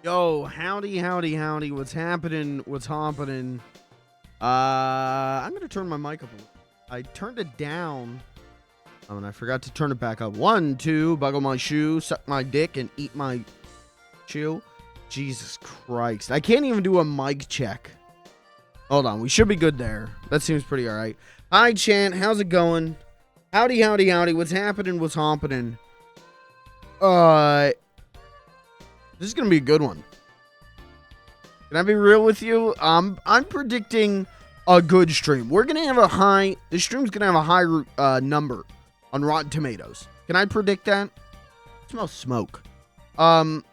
Yo, howdy, howdy, howdy. What's happening? What's happening? I'm going to turn my mic up a little. I turned it down. Oh, and I forgot to turn it back up. 1, 2, buckle my shoe, suck my dick, and eat my chew. Jesus Christ. I can't even do a mic check. Hold on. We should be good there. That seems pretty all right. Hi, Chant. How's it going? Howdy, howdy, howdy. What's happening? What's happening? This is going to be a good one. Can I be real with you? I'm predicting a good stream. We're going to have a high... The stream's going to have a high number on Rotten Tomatoes. Can I predict that? I smell smoke. Tonight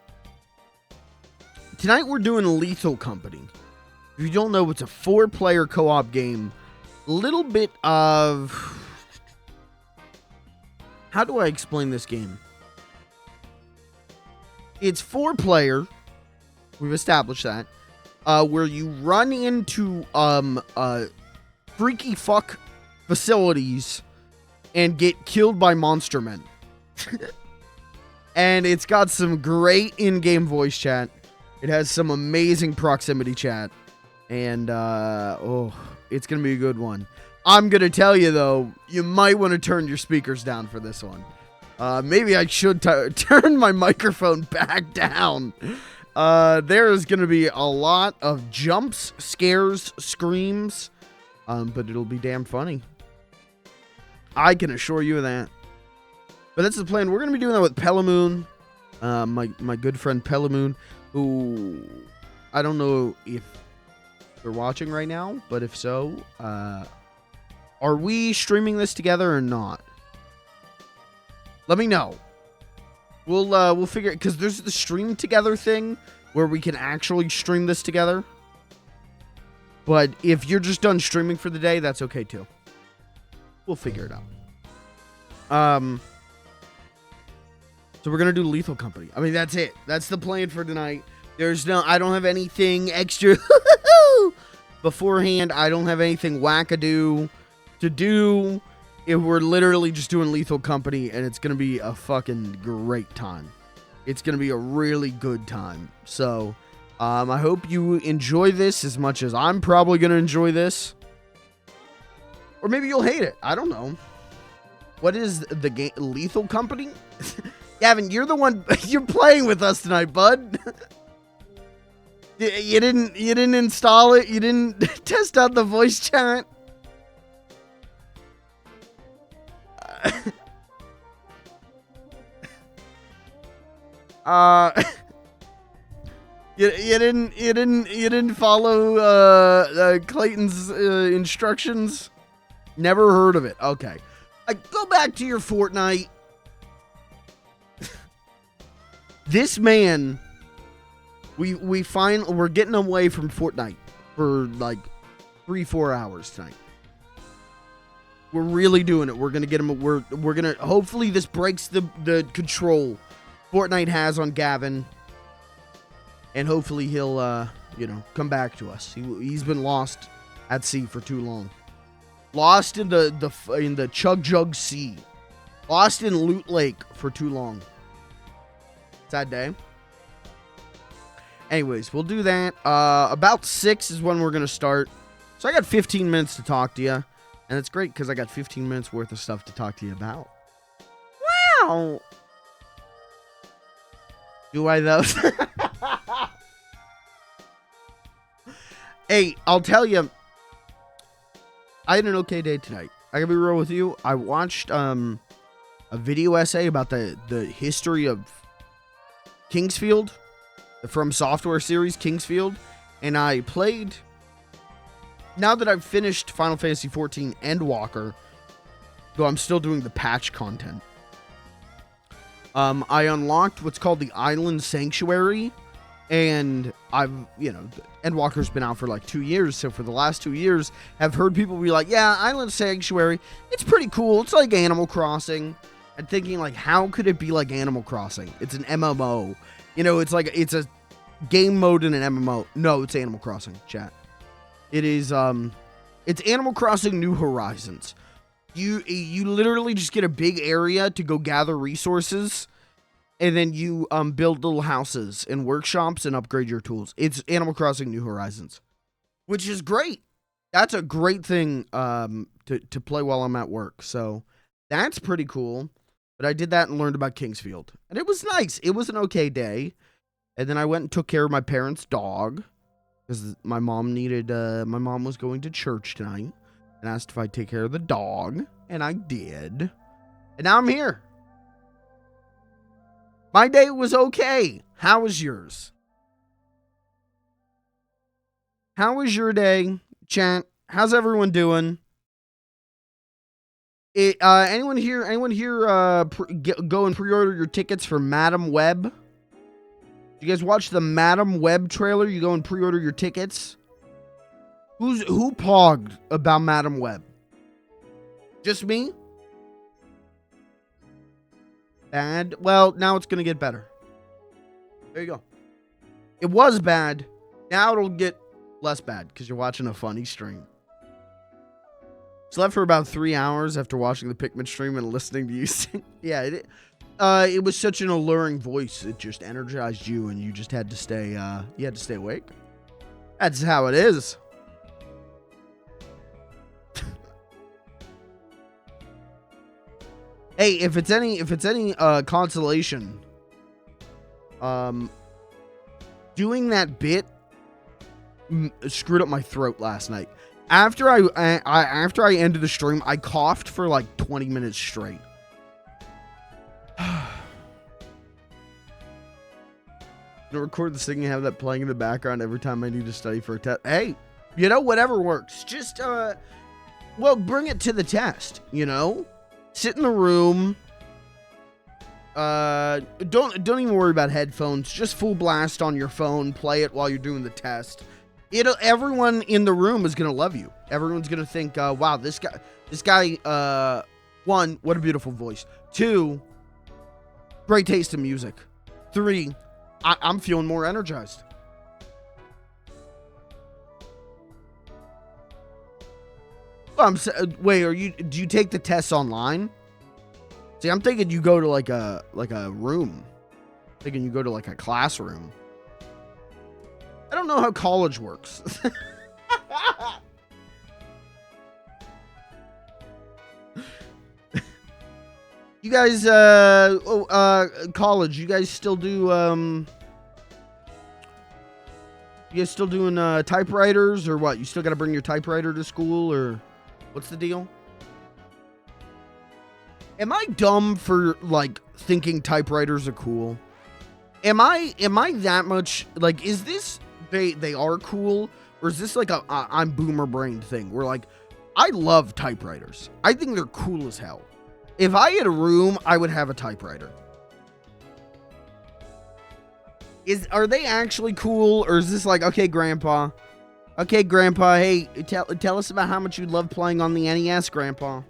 we're doing Lethal Company. If you don't know, it's a 4-player co-op game. A little bit of... How do I explain this game? It's 4-player. We've established that. Where you run into freaky fuck facilities and get killed by monster men. And it's got some great in-game voice chat. It has some amazing proximity chat. And it's gonna be a good one. I'm gonna tell you though, you might want to turn your speakers down for this one. Maybe I should turn my microphone back down. There is going to be a lot of jumps, scares, screams, but it'll be damn funny. I can assure you of that. But that's the plan. We're going to be doing that with Pelamoon, my good friend Pelamoon, who I don't know if they're watching right now, but if so, are we streaming this together or not? Let me know. We'll figure it, because there's the stream together thing where we can actually stream this together. But if you're just done streaming for the day, that's okay too. We'll figure it out. So we're gonna do Lethal Company. I mean, that's it. That's the plan for tonight. I don't have anything extra beforehand. I don't have anything wackadoo to do. If we're literally just doing Lethal Company, and it's going to be a fucking great time. It's going to be a really good time. So, I hope you enjoy this as much as I'm probably going to enjoy this. Or maybe you'll hate it. I don't know. What is the game? Lethal Company? Gavin, you're the one, you're playing with us tonight, bud. You didn't install it? You didn't test out the voice chat? You didn't follow Clayton's instructions? Never heard of it. Okay. Go back to your Fortnite. This man, we're getting away from Fortnite for like 3-4 hours tonight. We're really doing it. We're gonna get him. We're gonna. Hopefully, this breaks the control Fortnite has on Gavin, and hopefully he'll come back to us. He's been lost at sea for too long. Lost in the Chug Jug Sea. Lost in Loot Lake for too long. Sad day. Anyways, we'll do that. About 6 is when we're gonna start. So I got 15 minutes to talk to you. And it's great because I got 15 minutes worth of stuff to talk to you about. Wow. Do I though? Hey, I'll tell you. I had an okay day tonight. I gotta be real with you. I watched a video essay about the history of Kingsfield. The From Software series, Kingsfield. And I played... Now that I've finished Final Fantasy XIV and Walker, though I'm still doing the patch content, I unlocked what's called the Island Sanctuary, and Endwalker's been out for like 2 years, so for the last 2 years, I've heard people be like, yeah, Island Sanctuary, it's pretty cool, it's like Animal Crossing, and thinking like, how could it be like Animal Crossing? It's an MMO, it's a game mode in an MMO. No, it's Animal Crossing, chat. It is, it's Animal Crossing New Horizons. You literally just get a big area to go gather resources, and then you build little houses and workshops and upgrade your tools. It's Animal Crossing New Horizons, which is great. That's a great thing to play while I'm at work. So that's pretty cool. But I did that and learned about Kingsfield, and it was nice. It was an okay day. And then I went and took care of my parents' dog because my mom was going to church tonight and asked if I'd take care of the dog, and I did. And now I'm here. My day was okay. How was yours? How was your day, chat? How's everyone doing? Anyone here go and pre-order your tickets for Madam Web? You guys watch the Madam Web trailer? You go and pre-order your tickets? Who pogged about Madam Web? Just me? Bad? Well, now it's gonna get better. There you go. It was bad. Now it'll get less bad because you're watching a funny stream. Slept for about 3 hours after watching the Pikmin stream and listening to you sing. Yeah, it was such an alluring voice. It just energized you, and you just had to stay. You had to stay awake. That's how it is. Hey, if it's any consolation, doing that bit screwed up my throat last night. After I ended the stream, I coughed for like 20 minutes straight. To record the singing and have that playing in the background every time I need to study for a test. Hey, you know, whatever works. Just well, bring it to the test, you know? Sit in the room. Don't even worry about headphones. Just full blast on your phone. Play it while you're doing the test. Everyone in the room is gonna love you. Everyone's gonna think, wow, this guy, one, what a beautiful voice. 2, great taste in music. 3, I'm feeling more energized. Wait, do you take the tests online? See, I'm thinking you go to like a room. I'm thinking you go to like a classroom. I don't know how college works. You guys, college, you guys still do, you guys still doing, typewriters or what? You still got to bring your typewriter to school, or what's the deal? Am I dumb for, like, thinking typewriters are cool? Am I that much, like, is this, they are cool, or is this like a I'm boomer brained thing where, like, I love typewriters. I think they're cool as hell. If I had a room, I would have a typewriter. Are they actually cool, or is this like, okay, Grandpa, hey, tell us about how much you love playing on the NES, Grandpa.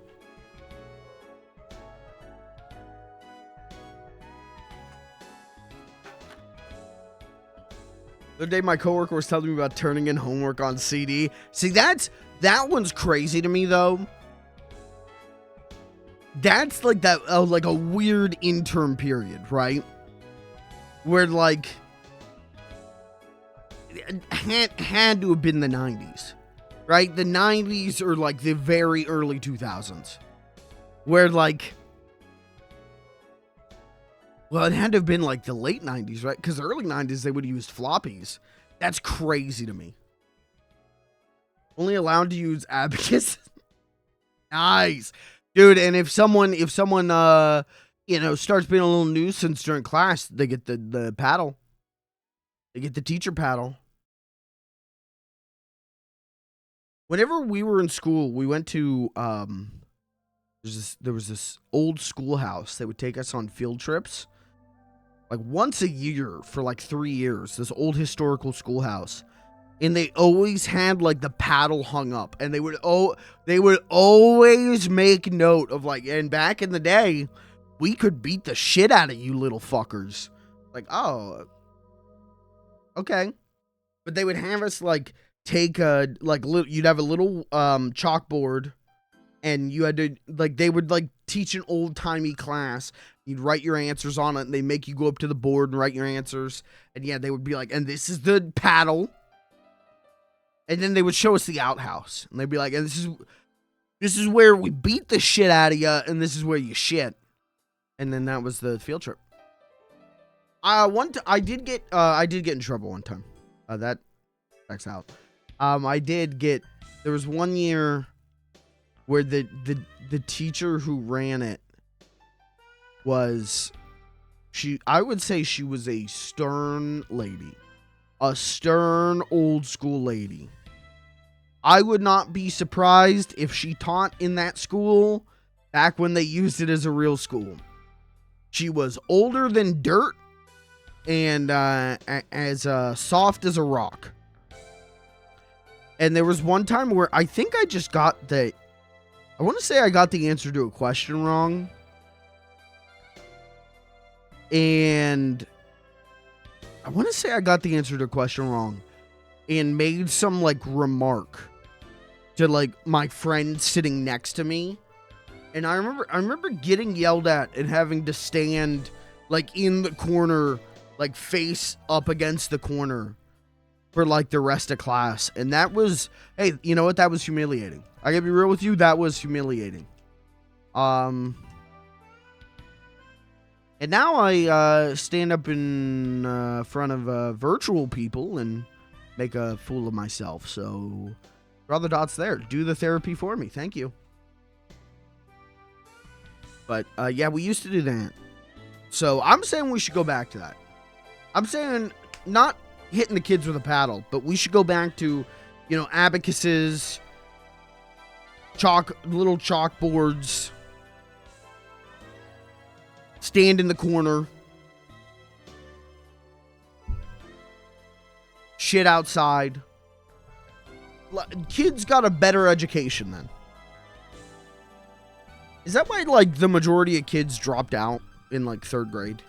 The other day, my coworker was telling me about turning in homework on CD. See, that one's crazy to me, though. That's like that, like a weird interim period, right? Where, like, it had to have been the 90s, right? The 90s or like the very early 2000s, where, like, well, it had to have been like the late 90s, right? Because the early 90s, they would have used floppies. That's crazy to me. Only allowed to use Abacus. Nice. Dude, and if someone, you know, starts being a little nuisance during class, they get the paddle. They get the teacher paddle. Whenever we were in school, we went to, there was this old schoolhouse that would take us on field trips. Like once a year for like 3 years, this old historical schoolhouse. And they always had like the paddle hung up, and they would always make note of like, and back in the day, we could beat the shit out of you little fuckers. Like, oh, okay. But they would have us like take you'd have a little chalkboard, and you had to like, they would like teach an old-timey class. You'd write your answers on it, and they make you go up to the board and write your answers. And yeah, they would be like, and this is the paddle. And then they would show us the outhouse. And they'd be like, and this is where we beat the shit out of you, and this is where you shit. And then that was the field trip. I did get in trouble one time. That checks out. There was one year where the teacher who ran it was, I would say she was a stern lady. A stern old school lady. I would not be surprised if she taught in that school back when they used it as a real school. She was older than dirt and as soft as a rock. And there was one time where I think I just got I want to say I got the answer to a question wrong. And I want to say I got the answer to a question wrong and made some like remark to like my friend sitting next to me. And I remember getting yelled at and having to stand like in the corner, like face up against the corner for like the rest of class. And that was, hey, you know what? That was humiliating. I gotta be real with you. That was humiliating. And now I stand up in front of virtual people and make a fool of myself. So draw the dots there. Do the therapy for me. Thank you. But yeah, we used to do that. So I'm saying we should go back to that. I'm saying not hitting the kids with a paddle, but we should go back to, you know, abacuses, little chalkboards, stand in the corner, shit outside. Kids got a better education then. Is that why, like, the majority of kids dropped out in, like, 3rd grade?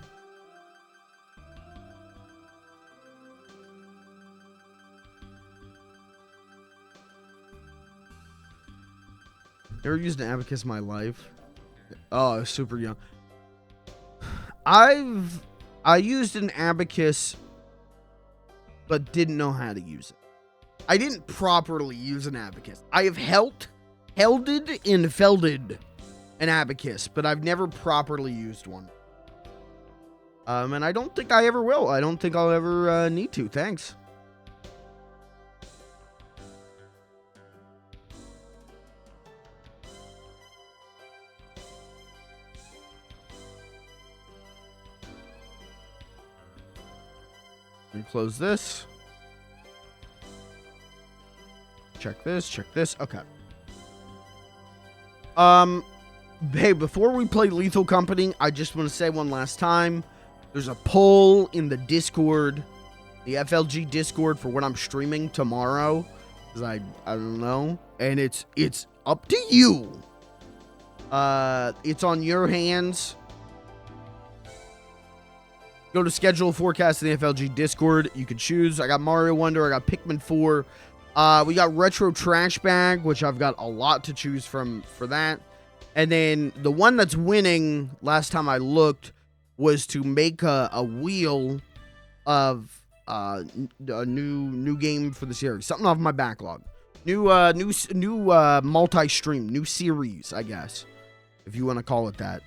Never used an abacus in my life. Oh, I was super young. I used an abacus, but didn't know how to use it. I didn't properly use an abacus. I have helded and felded an abacus, but I've never properly used one. And I don't think I ever will. I don't think I'll ever need to. Thanks. Let me close this. Check this. Okay. Hey, before we play Lethal Company, I just want to say one last time, there's a poll in the Discord, the FLG Discord, for what I'm streaming tomorrow, because I don't know, and it's up to you. It's on your hands. Go to schedule forecast in the FLG Discord. You can choose. I got Mario Wonder. I got Pikmin 4. We got Retro Trash Bag, which I've got a lot to choose from for that. And then the one that's winning, last time I looked, was to make a wheel of a new game for the series. Something off my backlog. New multi-stream, new series, I guess, if you want to call it that.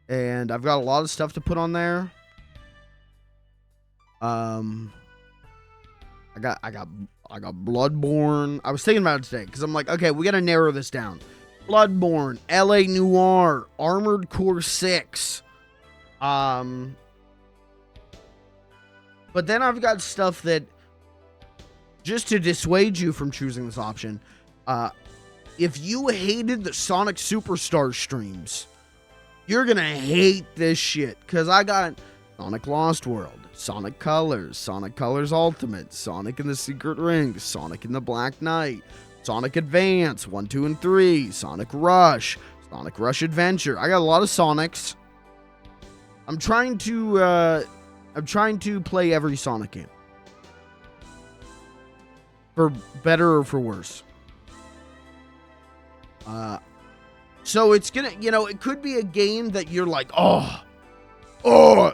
And I've got a lot of stuff to put on there. I got Bloodborne. I was thinking about it today because I'm like, okay, we got to narrow this down. Bloodborne, LA Noire, Armored Core 6. But then I've got stuff that, just to dissuade you from choosing this option, if you hated the Sonic Superstar streams, you're gonna hate this shit, because I got Sonic Lost World, Sonic Colors Ultimate, Sonic and the Secret Ring, Sonic and the Black Knight, Sonic Advance 1, 2, and 3, Sonic Rush, Sonic Rush Adventure. I got a lot of Sonics. I'm trying to play every Sonic game, for better or for worse. So it's gonna, it could be a game that you're like, oh,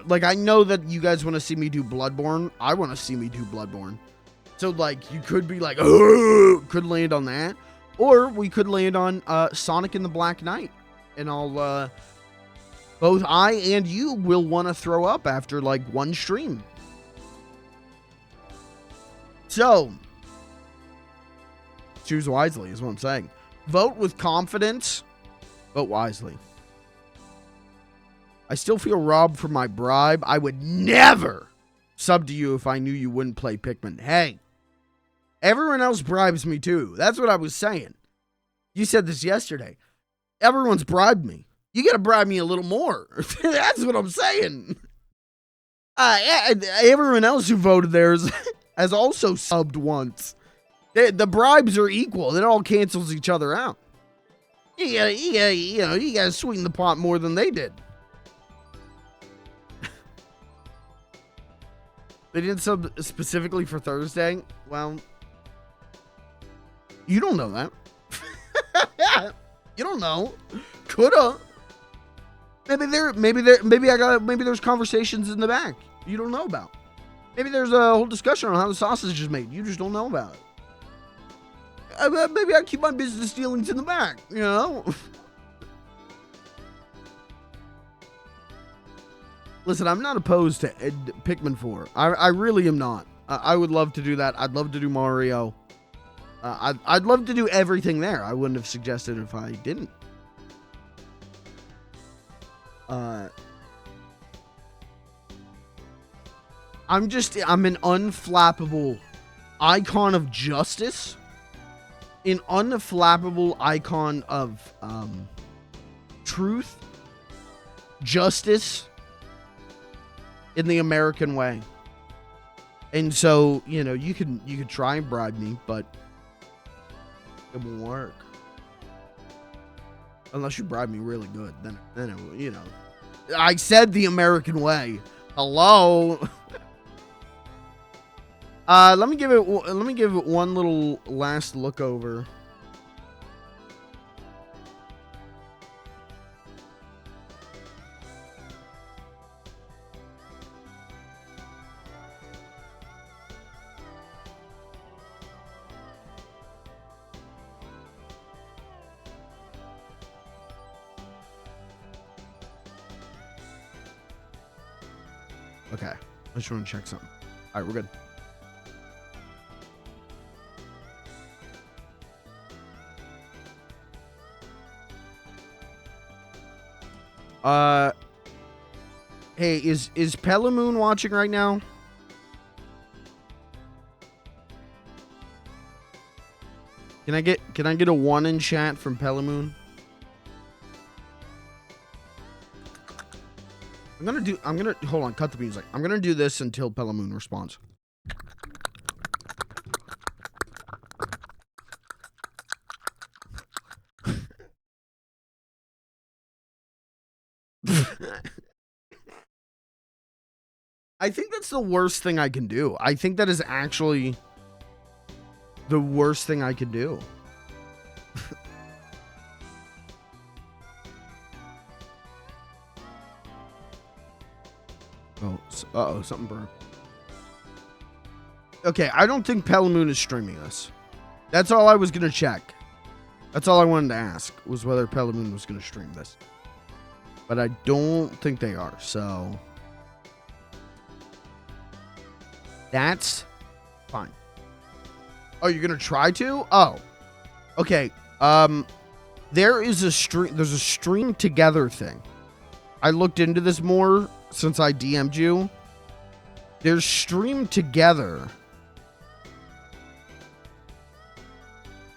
like I know that you guys want to see me do Bloodborne. I want to see me do Bloodborne. So like you could be like, oh, could land on that, or we could land on Sonic and the Black Knight, and I'll both I and you will want to throw up after like one stream. So choose wisely is what I'm saying. Vote with confidence. Vote wisely. I still feel robbed for my bribe. I would never sub to you if I knew you wouldn't play Pikmin. Hey, everyone else bribes me too. That's what I was saying. You said this yesterday. Everyone's bribed me. You got to bribe me a little more. That's what I'm saying. Everyone else who voted there has also subbed once. The bribes are equal. It all cancels each other out. You gotta sweeten the pot more than they did. They didn't sub specifically for Thursday. Well, you don't know that. You don't know. Coulda. Maybe there's conversations in the back you don't know about. Maybe there's a whole discussion on how the sausage is made. You just don't know about it. Maybe I keep my business dealings in the back, Listen, I'm not opposed to Pikmin 4. I really am not. I would love to do that. I'd love to do Mario. I'd love to do everything there. I wouldn't have suggested if I didn't. I'm an unflappable icon of justice. An unflappable icon of truth, justice in the American way. And so, you could try and bribe me, but it won't work. Unless you bribe me really good, then it, I said the American way. Hello. Let me give it one little last look over. Okay, I just want to check something. All right, we're good. Hey, is Pelamoon watching right now? Can I get a 1 in chat from Pelamoon? Hold on, cut the music. I'm gonna do this until Pelamoon responds. I think that's the worst thing I can do. I think that is actually the worst thing I could do. Uh-oh, something broke. Okay, I don't think Pelamoon is streaming this. That's all I was going to check. That's all I wanted to ask, was whether Pelamoon was going to stream this. But I don't think they are, so that's fine. Oh, you're going to try to? Oh. Okay. There's a stream together thing. I looked into this more since I DM'd you. There's stream together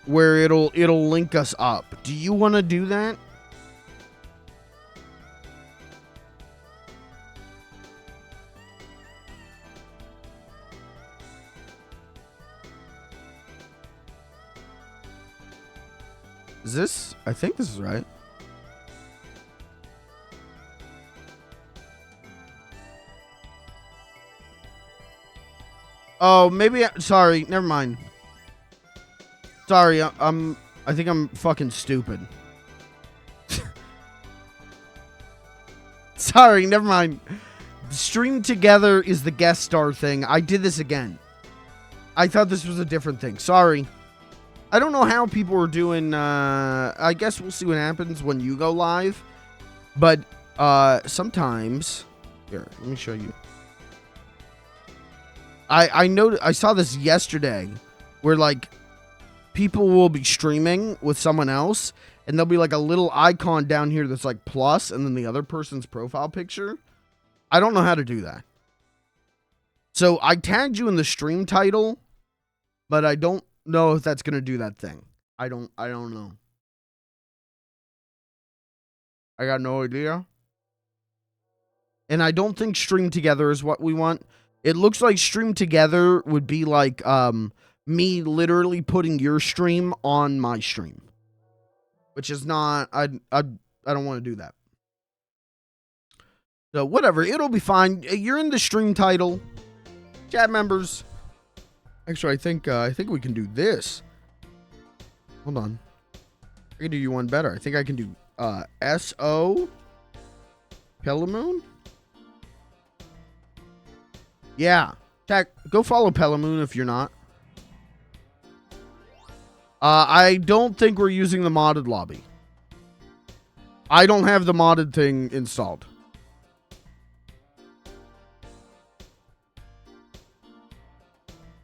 where it'll link us up. Do you want to do that? Is this? I think this is right. Oh, maybe. Sorry, never mind. Sorry, I think I'm fucking stupid. Sorry, never mind. Stream together is the guest star thing. I did this again. I thought this was a different thing. Sorry. I don't know how people are doing. I guess we'll see what happens when you go live. But sometimes, here, let me show you. I saw this yesterday, where like people will be streaming with someone else, and there'll be like a little icon down here that's like plus, and then the other person's profile picture. I don't know how to do that. So I tagged you in the stream title, but I don't know if that's gonna do that thing. I don't know. I got no idea. And I don't think stream together is what we want. It looks like stream together would be like me literally putting your stream on my stream, which is not. I don't want to do that. So whatever, it'll be fine. You're in the stream title, chat members. Actually, I think we can do this. Hold on, I can do you one better. I think I can do SO Pelamoon. Yeah, go follow Pelamoon if you're not. I don't think we're using the modded lobby. I don't have the modded thing installed.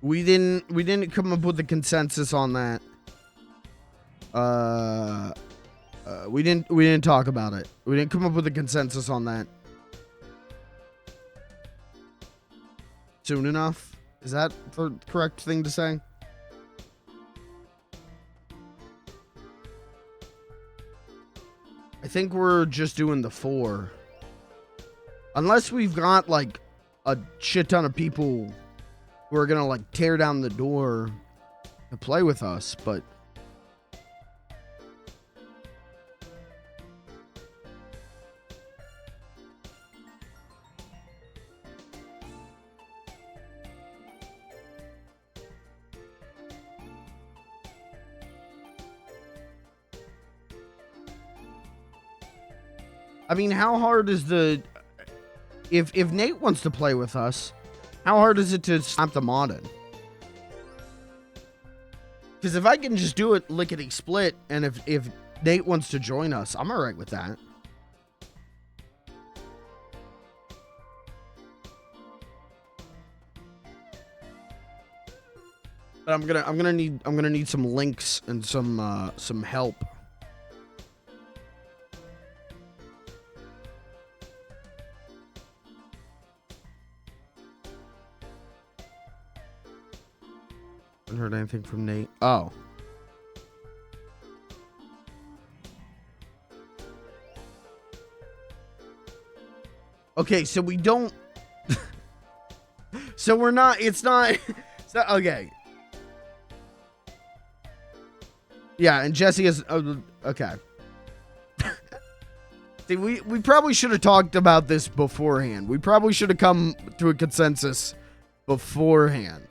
We didn't come up with a consensus on that. We didn't talk about it. We didn't come up with a consensus on that. Soon enough? Is that the correct thing to say? I think we're just doing the 4. Unless we've got like a shit ton of people who are gonna like tear down the door to play with us, but I mean, how hard is the... If Nate wants to play with us, how hard is it to stop the modding? Because if I can just do it lickety split, and if Nate wants to join us, I'm alright with that. But I'm gonna need some links and some help. Haven't heard anything from Nate. Oh. Okay, so we don't... so we're not... It's not... So, okay. Yeah, and Jesse is... okay. See, we probably should have talked about this beforehand. We probably should have come to a consensus beforehand.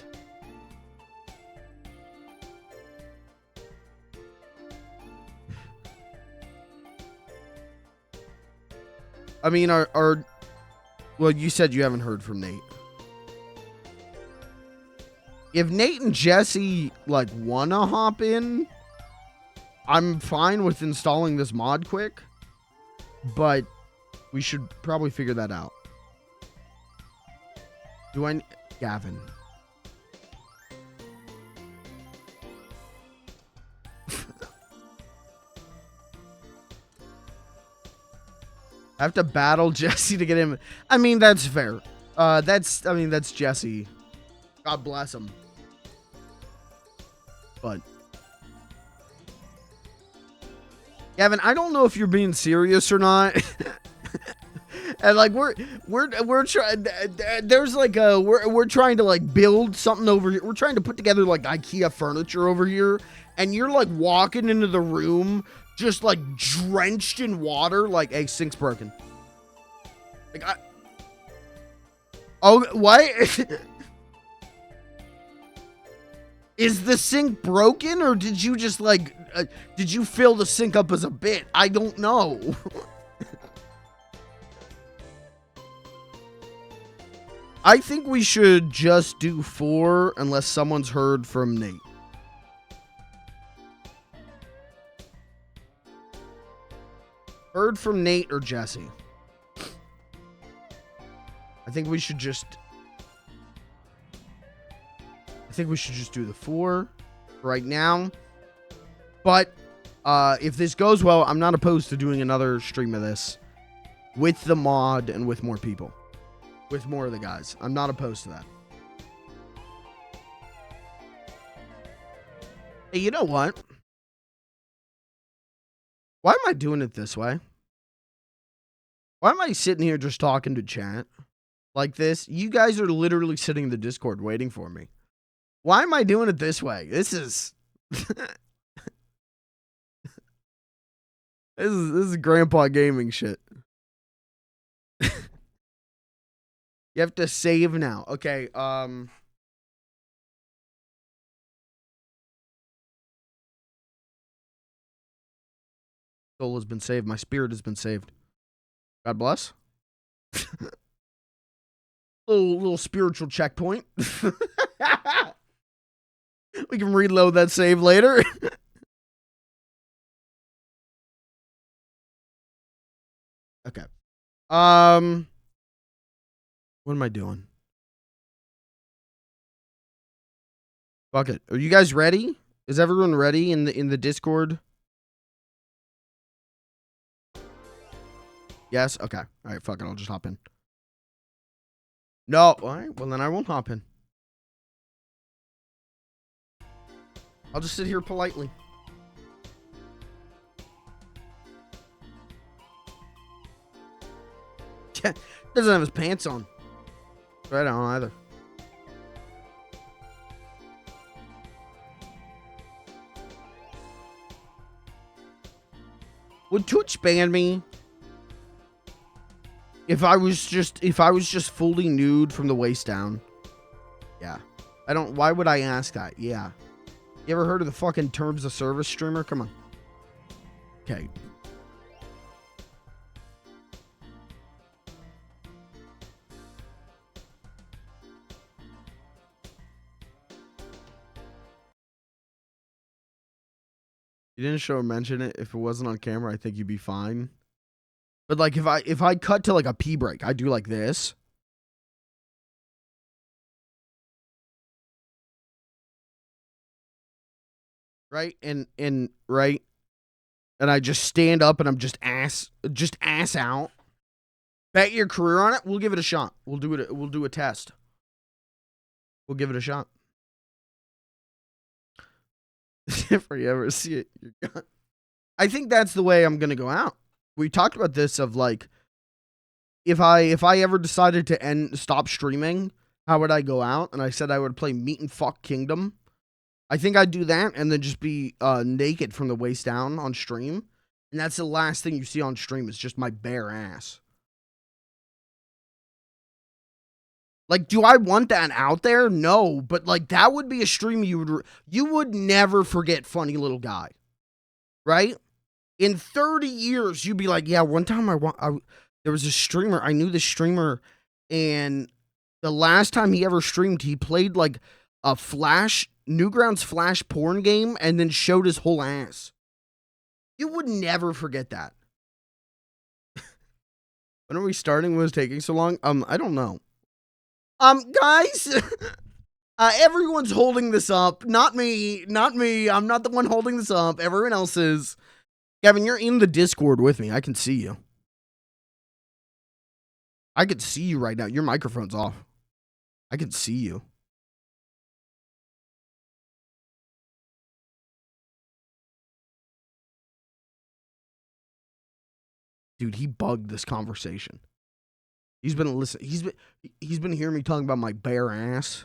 I mean, well, you said you haven't heard from Nate. If Nate and Jesse, like, wanna hop in, I'm fine with installing this mod quick. But we should probably figure that out. Gavin. I have to battle Jesse to get him. I mean, that's fair. That's Jesse. God bless him. But Gavin, I don't know if you're being serious or not. And like we're trying. There's like we're trying to like build something over here. We're trying to put together like IKEA furniture over here, and you're like walking into the room just like drenched in water. Like, hey, sink's broken. Like oh, what? Is the sink broken, or did you just like did you fill the sink up as a bit? I don't know. I think we should just do 4 unless someone's heard from Nate. Heard from Nate or Jesse. I think we should just do the 4 right now. But if this goes well, I'm not opposed to doing another stream of this with the mod and with more people. With more of the guys. I'm not opposed to that. Hey, you know what? Why am I doing it this way? Why am I sitting here just talking to chat like this? You guys are literally sitting in the Discord waiting for me. Why am I doing it this way? This is this is grandpa gaming shit. You have to save now. Okay, soul has been saved. My spirit has been saved. God bless. little spiritual checkpoint. We can reload that save later. Okay. What am I doing? Fuck it. Are you guys ready? Is everyone ready in the Discord? Yes? Okay. All right, fuck it. I'll just hop in. No. All right. Well, then I won't hop in. I'll just sit here politely. Yeah, doesn't have his pants on. Right on either. Would Twitch ban me if I was just fully nude from the waist down? Yeah. I don't. Why would I ask that? Yeah. You ever heard of the fucking terms of service streamer? Come on. Okay. You didn't show or mention it. If it wasn't on camera, I think you'd be fine. But like if I cut to like a pee break, I do like this. Right? And right. And I just stand up and I'm just ass out. Bet your career on it. We'll give it a shot. We'll do it. We'll do a test. We'll give it a shot. If you ever see it, you're gone. I think that's the way I'm gonna go out. We talked about this of like, if I ever decided to stop streaming, how would I go out? And I said I would play Meat and Fuck Kingdom. I think I'd do that and then just be naked from the waist down on stream. And that's the last thing you see on stream is just my bare ass. Like, do I want that out there? No, but like that would be a stream you would never forget. Funny little guy, right? In 30 years, you'd be like, yeah, one time there was a streamer. I knew this streamer, and the last time he ever streamed, he played like a Newgrounds Flash porn game and then showed his whole ass. You would never forget that. When are we starting? What was taking so long? I don't know. Guys, everyone's holding this up. Not me. I'm not the one holding this up. Everyone else is. Gavin, you're in the Discord with me. I can see you. I can see you right now. Your microphone's off. I can see you. Dude, he bugged this conversation. He's been listening. He's been hearing me talking about my bare ass.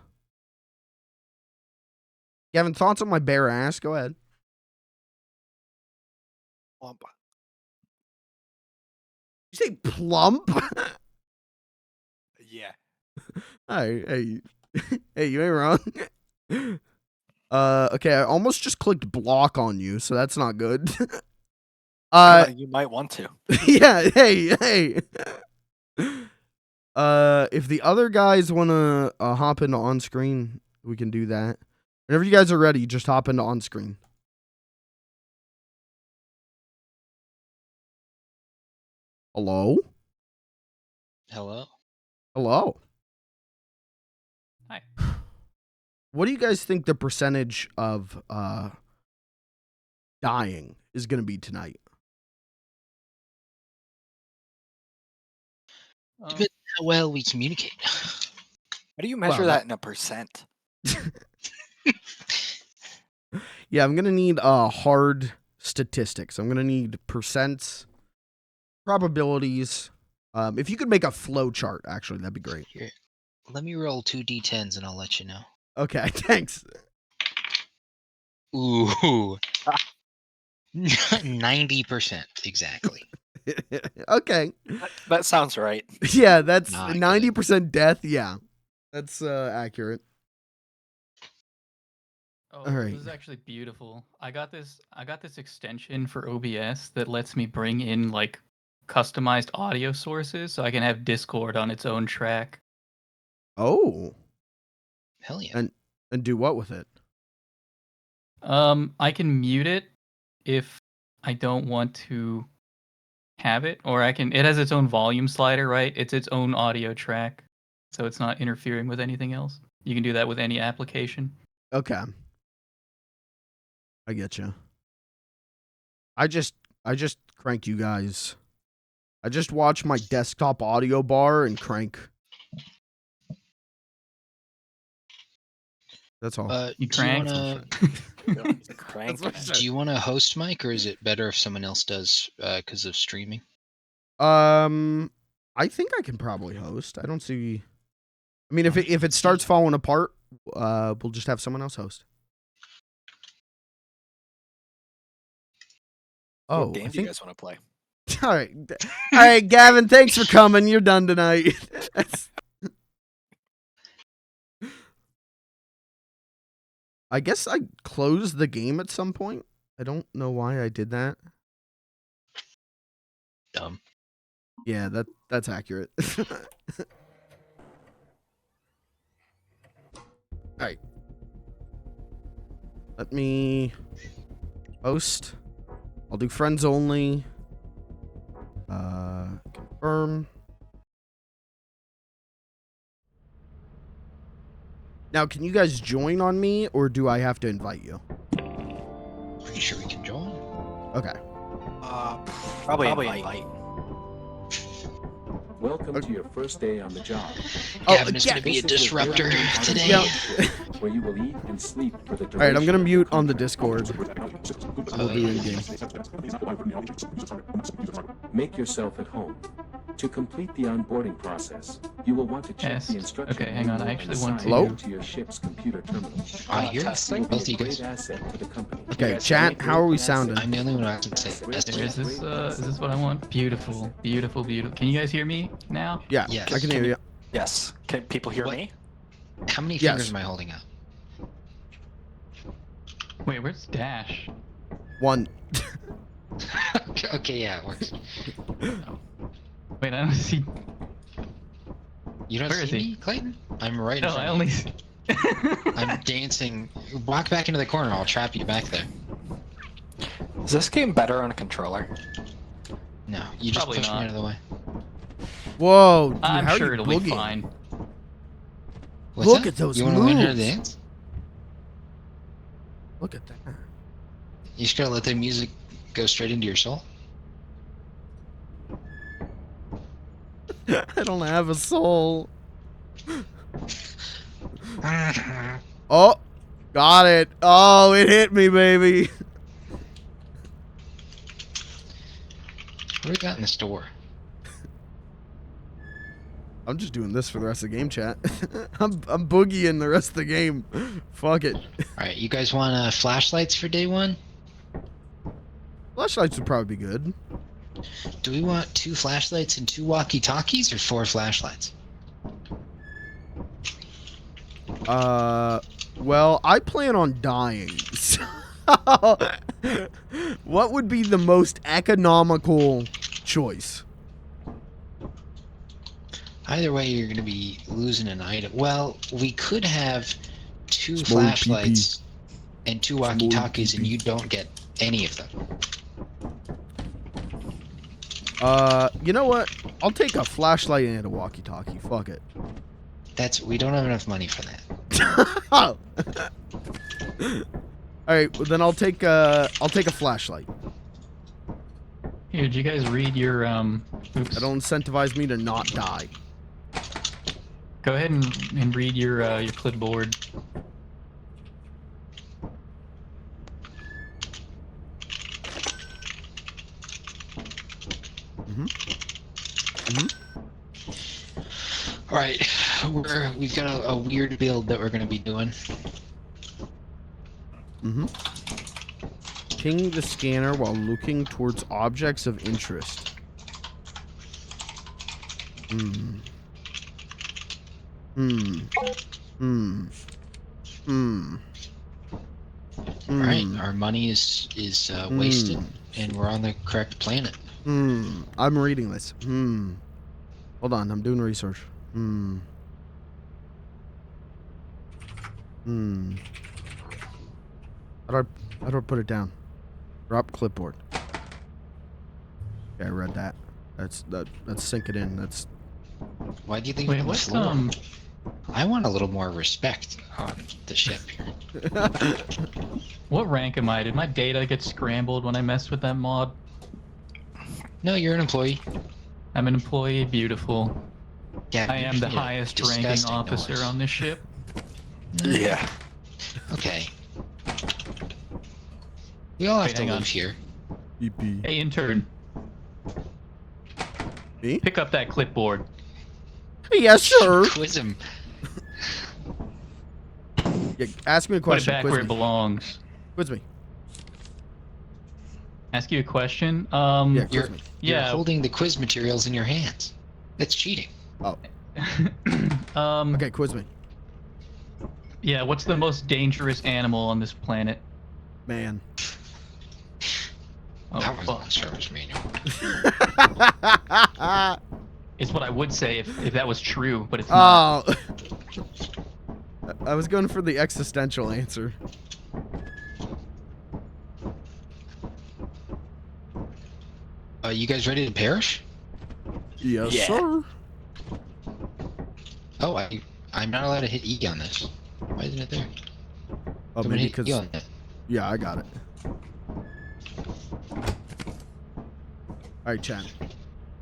Gavin, thoughts on my bare ass? Go ahead. Plump. You say plump? Yeah. Hey, you ain't wrong. Okay, I almost just clicked block on you, so that's not good. You might want to. Yeah, hey. If the other guys want to hop into on screen, we can do that. Whenever you guys are ready, just hop into on screen. Hello? Hello? Hello? Hi. What do you guys think the percentage of dying is going to be tonight? Depends how well we communicate. How do you measure Well, that in a percent? Yeah, I'm going to need hard statistics. I'm going to need percents, probabilities. If you could make a flow chart, actually, that'd be great. Here, let me roll 2d10s and I'll let you know. Okay, thanks. Ooh. 90% exactly. Okay. That sounds right. Yeah, that's Not good. 90% death. Yeah, that's accurate. Oh, All right. this is actually beautiful. I got this extension for OBS that lets me bring in like customized audio sources so I can have Discord on its own track. Oh, Hell yeah. and do what with it? I can mute it if I don't want to have it, or it has its own volume slider, right? It's its own audio track, so it's not interfering with anything else. You can do that with any application. Okay, I get you. I just crank you guys. I just watch my desktop audio bar and crank. That's all. You do you crank? wanna Crank. do you wanna host Mike, or is it better if someone else does because of streaming? I think I can probably host. I don't see. I mean, if it starts falling apart, we'll just have someone else host. Oh, What game do you guys want to play? All right, Gavin. Thanks for coming. You're done tonight. I guess I closed the game at some point. I don't know why I did that. Dumb. Yeah, that's accurate. All right. Let me host. I'll do friends only. Confirm. Now, can you guys join on me, or do I have to invite you? Pretty sure we can join. Okay. Probably invite. Welcome to your first day on the job. Gavin is yeah. going to be a This is your disruptor very own today. Yeah. where you will eat and sleep for the duration. All right, I'm gonna of mute the on the contract. Discord. We'll do in game. Make yourself at home. To complete the onboarding process, you will want to check Yes. the instruction Okay, hang on, I manual actually and want sign to- in to your ship's computer terminal. You're testing. You will both be of a you guys. great asset to the company. Okay, chat. How are we sounding? I'm the only one who hasn't said Is yes. this what I want? Beautiful, beautiful, beautiful. Can you guys hear me now? Yeah, Yes. I can hear you. Yes. Can people hear What? me? How many Yes. fingers am I holding out? Wait, where's Dash? One. Okay, yeah, it works. Wait, I don't see. You don't Where is see he? me, Clayton? I'm right in No, front I of only. you. See... I'm dancing. Walk back into the corner. I'll trap you back there. Is this game better on a controller? No, you just Probably push me not. out of the way. Whoa, dude, I'm how are sure you it'll be boogieing? fine. What's Look that? at those You wanna learn how to moves. dance? Look at that. You just gotta let the music go straight into your soul. I don't have a soul. Oh, got it. Oh, it hit me, baby. What do we got in the store? I'm just doing this for the rest of the game, chat. I'm boogieing the rest of the game. Fuck it. Alright, you guys want flashlights for day one? Flashlights would probably be good. Do we want 2 flashlights and 2 walkie-talkies or 4 flashlights? Well, I plan on dying. So what would be the most economical choice? Either way, you're going to be losing an item. Well, we could have 2 Small flashlights and 2 walkie-talkies, and PP. you don't get any of them. You know what? I'll take a flashlight and a walkie-talkie. Fuck it. We don't have enough money for that. Oh. All right, well, then I'll take a flashlight. Here, did you guys read your oops. That'll incentivize me to not die. Go ahead and read your clipboard. All right, we've got a weird build that we're going to be doing. Ping the scanner while looking towards objects of interest. All right, our money is wasted, and we're on the correct planet. I'm reading this. Hold on, I'm doing research. How do I put it down? Drop clipboard. Okay, I read that. Let's sink it in. That's. Why do you think? Wait, on the what's floor? I want a little more respect on the ship here. What rank am I? Did my data get scrambled when I messed with that mod? No, you're an employee. I'm an employee. Beautiful. Yeah, I am the highest ranking disgusting officer noise. on this ship. Yeah. Okay. We all have Wait, to hang live on. here. EP. Hey, intern. Me? Pick up that clipboard. Yes, sir. Quiz him. Yeah, ask me a Put it question. back Quiz where it me. belongs. Quiz me. Ask you a question. Yeah, You're, quiz me. you're Yeah. holding the quiz materials in your hands. That's cheating. Oh, Okay. okay. Quiz me. Yeah. What's the most dangerous animal on this planet? Man. Oh, That was on fuck. the service manual. It's what I would say if that was true, but it's not. Oh. I was going for the existential answer. You guys ready to perish? Yes, Yeah. sir. Oh, I'm not allowed to hit E on this. Why isn't it there? Oh, Someone maybe hit because. E on it. Yeah, I got it. Alright, chat.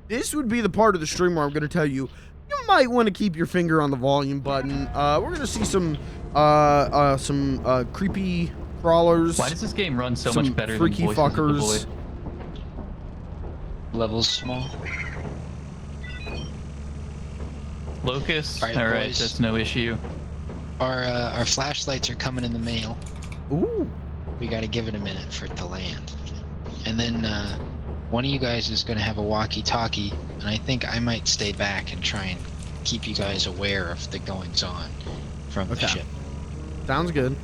This would be the part of the stream where I'm going to tell you, you might want to keep your finger on the volume button. We're going to see some creepy crawlers. Why does this game run so some much better freaky than Voices of the fuckers. Void? Levels small. Locust? All right, Alright, boys. that's no issue. Our flashlights are coming in the mail. Ooh. We got to give it a minute for it to land. And then one of you guys is going to have a walkie-talkie, and I think I might stay back and try and keep you guys aware of the goings-on from the Okay. ship. Sounds good.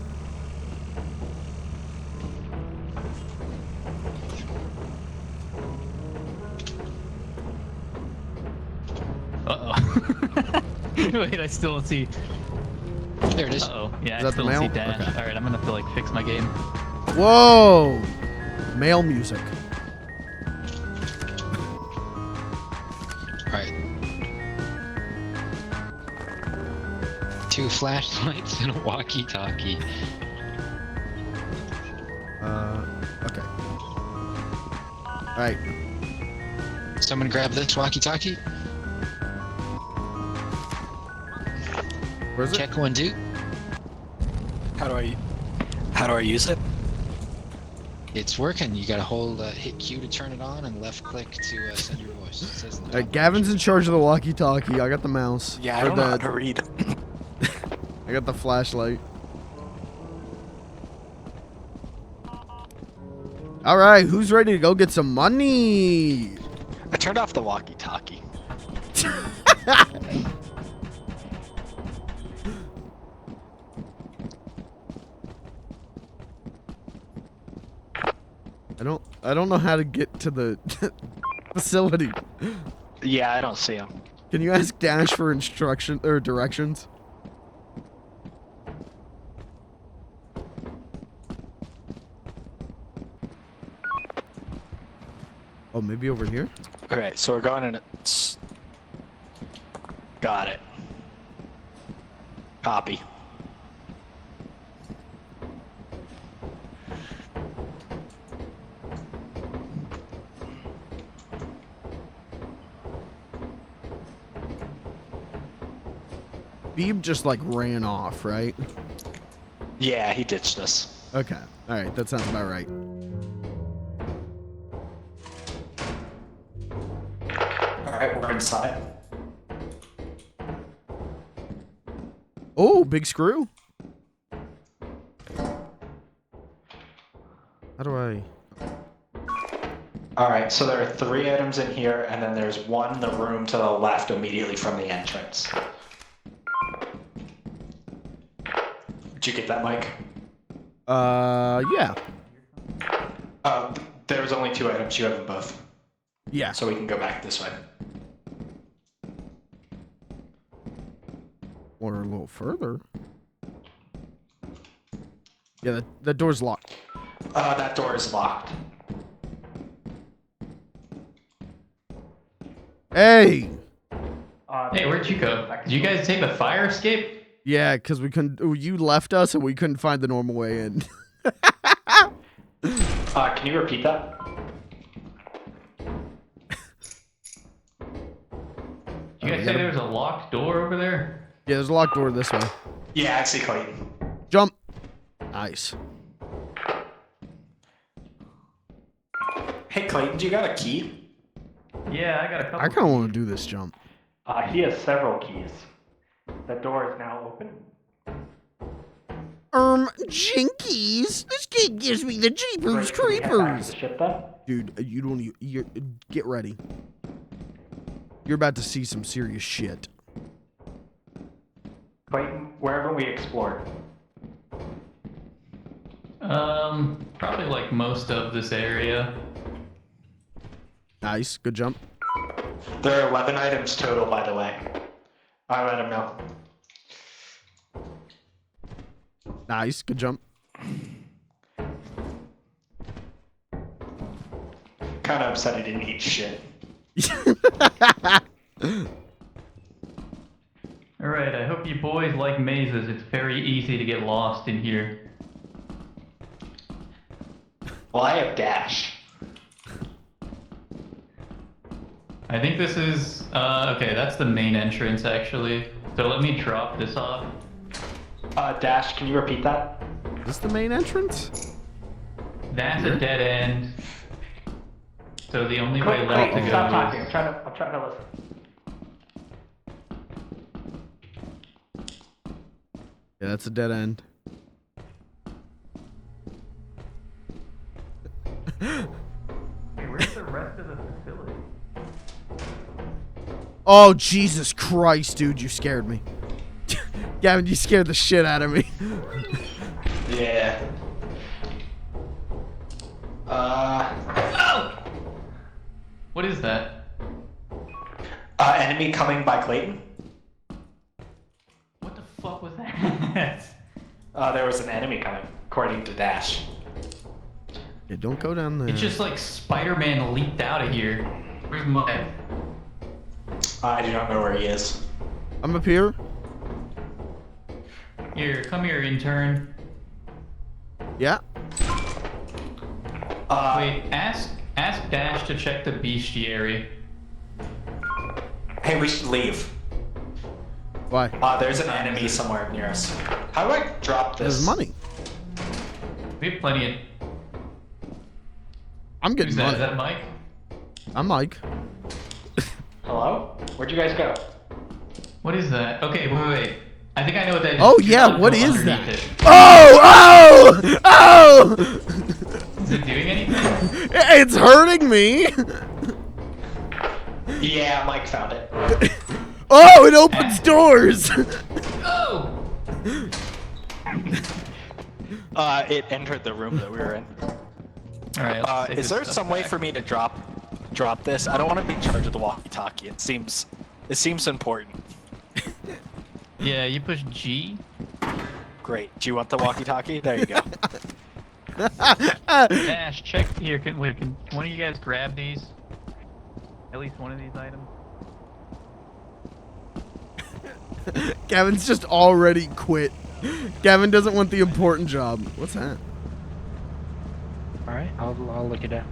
Uh-oh. Wait, I still don't see... There it is. Uh-oh. Yeah, Is I that the still don't see mail? dash. Okay. Alright, I'm gonna have to, like, fix my game. Whoa. Male music. Alright. 2 flashlights and a walkie-talkie. Okay. Alright. Someone grab this walkie-talkie. Where's it? Check 1, 2. How do I use it? It's working. You gotta hold, hit Q to turn it on, and left click to send your voice. It says in the top Gavin's in charge of the walkie-talkie. I got the mouse. Yeah, I Or don't know how the- to read. I got the flashlight. All right, who's ready to go get some money? I turned off the walkie-talkie. I don't know how to get to the facility. Yeah, I don't see him. Can you ask Dash for instruction or directions? Oh, maybe over here? Okay, so we're going in. Got it. Copy. Beeb just like ran off, right? Yeah, he ditched us. Okay. Alright, that sounds about right. Alright, we're inside. Oh, big screw. How do I... Alright, so there are 3 items in here, and then there's one in the room to the left immediately from the entrance. Did you get that, Mike? Yeah. There was only 2 items. You have them both. Yeah. So we can go back this way. Or a little further. Yeah, the door's locked. That door is locked. Hey! Hey, where'd you go? Did you guys take the fire escape? Yeah, because we couldn't... You left us and we couldn't find the normal way in. Can you repeat that? Did you guys say there was a locked door over there? Yeah, there's a locked door this way. Yeah, I see Clayton. Jump! Nice. Hey, Clayton, do you got a key? Yeah, I got a couple. I kind of want to do this jump. He has several keys. The door is now open. Jinkies! This game gives me the Jeepers Great, can we head back to Creepers! the ship then? Dude, you don't even... Get ready. You're about to see some serious shit. Clayton, where haven't we explored? Probably like most of this area. Nice. Good jump. There are 11 items total, by the way. I let him know. Nice. Good jump. Kind of upset he didn't eat shit. Alright, I hope you boys like mazes. It's very easy to get lost in here. Well, I have dash. I think this is, okay, that's the main entrance actually. So let me drop this off. Dash, can you repeat that? Is this the main entrance? That's a dead end. So the only way left to Clayton, go stop is... talking. I'm trying to listen. Yeah, that's a dead end. Hey, where's the rest of the facility? Oh, Jesus Christ, dude, you scared me. Gavin, you scared the shit out of me. Yeah. Oh! What is that? Enemy coming by Clayton? What the fuck was that? There was an enemy coming, according to Dash. Yeah, don't go down there. It's just like Spider-Man leaked out of here. Where's Mike? I do not know where he is. I'm up here. Here, come here, intern. Yeah. Wait, ask Dash to check the bestiary. Hey, we should leave. Why? There's an enemy somewhere near us. How do I drop this? There's money. We have plenty of... I'm getting Who's that? money. Is that Mike? I'm Mike. Hello? Where'd you guys go? What is that? Okay, wait. I think I know what that is. Oh, You yeah, gotta what go is underneath that? it. Oh! Oh! Is it doing anything? It's hurting me. Yeah, Mike found it. Oh, it opens doors. Oh! It entered the room that we were in. Alright, Is there some way for me to drop this? I don't want to be in charge of the walkie-talkie. It seems It seems important. Yeah, you push G. Great. Do you want the walkie-talkie? There you go. Dash, check here. Can one of you guys grab these? At least one of these items. Gavin's just already quit. Gavin doesn't want the important job. What's that? All right, I'll look it up.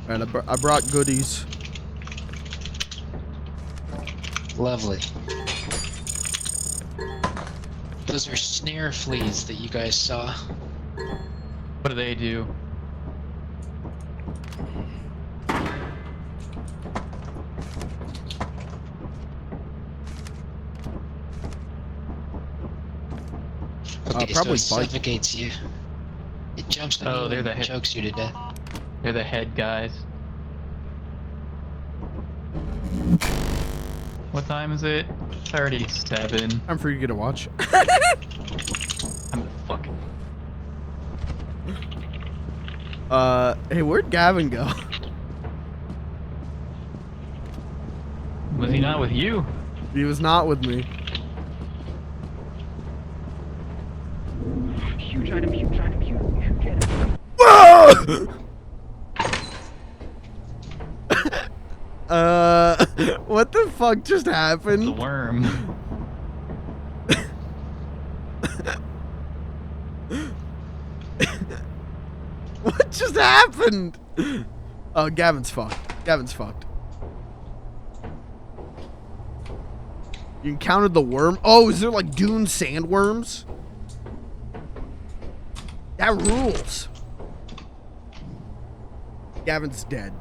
All right, I brought goodies. Lovely. Those are snare fleas that you guys saw. What do they do? Okay, probably so it bite. suffocates you. It jumps on you They're and the head. chokes you to death. They're the head guys. What time is it? 37. Time for you to get a watch. I'm fucking. Hey, where'd Gavin go? Was he not with you? He was not with me. Huge item, huge item, huge item. Whoa! What the fuck just The happened? worm. What just happened? Oh, Gavin's fucked. Gavin's fucked. You encountered the worm? Oh, is there like dune sandworms? That rules. Gavin's dead.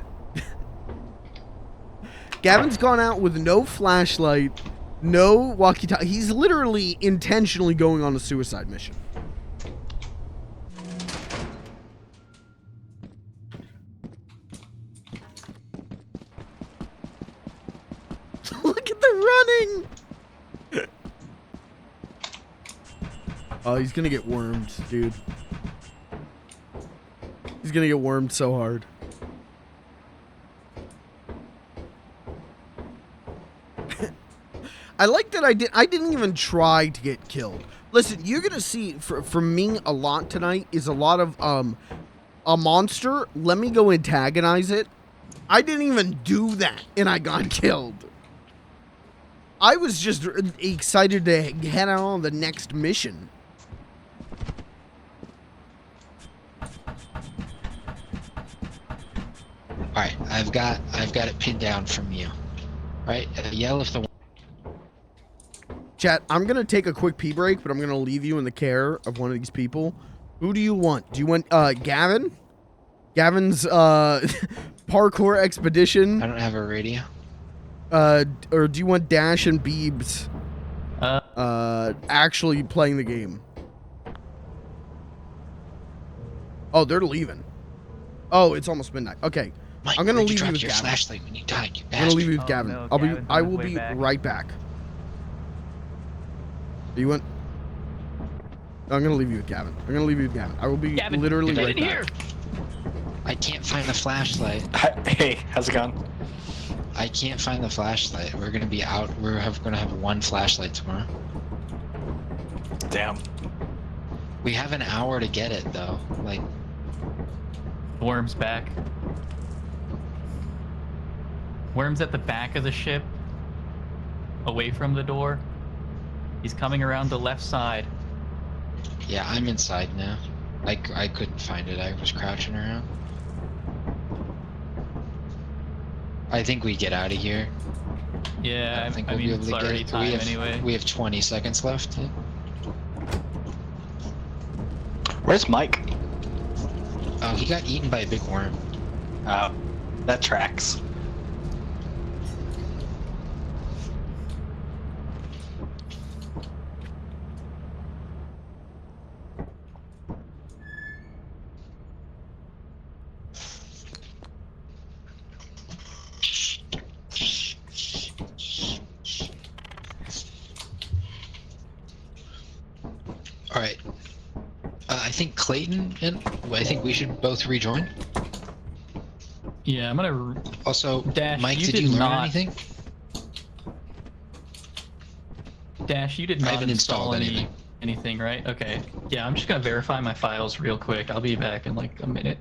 Gavin's gone out with no flashlight, no walkie-talkie. He's literally intentionally going on a suicide mission. Look at the running! Oh, he's gonna get wormed, dude. He's gonna get wormed so hard. I like that I didn't even try to get killed. Listen, you're gonna see from me a lot tonight is a lot of a monster. Let me go antagonize it. I didn't even do that and I got killed. I was just excited to head out on the next mission. Alright, I've got it pinned down from you. Right? Yell if the Chat, I'm gonna take a quick pee break, but I'm gonna leave you in the care of one of these people. Who do you want? Do you want Gavin? Gavin's parkour expedition? I don't have a radio. Or do you want Dash and Beebs actually playing the game? Oh, they're leaving. Oh, it's almost midnight. Okay. Mike, I'm gonna where'd leave you drop with your Gavin. flashlight when you died, you I'm gonna leave you with Oh, Gavin. no, I Gavin's will on his way be back. right back. You want? I'm gonna leave you with Gavin. I'm gonna leave you with Gavin. I will be Gavin, literally get right in back. here. I can't find the flashlight. Hey, how's it going? I can't find the flashlight. We're gonna be out. Gonna have one flashlight tomorrow. Damn. We have an hour to get it though. Like, The worm's back. Worm's at the back of the ship, away from the door. He's coming around the left side. yeah, I'm inside now. I couldn't find it. I was crouching around. I think we get out of here. Yeah, I don't think I we'll mean, be able it's to get already it. time anyway. We have 20 seconds left. Yeah. Where's Mike? Oh, he got eaten by a big worm. Oh, that tracks. All right. I think Clayton and I think we should both rejoin. Yeah, I'm gonna. Also, Dash, Mike, you did did you learn not- anything? Dash, you did I not haven't install installed anything, right? Okay. Yeah, I'm just gonna verify my files real quick. I'll be back in like a minute.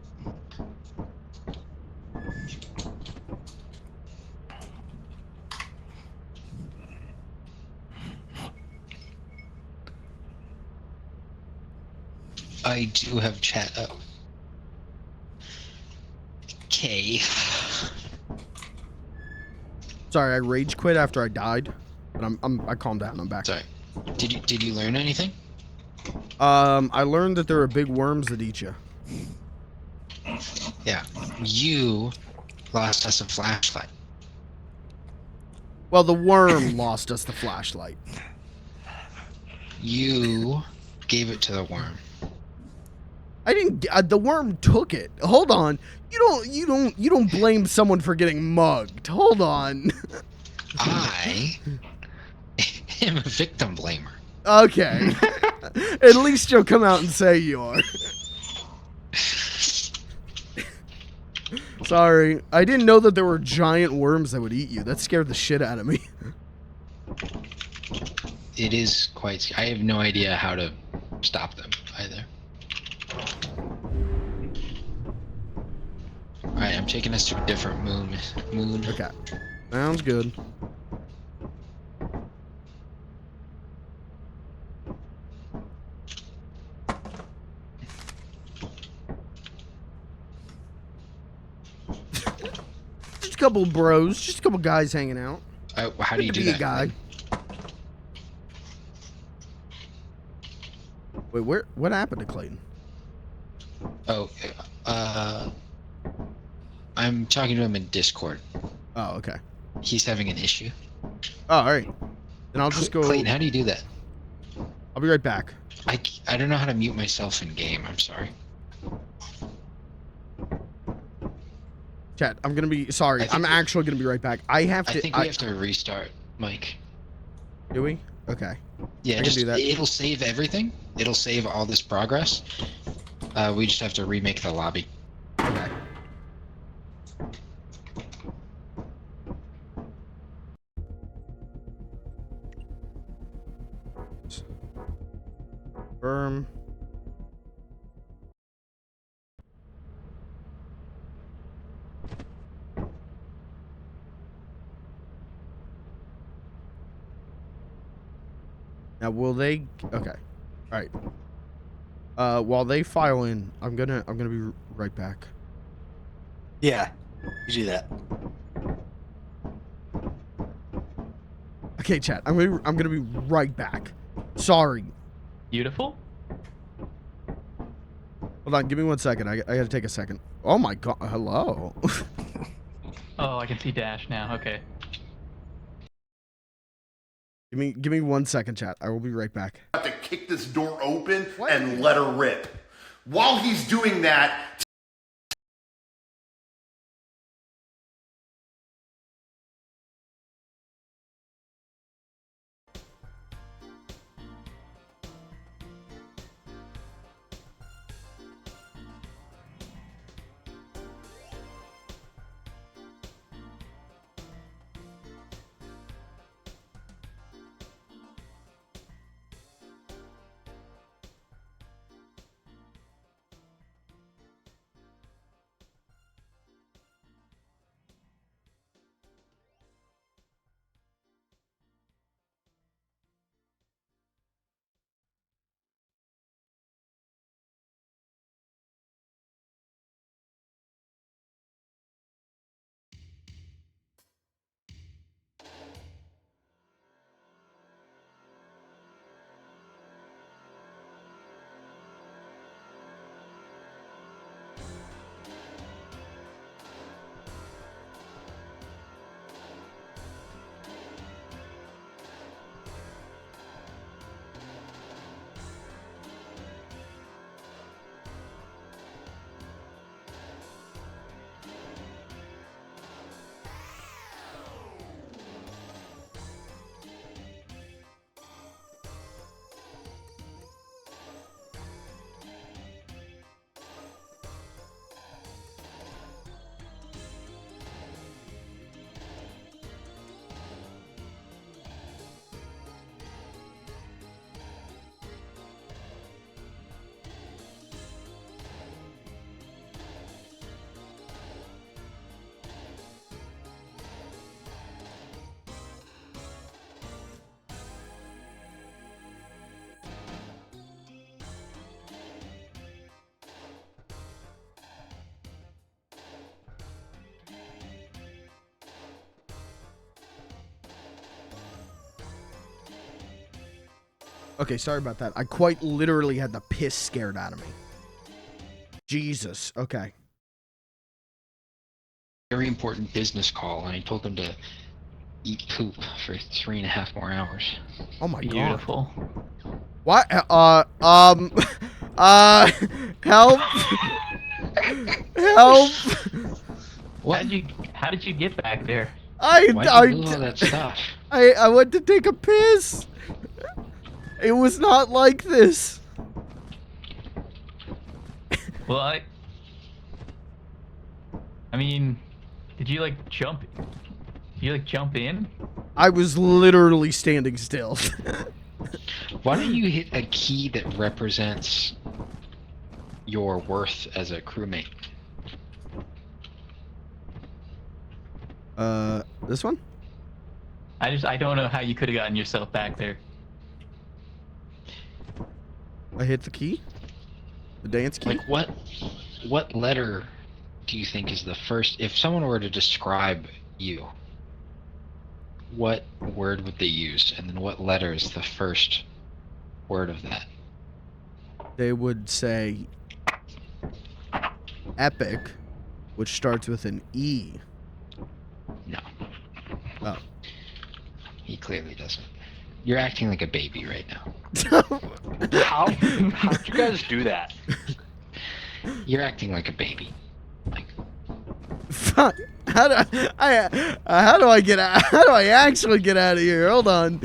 I do have chat up. Okay. Sorry, I rage quit after I died, but I calmed down. I'm back. Sorry. Did you learn anything? I learned that there are big worms that eat you. Yeah. You lost us a flashlight. Well, the worm lost us the flashlight. You gave it to the worm. I didn't. The worm took it. Hold on. You don't blame someone for getting mugged. Hold on. I am a victim blamer. Okay. At least you'll come out and say you are. Sorry. I didn't know that there were giant worms that would eat you. That scared the shit out of me. It is quite. I have no idea how to stop them either. Alright, I'm taking us to a different moon. Okay. Sounds good. Just a couple of bros. Just a couple guys hanging out. How do you Good to do be that? a guy. Wait, what happened to Clayton? Oh, I'm talking to him in Discord. Oh, okay. He's having an issue. Oh, all right. Then I'll just go. Clayton, how do you do that? I'll be right back. I don't know how to mute myself in game. I'm sorry. Chat, I'm gonna be sorry. I'm actually gonna be right back. I have to. I think we have to restart, Mike. Do we? Okay. Yeah, I can do that. It'll save everything. It'll save all this progress. We just have to remake the lobby. Okay. Confirm. Now, will they? Okay. All right. While they file in, I'm gonna be right back. Yeah, you do that. Okay, chat. I'm gonna be right back. Sorry. Beautiful. Hold on. Give me 1 second. I gotta take a second. Oh my god. Hello. Oh, I can see Dash now. Okay. Give me 1 second, chat. I will be right back. Have to kick this door open and let her rip. While he's doing that, Okay, sorry about that. I quite literally had the piss scared out of me. Jesus. Okay. Very important business call, and I told them to eat poop for 3.5 more hours. Oh my god. Beautiful. What? Help! Help! What? How did you get back there? Why'd you move all that stuff? I went to take a piss. It was not like this. Well, I mean, did you like jump? Did you like jump in? I was literally standing still. Why don't you hit a key that represents your worth as a crewmate? This one? I don't know how you could have gotten yourself back there. I hit the key? The dance key? Like what letter do you think is the first, if someone were to describe you, what word would they use, and then what letter is the first word of that? They would say epic, which starts with an E. No. Oh. He clearly doesn't. You're acting like a baby right now. How'd you guys do that? You're acting like a baby. Like, Fuck. How do I get out? How do I actually get out of here? Hold on.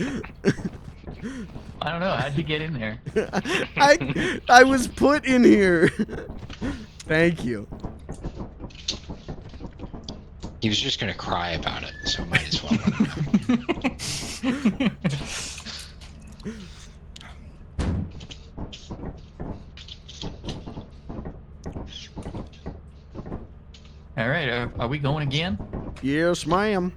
I don't know. How'd you get in there? I was put in here. Thank you. he was just gonna cry about it, so might as well let him know. All right, are we going again? Yes, ma'am.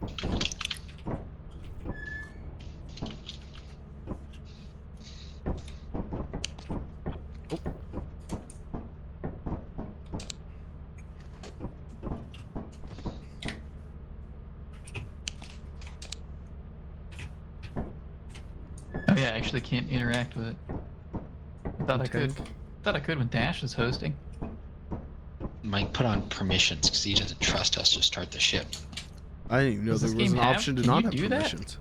Oh yeah, I actually can't interact with it. Thought I could. Thought I could when Dash was hosting. Mike put on permissions because he doesn't trust us to start the ship. I didn't even know Does there this was game an have- option to can not you have do that? permissions.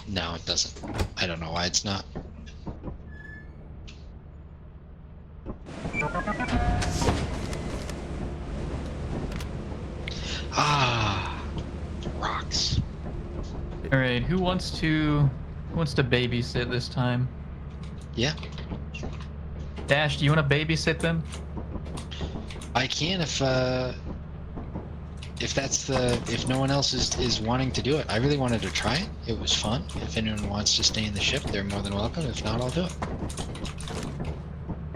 No, it doesn't. I don't know why it's not. Ah, rocks. All right, who wants to babysit this time? Yeah, Dash, do you want to babysit them? I can if no one else is wanting to do it. I really wanted to try it. It was fun. If anyone wants to stay in the ship, they're more than welcome. If not, I'll do it.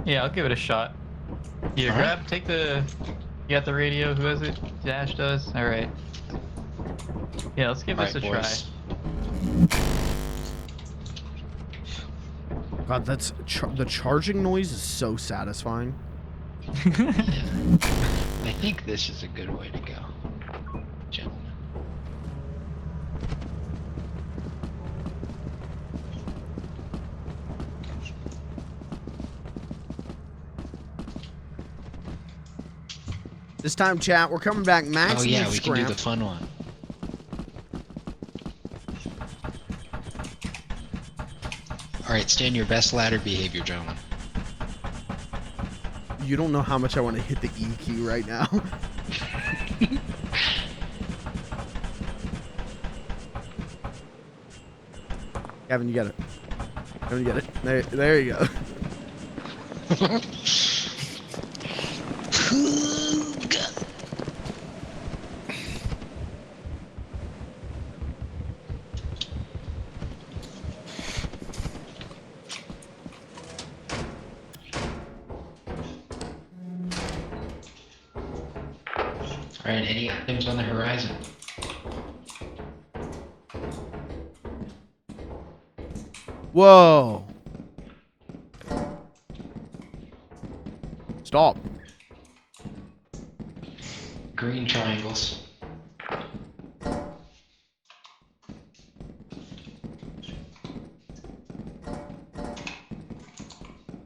Yeah, I'll give it a shot. Here, All right. take the. You got the radio? Who has it? Dash does. All right. Yeah, let's give All this right, a boys. God, that's the charging noise is so satisfying. try. I think this is a good way to go, gentlemen. This time, chat, we're coming back maximum Oh yeah, we scrap. can do the fun one. All right, stand your best ladder behavior, gentlemen. You don't know how much I want to hit the E key right now. Kevin, you got it. Kevin, you got it. There you go. All right, any items on the horizon? Whoa. Stop. Green triangles.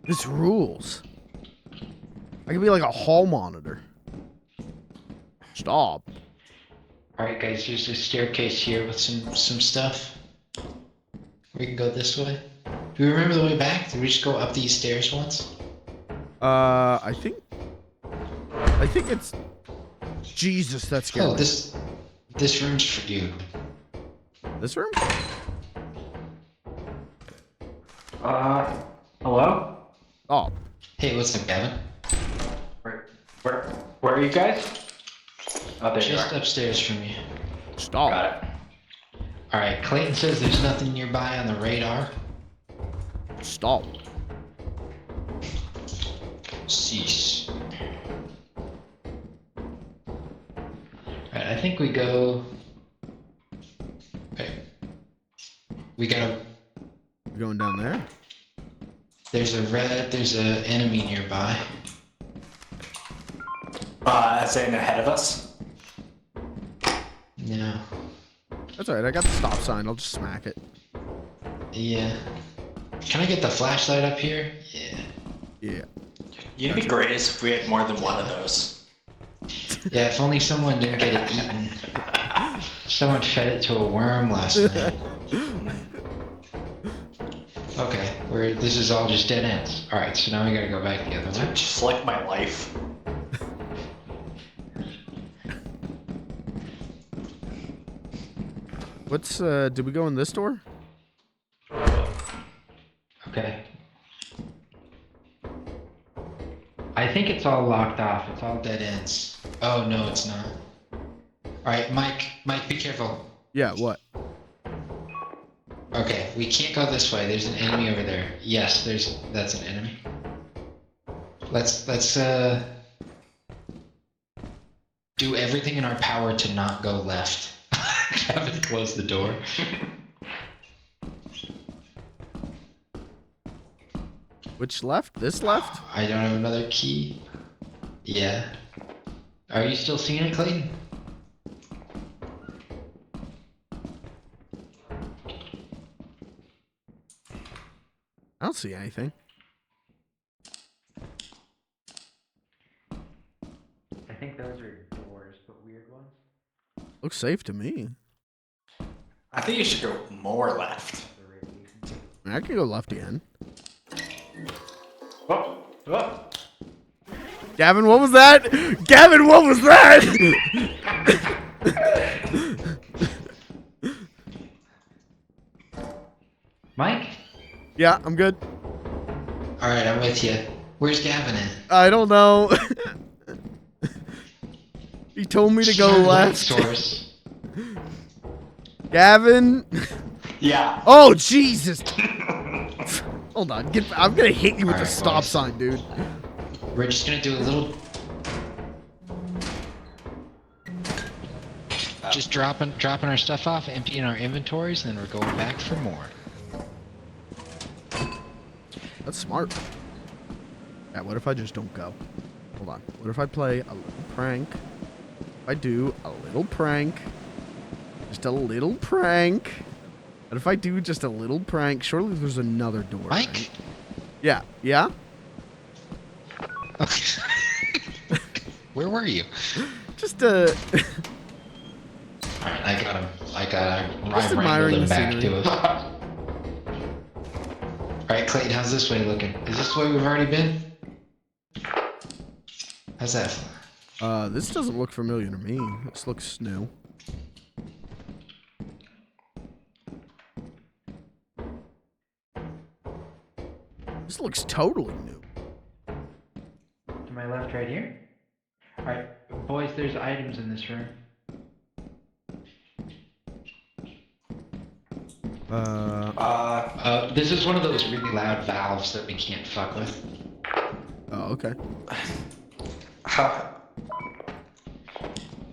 This rules. I could be like a hall monitor. Stop. Alright guys, there's a staircase here with some stuff. We can go this way. Do we remember the way back? Did we just go up these stairs once? I think it's... Jesus, that's scary. Oh, this room's for you. This room? Hello? Oh. Hey, what's up, Gavin? Where are you guys? Oh, there you Just are. upstairs from you. Stop. Got it. Alright, Clayton says there's nothing nearby on the radar. Stop. Cease. Alright, I think we go... Okay. We gotta... We're going down there? There's a enemy nearby. As in ahead of us? No. That's alright, I got the stop sign. I'll just smack it. Yeah. Can I get the flashlight up here? Yeah. Yeah. You'd be greatest if we had more than one of those. Yeah, if only someone didn't get it eaten. Someone fed it to a worm last night. Okay, this is all just dead ends. Alright, so now we gotta go back the other way. Just like my life. What's, did we go in this door? Okay. I think it's all locked off. It's all dead ends. Oh, no, it's not. Alright, Mike, be careful. Yeah, what? Okay, we can't go this way. There's an enemy over there. Yes, that's an enemy. Let's do everything in our power to not go left. Kevin, close the door. Which left? This left? I don't have another key. Yeah. Are you still seeing it, Clayton? I don't see anything. I think those are doors, but weird ones. Looks safe to me. I think you should go more left. I can go left again. Oh, oh. Gavin, what was that? Gavin, what was that? Mike? Yeah, I'm good. Alright, I'm with you. Where's Gavin at? I don't know. He told me to go Light left. source. Gavin. Yeah. Oh, Jesus. Hold on. I'm going to hit you with the Alright, stop boys. sign, dude. We're just gonna do a little... Just dropping our stuff off, emptying our inventories, and then we're going back for more. That's smart. Yeah, what if I just don't go? Hold on. What if I play a little prank? If I do a little prank. Just a little prank. What if I do just a little prank? Surely there's another door. Mike? Right? Yeah. Yeah? Okay. Where were you? Just Alright, I got him. I Just wrangled admiring him the back scenery. to us. Alright, Clayton, how's this way looking? Is this the way we've already been? How's that? this doesn't look familiar to me. This looks new. This looks totally new. To my left, right here? Alright, boys, there's items in this room. This is one of those really loud valves that we can't fuck with. Oh, okay.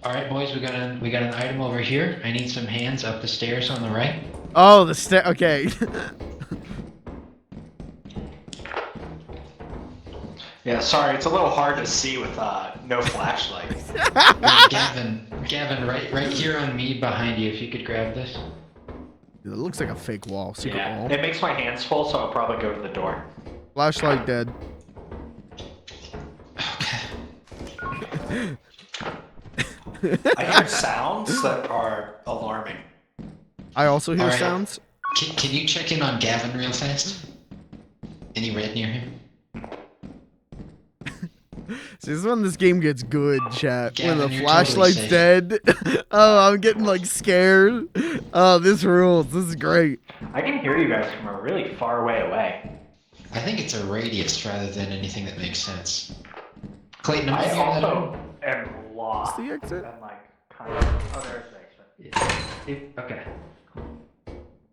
Alright, boys, we got an item over here. I need some hands up the stairs on the right. Oh, the stair. Okay. Yeah, sorry, it's a little hard to see with no flashlight. Gavin, right here on me behind you, if you could grab this. It looks like a fake wall. Secret Yeah, wall. it makes my hands full, so I'll probably go to the door. Flashlight dead. I hear sounds that are alarming. I also hear Alright. sounds. Can you check in on Gavin real fast? Any red near him? See, this is when this game gets good, chat. Gavin, when the you're flashlight's totally dead. Oh, I'm getting like scared. Oh, this rules. This is great. I can hear you guys from a really far way away. I think it's a radius rather than anything that makes sense. Clayton, am I I hearing that? also am lost. What's the exit? And like kind of. Oh, there's the exit. Okay.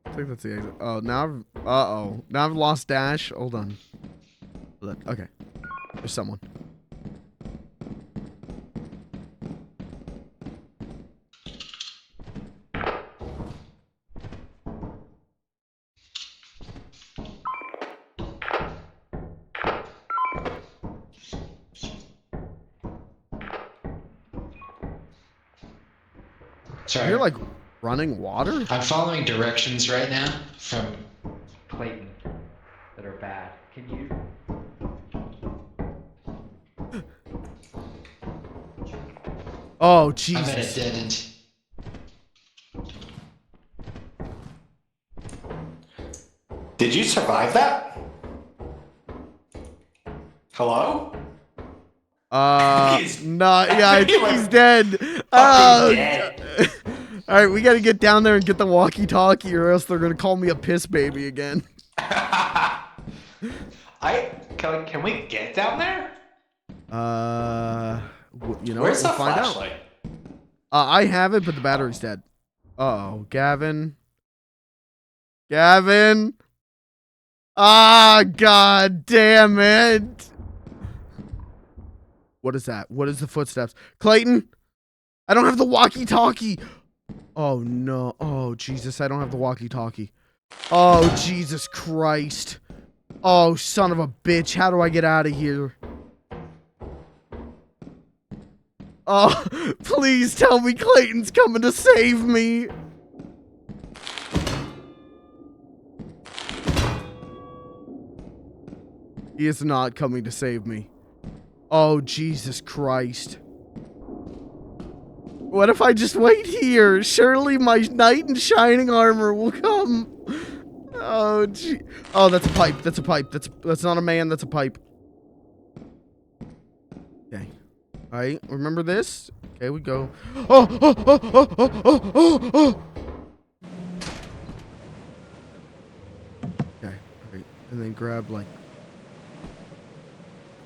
I think that's the exit. Oh, now uh-oh. Now I've lost Dash. Hold on. Okay. There's someone. Sorry. You're like running water? I'm following directions right now from Clayton. That are bad. Can you? Oh, I'm at a Jesus. dead end. Did you survive that? Hello? He's- no, yeah, I think he's dead. dead. All right, we got to get down there and get the walkie-talkie, or else they're gonna call me a piss baby again. Can we get down there? You know, Where's we'll the find out. flashlight? I have it, but the battery's dead. Uh-oh, Gavin. Gavin. Ah, god damn it. What is that? What is the footsteps? Clayton? I don't have the walkie-talkie. Oh, no. Oh, Jesus, I don't have the walkie-talkie. Oh, Jesus Christ. Oh, son of a bitch. How do I get out of here? Oh, please tell me Clayton's coming to save me. He is not coming to save me. Oh, Jesus Christ. What if I just wait here? Surely my knight in shining armor will come. Oh, gee. Oh, that's a pipe. That's a pipe. That's not a man. That's a pipe. Okay. All right. Remember this? Okay, we go. Oh, oh, oh, oh, oh, oh, oh, oh. Okay. All right. And then grab like.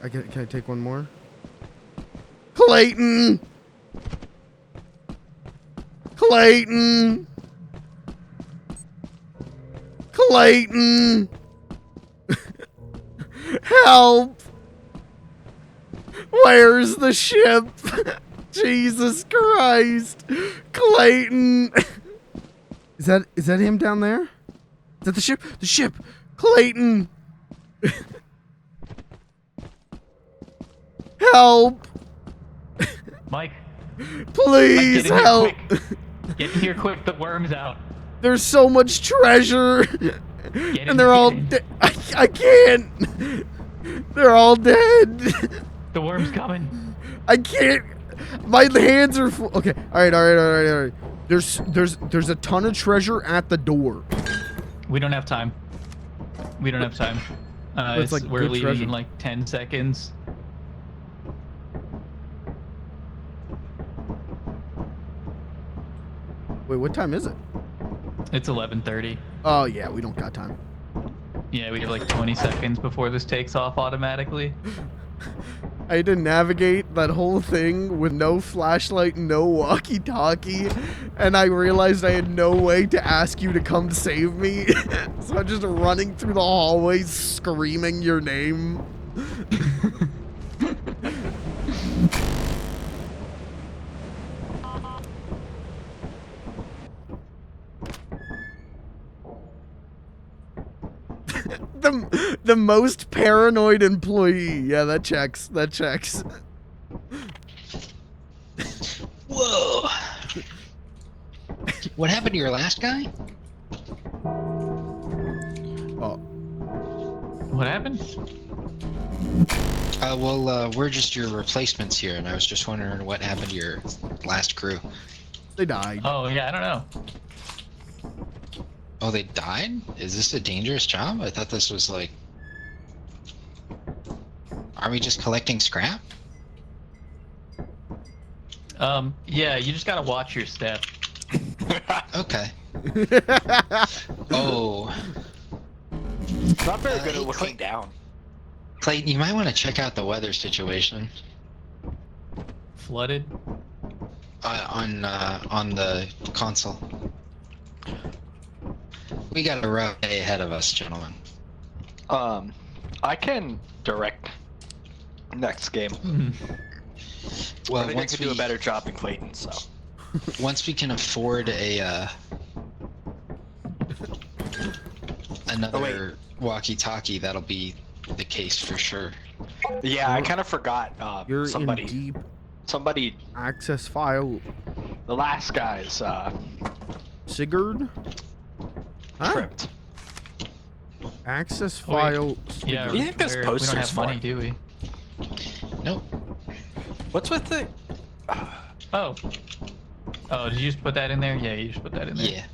Can I take one more? Clayton! Clayton! Clayton! Help! Where's the ship? Jesus Christ! Clayton! Is that him down there? Is that the ship? The ship! Clayton! Help! Mike, Please get in here help! quick. Get in here quick. The worm's out. There's so much treasure, Get in, and they're all get in. dead. I can't. They're all dead. The worm's coming. I can't. My hands are full. Okay. All right. There's a ton of treasure at the door. We don't have time. We don't have time. It's like we're good leaving treasure. in like 10 seconds. Wait, what time is it? It's 11:30. Oh yeah, we don't got time. Yeah, we have like 20 seconds before this takes off automatically. I had to navigate that whole thing with no flashlight, no walkie-talkie, and I realized I had no way to ask you to come save me. So I'm just running through the hallways screaming your name. The most paranoid employee. Yeah, that checks. That checks. Whoa! What happened to your last guy? Oh. What happened? Well, we're just your replacements here, and I was just wondering what happened to your last crew. They died. Oh yeah, I don't know. Oh, they died? Is this a dangerous job? I thought this was like... Are we just collecting scrap? Yeah, you just gotta watch your step. Okay. Oh. Not very good hey, at looking down. Clayton, you might want to check out the weather situation. Flooded. On the console. We got a rough day ahead of us, gentlemen. I can direct next game. Well, I think I can do a better job than Clayton, so. Once we can afford a another walkie-talkie, that'll be the case for sure. Yeah, I kind of forgot. You're somebody, in deep somebody, access file. the last guy's Sigurd? Huh? tripped. Access Oh, wait. file. Yeah, Do you think this we don't poster's have money, for? do we? Nope. What's with the? Oh. Oh, did you just put that in there? Yeah, you just put that in there. Yeah.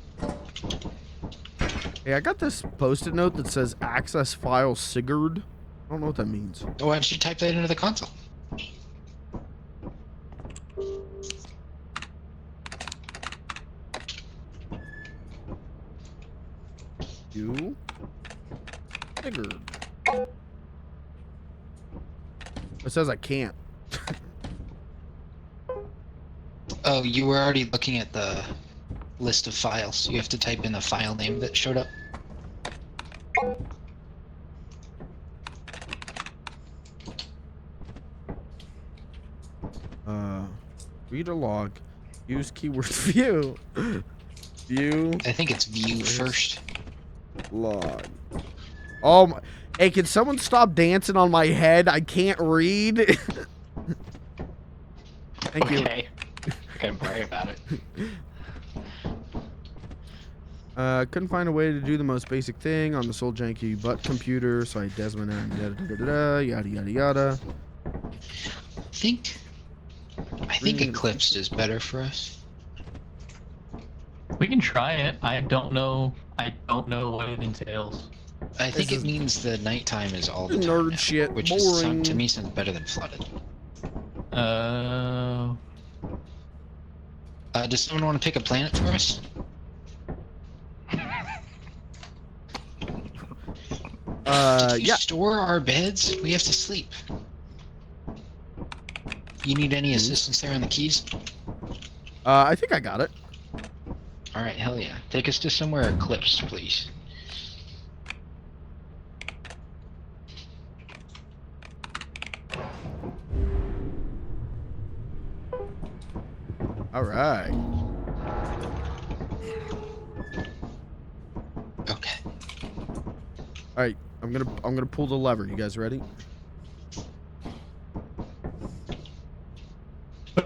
Hey, I got this post-it note that says access file Sigurd. I don't know what that means. Why don't you type that into the console? You Sigurd. It says I can't. Oh, you were already looking at the list of files. You have to type in the file name that showed up. Read a log. Use keyword view. View I think it's view first. log. Oh my. Hey, can someone stop dancing on my head? I can't read. Thank you. Okay. Okay, worry about it. Couldn't find a way to do the most basic thing on this old janky butt computer, so I Desmond and yada yada yada. I think Eclipsed is better for us. We can try it. I don't know what it entails. I think This it is means the nighttime is all the nerd time now, shit, which boring. is to me sounds better than flooded. Does someone want to pick a planet for us? Did you Yeah. store our beds? We have to sleep. You need any assistance there on the keys? I think I got it. Alright, hell yeah. Take us to somewhere eclipsed, please. All right. Okay. All right. I'm gonna pull the lever. You guys ready?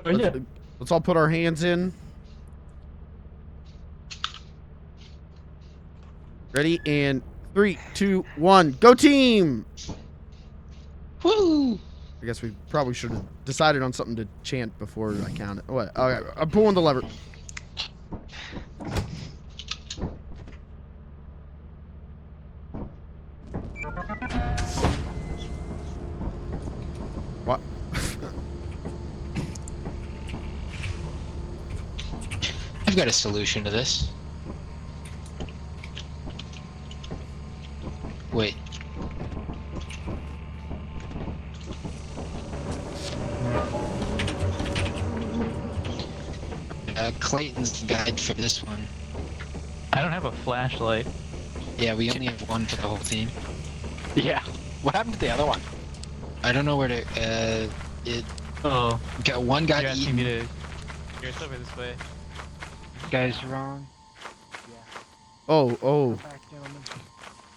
Let's all put our hands in. Ready? And 3, 2, 1, go team! Woo! I guess we probably should have decided on something to chant before I count it. What? Okay, I'm pulling the lever. What? I've got a solution to this. Wait. Clayton's the guide for this one. I don't have a flashlight. Yeah, we only have one for the whole team. Yeah. What happened to the other one? I don't know where to, Oh, got one guy you're asking eating. me to. Here's over this way. Guys, wrong. Oh. Back, gentlemen.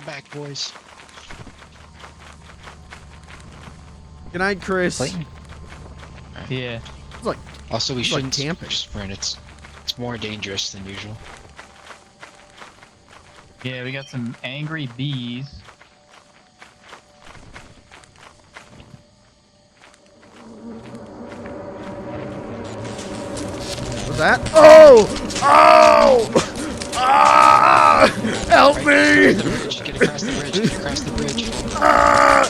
Back, boys. Good night, Chris. Clayton? Yeah. It's like, Also, we It's like shouldn't camping. sprint. It's more dangerous than usual. Yeah, we got some angry bees. that? Oh! Oh! Ah! Help me! Get across the bridge. Get across the bridge. Ah!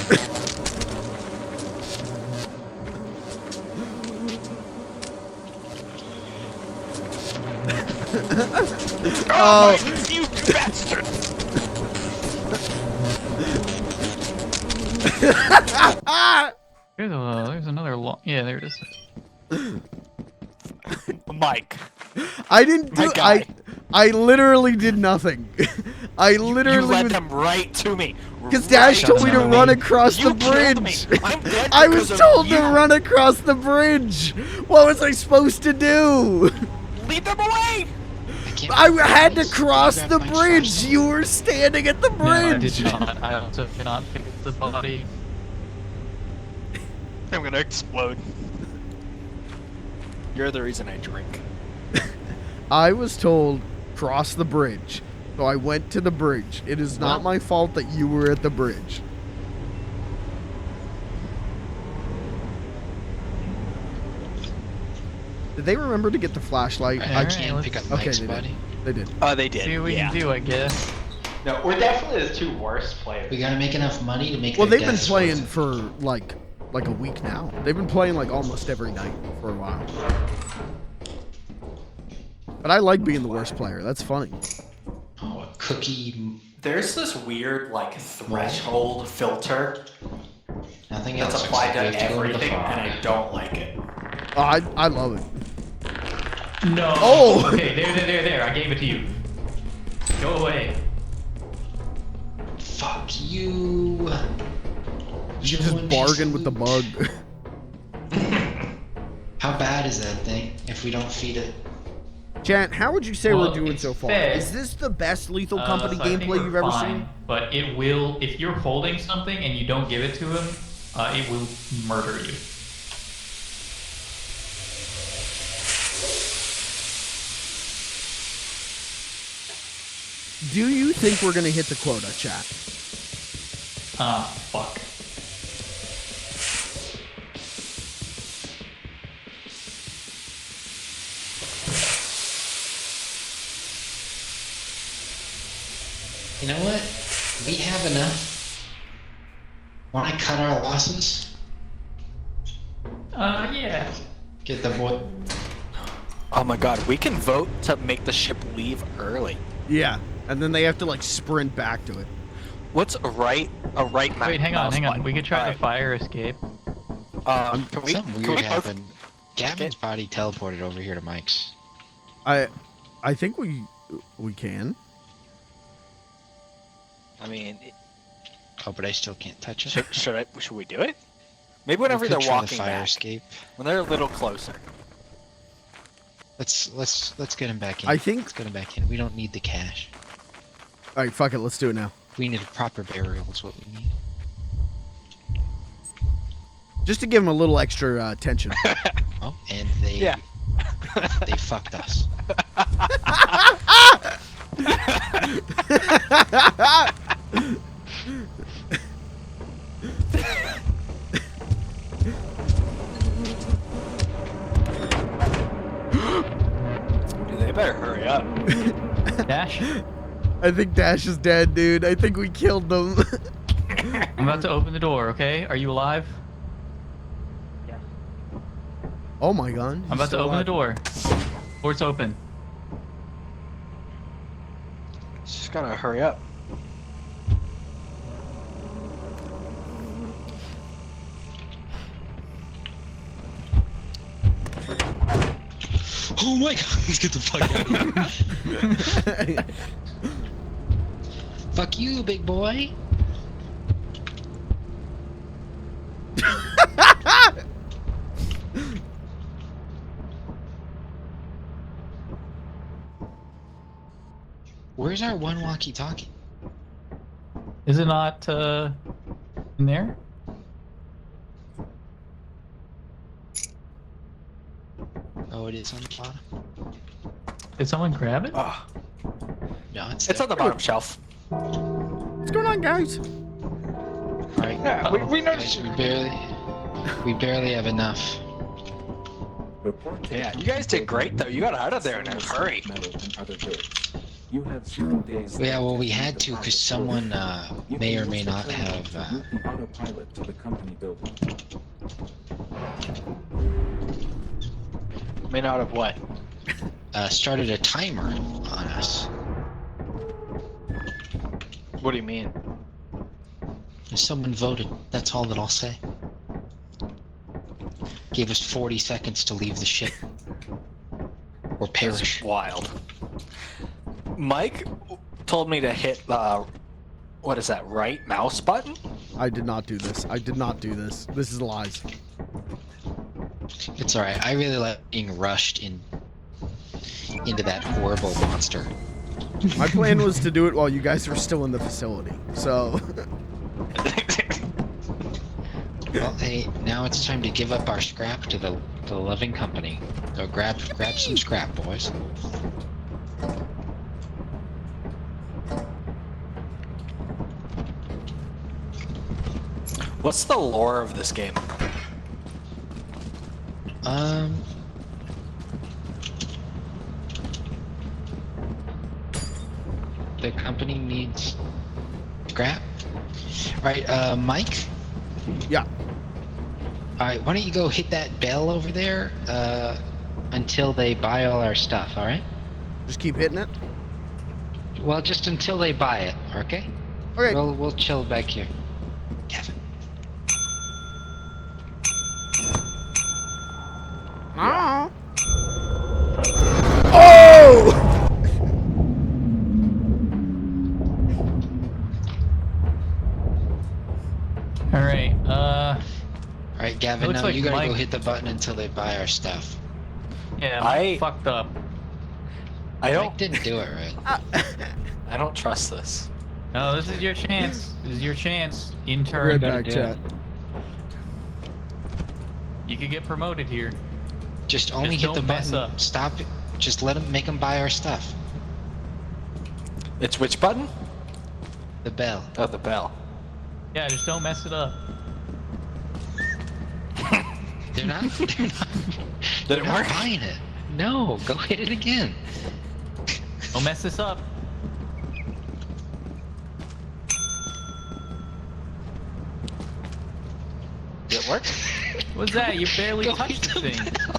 Oh! You bastard! There's another long. Yeah, there it is. Mike. I didn't do. My guy. I literally did nothing. I literally You led was. them right to me. Because Dash told me to Right. run across You the killed me. bridge. I'm dead I was because of told to you. run across the bridge. What was I supposed to do? Lead them away! I had to cross the bridge. You were standing at the No, I did bridge. not. I also cannot pick up the body. I'm gonna explode. You're the reason I drink. I was told cross the bridge, so I went to the bridge. It is not my fault that you were at the bridge. Did they remember to get the flashlight? I Alright, can't pick up Okay, Mike's they did. body. They did. Oh, they did. See what we yeah. can do, I guess. No, we're definitely the two worst players. We gotta make enough money to make. Well, their they've been deaths playing worth for like a week now. They've been playing like almost every night for a while. But I like being the worst player. That's funny. it. Oh, a cookie. There's this weird like threshold filter Nothing that's else. applied to We have go the everything, farm. and I don't like it. Oh, I love it. No. Oh! Okay, there. I gave it to you. Go away. Fuck you. You just bargain with the bug. How bad is that thing if we don't feed it? Chat, how would you say Well, we're doing it's so far? fed. Is this the best Lethal Company So I think gameplay we're you've ever fine, seen? But it will, if you're holding something and you don't give it to him, it will murder you. Do you think we're gonna hit the quota, chat? Fuck. You know what? We have enough. Want to cut our losses? Yeah. Get the boy. Oh my god, we can vote to make the ship leave early. Yeah, and then they have to like sprint back to it. What's a right mouse? Wait, hang on. button? We could try Alright. the fire escape. Can we? Something Can weird we both? happened. Gavin's body teleported over here to Mike's. I think we can. I mean, Oh, but I still can't touch it. should we do it? Maybe whenever We they're could try the walking fire back, escape. when they're a little closer. Let's get him back in. I think- Let's get him back in. We don't need the cash. All right, fuck it. Let's do it now. We need a proper burial. Is what we need. Just to give them a little extra tension. Oh, and they Yeah. they fucked us. Dude, they better hurry up. Dash. I think Dash is dead, dude. I think we killed them. I'm about to open the door, okay? Are you alive? Oh my god. I'm about to open the door. Door's open. Just gotta hurry up. Oh my god! Let's get the fuck out of here. Fuck you, big boy. Where's our one walkie-talkie? Is it not in there? Oh, it is on the bottom. Did someone grab it? Oh, No, it's on the bottom shelf. What's going on, guys? Alright, Yeah, we guys, we barely have enough. Report to the Yeah, you guys did great though. You got out of there in a hurry. metal and other goods. You have 0 days. Yeah, well, left we to had leave to the because pilot someone portion. You may can or use may the not terminal have. to route the autopilot to the company building. May not have what? Started a timer on us. What do you mean? Someone voted. That's all that I'll say. Gave us 40 seconds to leave the ship. Or perish. That's wild. Mike told me to hit what is that, right mouse button? I did not do this. I did not do this. This is lies. It's alright. I really like being rushed into that horrible monster. My plan was to do it while you guys were still in the facility. So. Well, hey, now it's time to give up our scrap to the loving company. So grab some scrap, boys. What's the lore of this game? The company needs scrap. Alright, Mike? Yeah. Alright, why don't you go hit that bell over there, until they buy all our stuff, alright? Just keep hitting it. Well, just until they buy it, okay? Okay. We'll chill back here. Kevin. Ah. Oh! Alright, Alright, Gavin, looks now like you gotta go Mike- hit the button until they buy our stuff. yeah, I- fucked up. I Mike don't didn't do it right. I don't trust this. No, this is your chance. This is your chance, intern. Right gotta back, do chat. You could get promoted here. Just only Just hit the don't mess button. up. Stop it. Just make them buy our stuff. It's which button? The bell. Oh, the bell. Yeah, just don't mess it up. They're not. They're not. Did They're it not work? buying it. No, go hit it again. Don't mess this up. Did it work? What's that? You barely Go touched hit the thing. bell.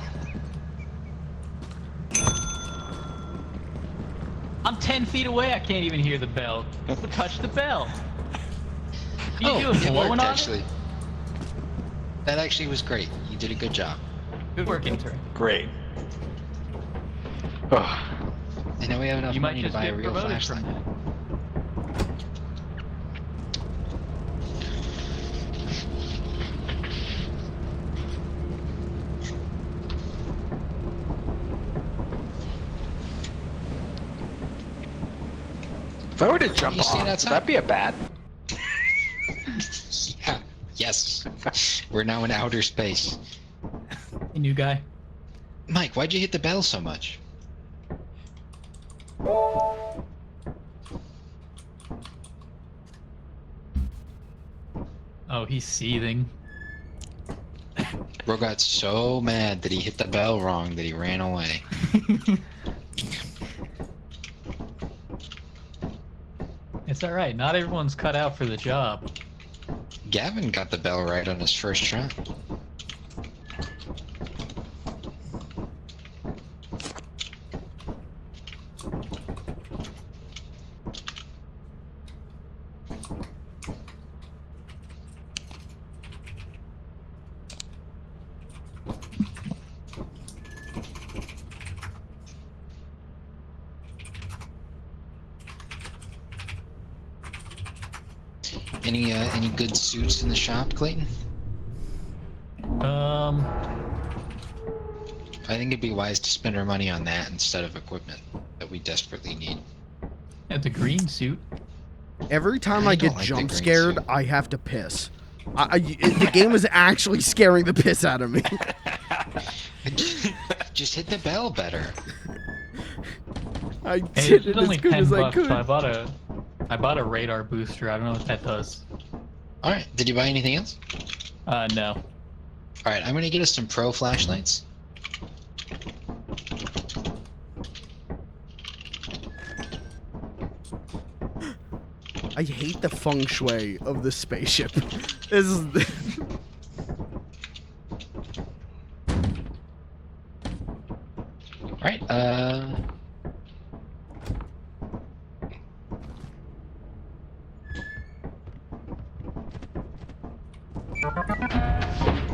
I'm 10 feet away. I can't even hear the bell. Touch the bell. You Oh, doing it blowing worked on actually. That actually was great. You did a good job. it? Good work, intern. Great. And now we have enough You might money to just buy a get real promoted flashlight. from that. If I were to jump You stand off, would outside. that be a bad? Yeah. Yes. We're now in outer space. Hey, new guy. Mike, why'd you hit the bell so much? Oh, he's seething. Bro got so mad that he hit the bell wrong that he ran away. It's alright. Not everyone's cut out for the job. Gavin got the bell right on his first try. Any good suits in the shop, Clayton? I think it'd be wise to spend our money on that instead of equipment that we desperately need. At the green suit. Every time I I don't get like the jump green scared, suit. I have to piss. The game is actually scaring the piss out of me. Just hit the bell better. I Hey, did it's it only as good 10 as I bucks, could. so I bought a radar booster. I don't know what that does. Alright, did you buy anything else? No. Alright, I'm gonna get us some pro flashlights. I hate the feng shui of the spaceship. This is. Right.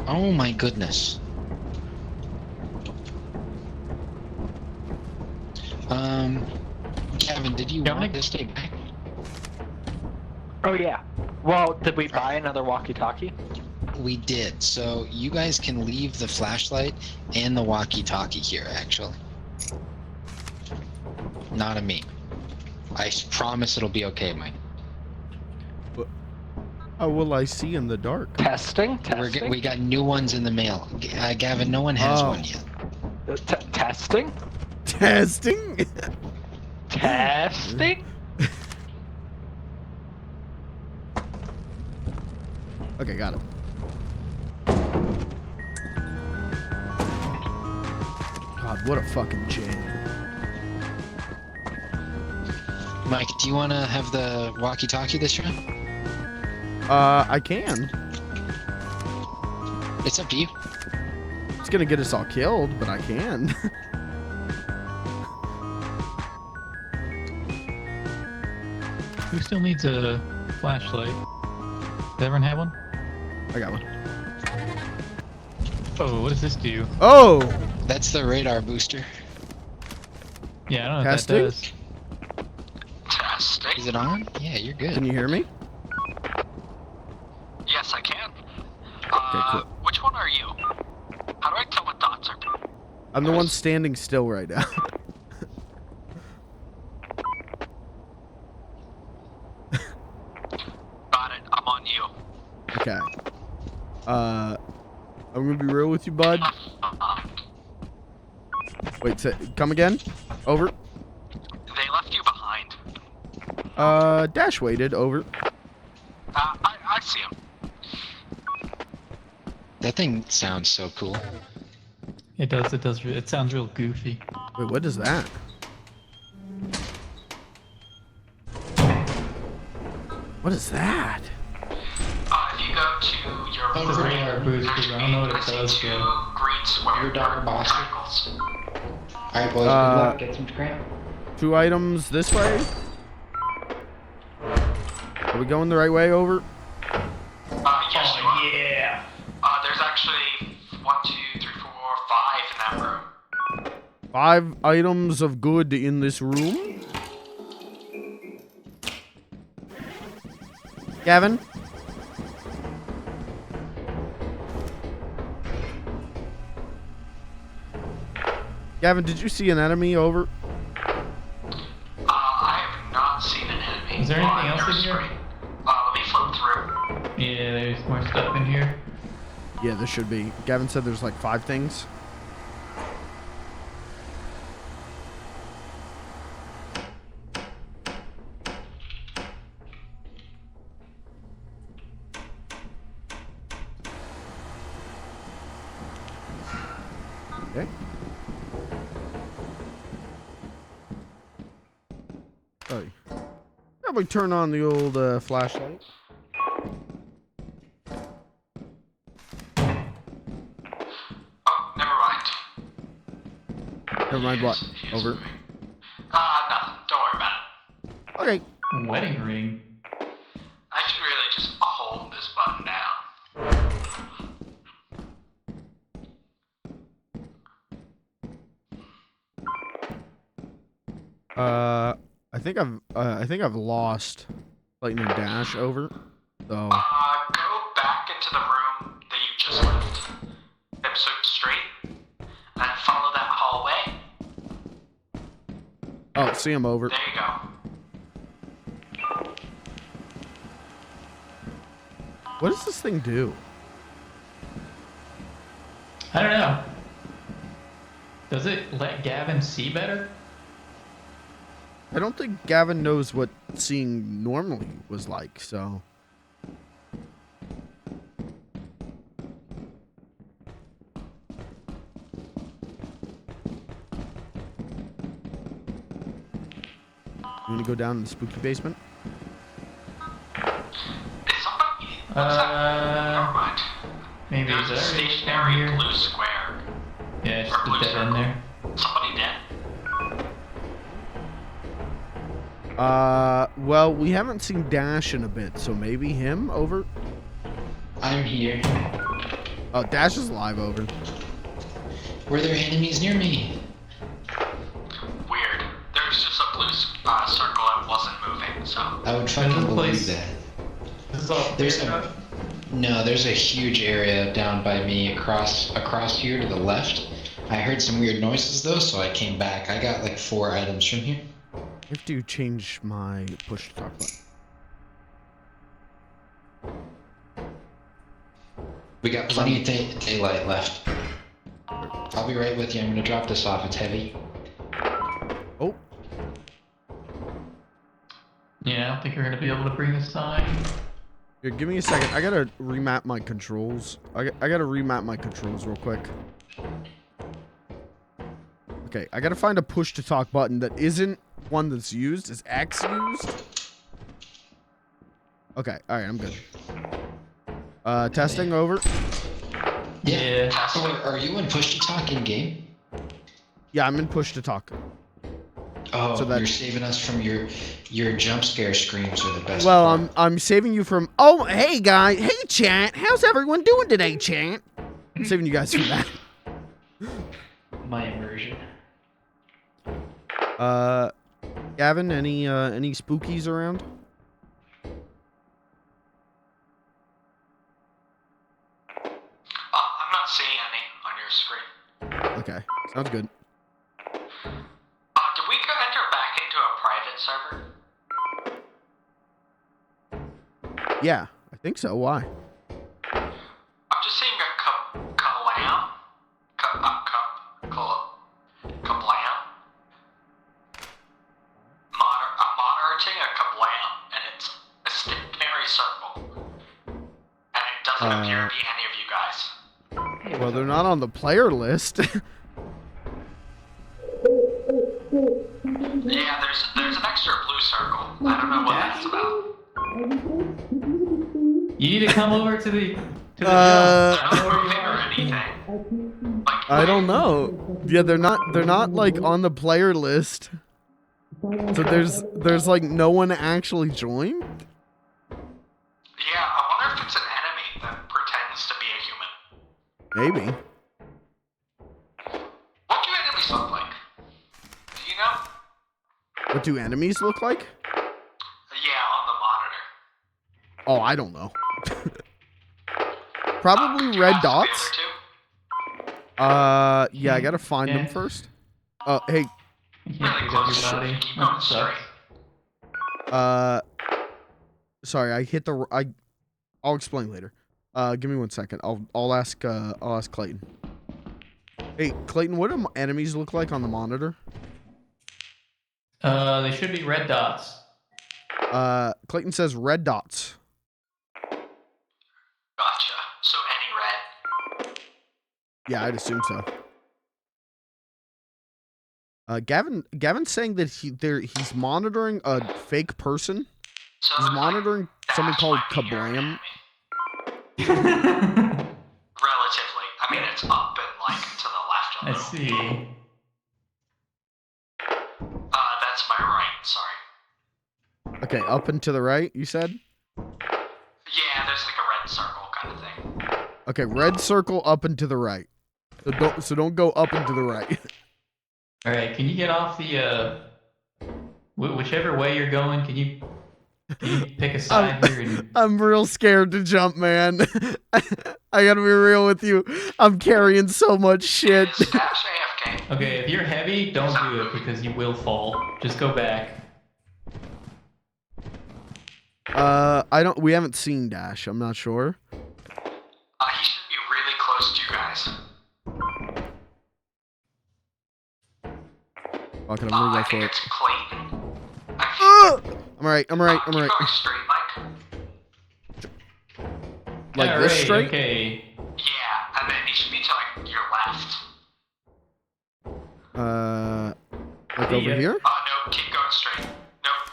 Oh my goodness. Gavin, did you want to stay back? Oh yeah. Well, did we buy another walkie-talkie? We did. So you guys can leave the flashlight and the walkie-talkie here, actually. Not a me. I promise it'll be okay, Mike. How will I see in the dark? Testing. We got new ones in the mail. Gavin, no one has one yet. Testing. Testing. Testing. Okay, got it. God, what a fucking jam. Mike, do you want to have the walkie-talkie this round? I can. It's up to you. It's gonna get us all killed, but I can. Who still needs a flashlight? Does everyone have one? I got one. Oh, what does this do? Oh! That's the radar booster. Yeah, I don't know Testing? what that does. Testing. Is it on? Yeah, you're good. Can you hear me? Yes, I can. Okay, cool. Which one are you? How do I tell what dots are? I'm the one standing still right now. Got it. I'm on you. Okay. I'm gonna be real with you, bud. Wait, come again? Over. They left you behind. Dash waited. Over. I see him. That thing sounds so cool. It does. It does. It sounds real goofy. Wait, what is that? What is that? If you go to your It's a radar booster. I don't know what it does. two Though. green square boss. triangles. Alright, boys, good luck. Get some scrap. 2 items this way. Are we going the right way? Over. Yes, you are. Yeah. There's actually 1, 2, 3, 4, 5 in that room. 5 items of good in this room. Gavin? Gavin, did you see an enemy? Over. I have not seen an enemy. Is there anything else on in your here? screen. Let me flip through. Yeah, there's more stuff in here. Yeah, there should be. Gavin said there's like 5 things. Okay. Oh, probably turn on the old flashlight. Oh, never mind. Never mind what? Over. Nothing. Don't worry about it. Okay. Wedding ring. I should really just hold this button down. I think I've lost lightning dash. Over. So. Go back into the room that you just left. Episode straight. And follow that hallway. Oh, see him. Over. There you go. What does this thing do? I don't know. Does it let Gavin see better? I don't think Gavin knows what seeing normally was like, so. You want to go down in the spooky basement? Is somebody... Never mind. Maybe There's a it's stationary here. blue square. Yeah, it's Or just blue a dead end circle. there. Somebody dead? Well, we haven't seen Dash in a bit, so maybe him, over? I'm here. Oh, Dash is alive, over. Were there enemies near me? Weird. There's just a blue circle that wasn't moving, so... I would fucking This believe place- that. This is all There's cleared a up? no. There's a huge area down by me across here to the left. I heard some weird noises though, so I came back. I got like 4 items from here. I have to change my push to talk button. We got plenty of daylight left. I'll be right with you. I'm gonna drop this off. It's heavy. Oh, Yeah, I don't think you're gonna be able to bring a sign. here, give me a second. I gotta remap my controls. I gotta remap my controls real quick. Okay, I gotta find a push to talk button that isn't one that's used. Is X used? Okay, alright, I'm good. Testing over. Yeah. Are you in push to talk in game? Yeah, I'm in push to talk. Oh, So that- you're saving us from your jump scare screams are the best. Well, part. I'm saving you from. Oh, hey guys, hey chat. How's everyone doing today, chat? I'm saving you guys from that. My immersion. Gavin, any spookies around? I'm not seeing any on your screen. Okay, sounds good. Did we enter back into a private server? Yeah, I think so. Why? I'm just seeing a kablam. Kablam. I'm monitoring a kablam, and it's a stationary circle. And it doesn't appear to be any of you guys. Well, they're not on the player list. Yeah, there's an extra blue circle. I don't know what that's about. You need to come over to the Uh, jump. They're not moving or anything. Like, I don't know. Yeah, they're not like on the player list. So there's like no one actually joined. Yeah, I wonder if it's an enemy that pretends to be a human. Maybe. What do enemies look like? Do you know? What do enemies look like? Yeah, on the monitor. Oh, I don't know. Could Probably you red ask the other dots. two? Yeah, I gotta find them Yeah. first. Oh, hey, You can't Really pick up close. your body. Keep That going sucks. straight. sorry, I hit the. I'll explain later. Give me 1 second. I'll ask Clayton. Hey, Clayton, what do enemies look like on the monitor? They should be red dots. Clayton says red dots. Gotcha. So any red. Yeah, I'd assume so. Gavin's saying that he's monitoring a fake person. So it He's looks like monitoring someone Dash called might be your Kablam. enemy. Relatively. I mean, it's up and like to the left a I little. see. That's my right. Sorry. Okay, up and to the right, you said? Yeah, there's like a red circle kind of thing. Okay, red circle up and to the right. So don't go up and to the right. All right, can you get off the whichever way you're going? Can you pick a side here? And... I'm real scared to jump, man. I gotta be real with you. I'm carrying so much shit. Is Dash AFK? Okay, if you're heavy, don't do it because you will fall. Just go back. We haven't seen Dash. I'm not sure. He should be really close to you guys. Fuck it, I'm gonna I go for think it. it's Clayton. I'm alright. Keep going straight, Mike. Like All this right, straight? Okay. Yeah, and then he should be to like your left. Like See over ya. here? No, keep going straight. Nope,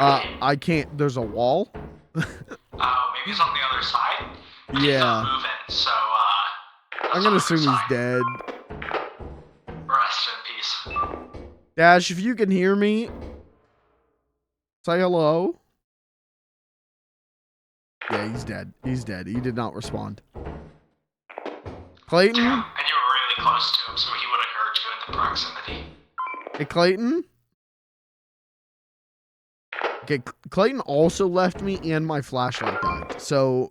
I can't. There's a wall. Maybe he's on the other side? He's Yeah. not moving, so, I'm gonna assume he's dead. rest in peace. Dash, if you can hear me, say hello. Yeah, he's dead. He's dead. He did not respond. Clayton? And you were really close to him, so he would have heard you in the proximity. Hey, Clayton? Okay, Clayton also left me and my flashlight died. So...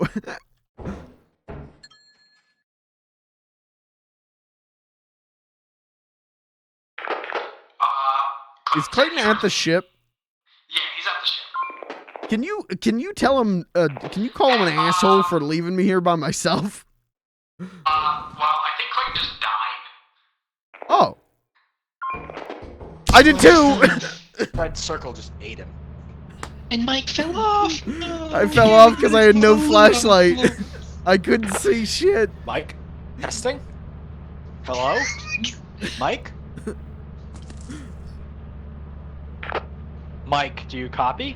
Is Clayton at the ship? Yeah, he's at the ship. Can you tell him, can you call him an asshole for leaving me here by myself? Well, I think Clayton just died. Oh. I did too! Red circle just ate him. And Mike fell off. I fell off because I had no flashlight. I couldn't see shit. Mike? Testing? Hello? Mike? Mike, do you copy?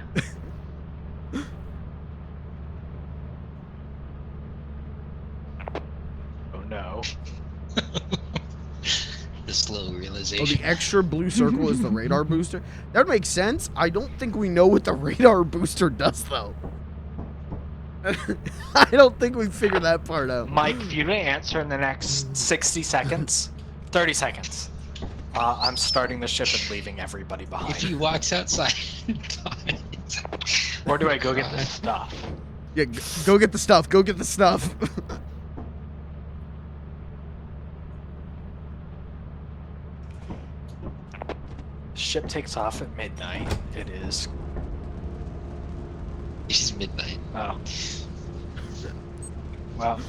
Oh no. The slow Oh, realization. the extra blue circle is the radar booster? That would make sense. I don't think we know what the radar booster does, though. I don't think we figured that part out. Mike, if you didn't answer in the next 60 seconds, 30 seconds, I'm starting the ship and leaving everybody behind. If he walks outside and dies. Or do I go get the stuff? Yeah, go get the stuff. Go get the stuff. Ship takes off at midnight. It is. It's midnight. Oh. Well.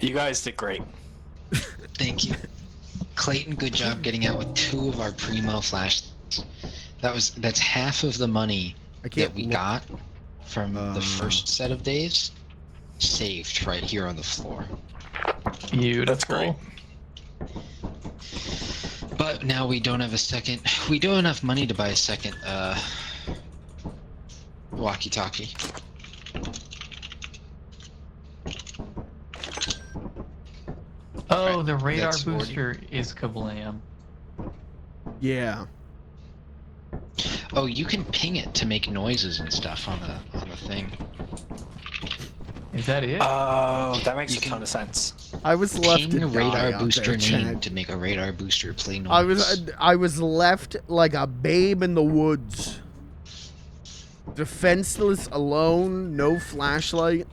You guys did great. Thank you. Clayton, good job getting out with 2 of our primo flashes. That's half of the money that we got from the first set of days saved right here on the floor. Beautiful. That's great. But now we don't have a second. We don't have enough money to buy a second walkie-talkie. Oh, Right, the radar that's 40. booster is kablam. Yeah. Oh, you can ping it to make noises and stuff on the thing. Is that it? Oh, that makes You a can ton of sense. I was left Ping to a radar die out booster there, name Chad. to make a radar booster play noise. I was left like a babe in the woods. Defenseless, alone, no flashlight.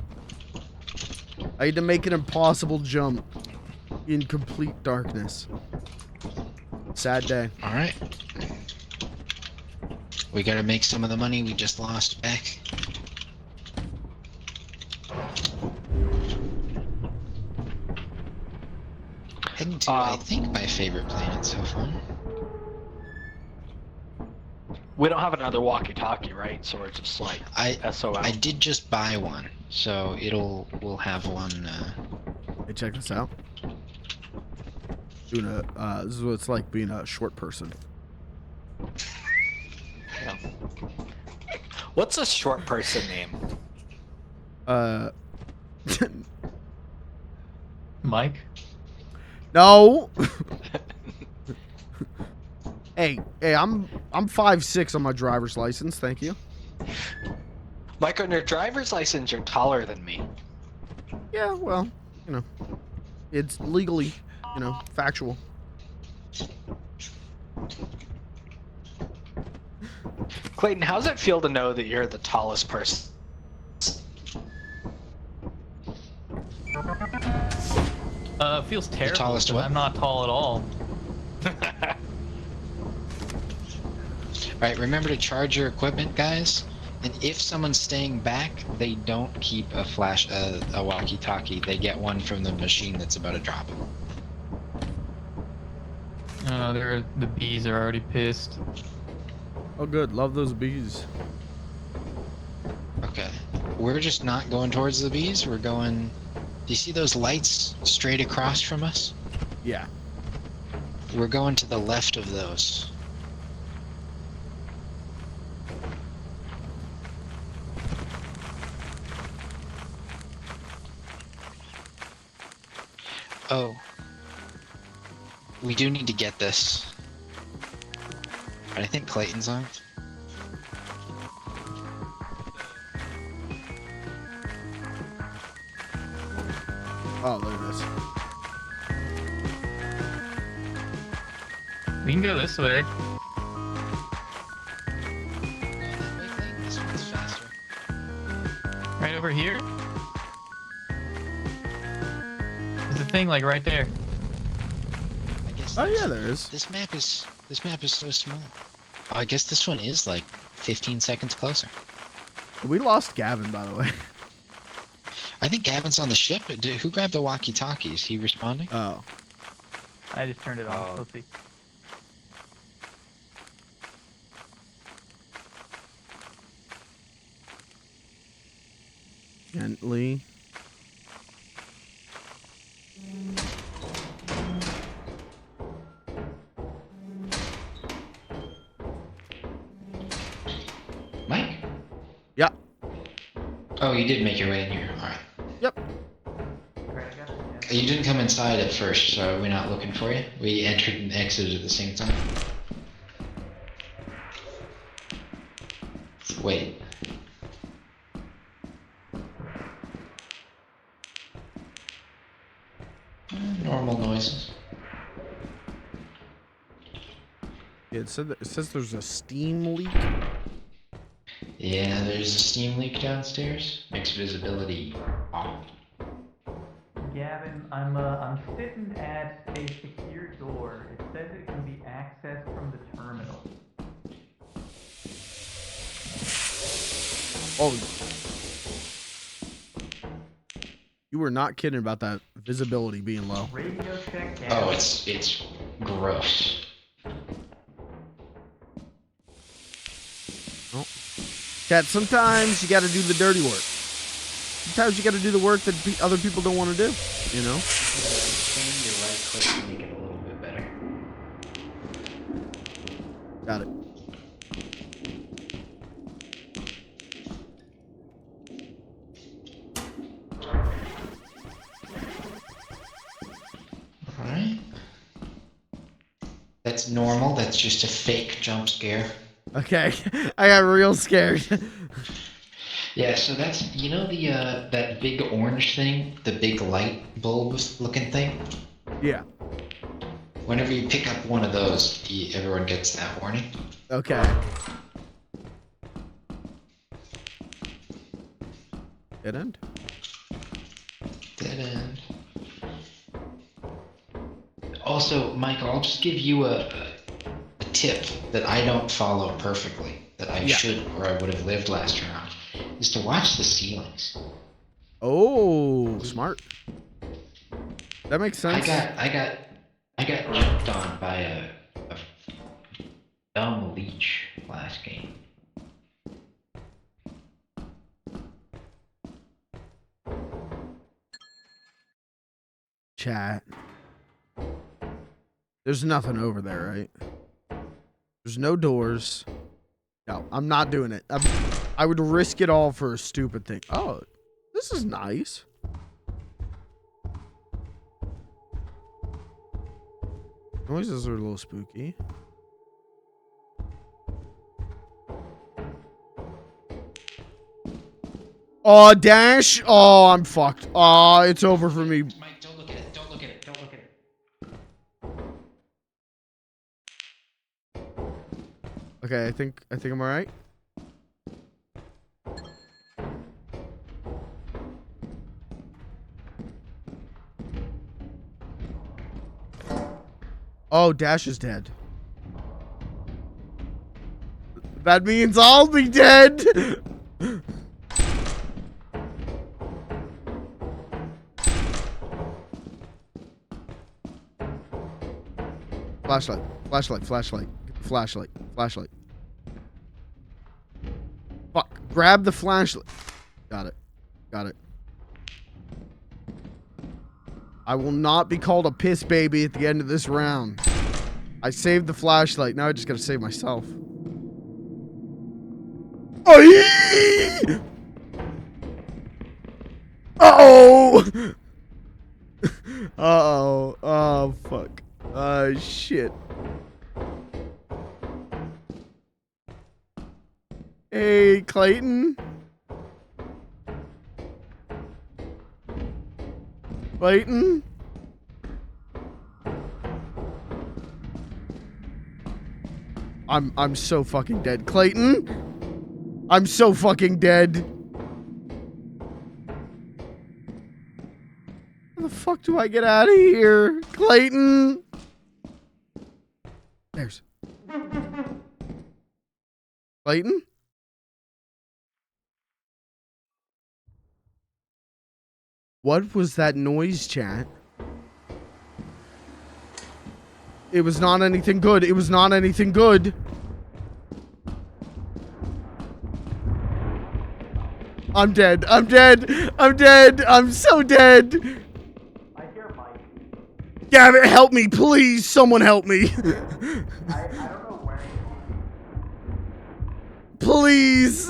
I had to make an impossible jump in complete darkness. Sad day. All right. We gotta make some of the money we just lost back. Heading to, I think, my favorite planet so far. We don't have another walkie-talkie, right? So we're just like SOL. I did just buy one, so we'll have one. Hey, check this out. Doing this is what it's like being a short person. Yeah. What's a short person name? Mike? No. Hey, I'm 5'6" on my driver's license. Thank you. Mike, on your driver's license, you're taller than me. Yeah, well, you know, it's legally, you know, factual. Clayton, how's it feel to know that you're the tallest person? It feels terrible. tallest 'Cause what? I'm not tall at all. Alright, remember to charge your equipment, guys. And if someone's staying back, they don't keep a walkie-talkie. They get one from the machine that's about to drop. Oh, the bees are already pissed. Oh, good. Love those bees. Okay. We're just not going towards the bees. We're going... Do you see those lights straight across from us? Yeah. We're going to the left of those. Oh. We do need to get this. But I think Clayton's on. Oh, look at this. We can go this way. This one's faster. Right over here. There's a thing like right there. I guess Oh yeah, there is. this map is so small. Oh, I guess this one is like 15 seconds closer. We lost Gavin, by the way. I think Gavin's on the ship. Who grabbed the walkie-talkie? Is he responding? Oh. I just turned it off. Let's see. Gently. Mike? Yeah. Oh, you did make your way in here. Alright. Yep. You didn't come inside at first, so we're not looking for you. We entered and exited at the same time. Wait. Normal noises. Yeah, it says there's a steam leak. Yeah, there's a steam leak downstairs. Makes visibility off. Gavin, I'm sitting at a secure door. It says it can be accessed from the terminal. Oh. You were not kidding about that visibility being low. Radio check. Gavin. Oh, it's gross. Oh. Chat, sometimes you gotta do the dirty work. Sometimes you gotta do the work that other people don't want to do, you know? Change your right click to make it a little bit better. Got it. Alright. That's normal. That's just a fake jump scare. Okay. I got real scared. Yeah, so that's, you know, the that big orange thing, the big light bulb looking thing? Yeah. Whenever you pick up one of those, everyone gets that warning. Okay. Dead end? Dead end. Also, Michael, I'll just give you a tip that I don't follow perfectly, that I should, or I would have lived last round, is to watch the ceilings. Oh, smart. That makes sense. I got jumped on by a dumb leech last game. Chat. There's nothing over there, right? There's no doors. No, I'm not doing it. I would risk it all for a stupid thing. Oh, this is nice. Noises are a little spooky. Oh, Dash. Oh, I'm fucked. Oh, it's over for me. Mike, don't look at it. Don't look at it. Don't look at it. Okay, I think I'm all right. Oh, Dash is dead. That means I'll be dead. Flashlight. Flashlight. Flashlight. Flashlight. Flashlight. Fuck. Grab the flashlight. Got it. Got it. I will not be called a piss baby at the end of this round. I saved the flashlight. Now I just gotta save myself. Oh! Uh-oh! Uh-oh. Oh, fuck. Shit. Hey, Clayton. Clayton? I'm so fucking dead. Clayton? I'm so fucking dead. How the fuck do I get out of here? Clayton? There's. Clayton? What was that noise, chat? It was not anything good. It was not anything good. I'm dead. I'm dead. I'm dead. I'm so dead. I hear Mike. Damn it, help me, please. Someone help me. I don't know where he is. Please.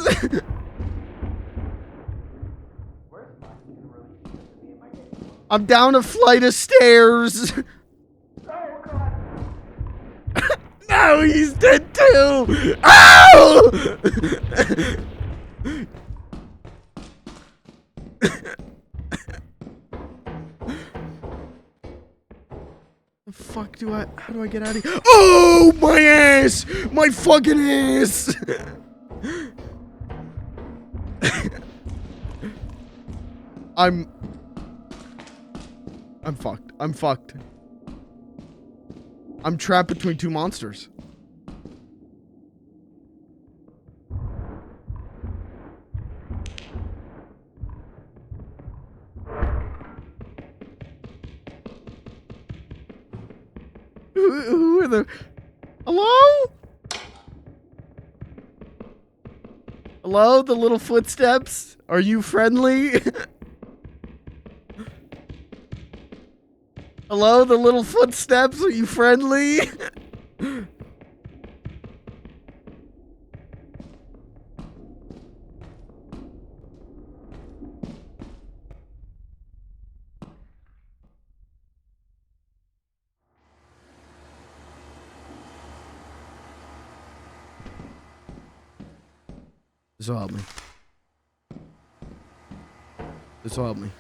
Where's Mike? You can really see this to me in my game. I'm down a flight of stairs. Oh, God. No, he's dead too. Ow! The fuck do I? How do I get out of here? Oh, my ass! My fucking ass! I'm fucked. I'm fucked. I'm trapped between two monsters. Who are the... Hello? Hello, the little footsteps? Are you friendly? Hello, the little footsteps? Are you friendly? This will help me. This will help me.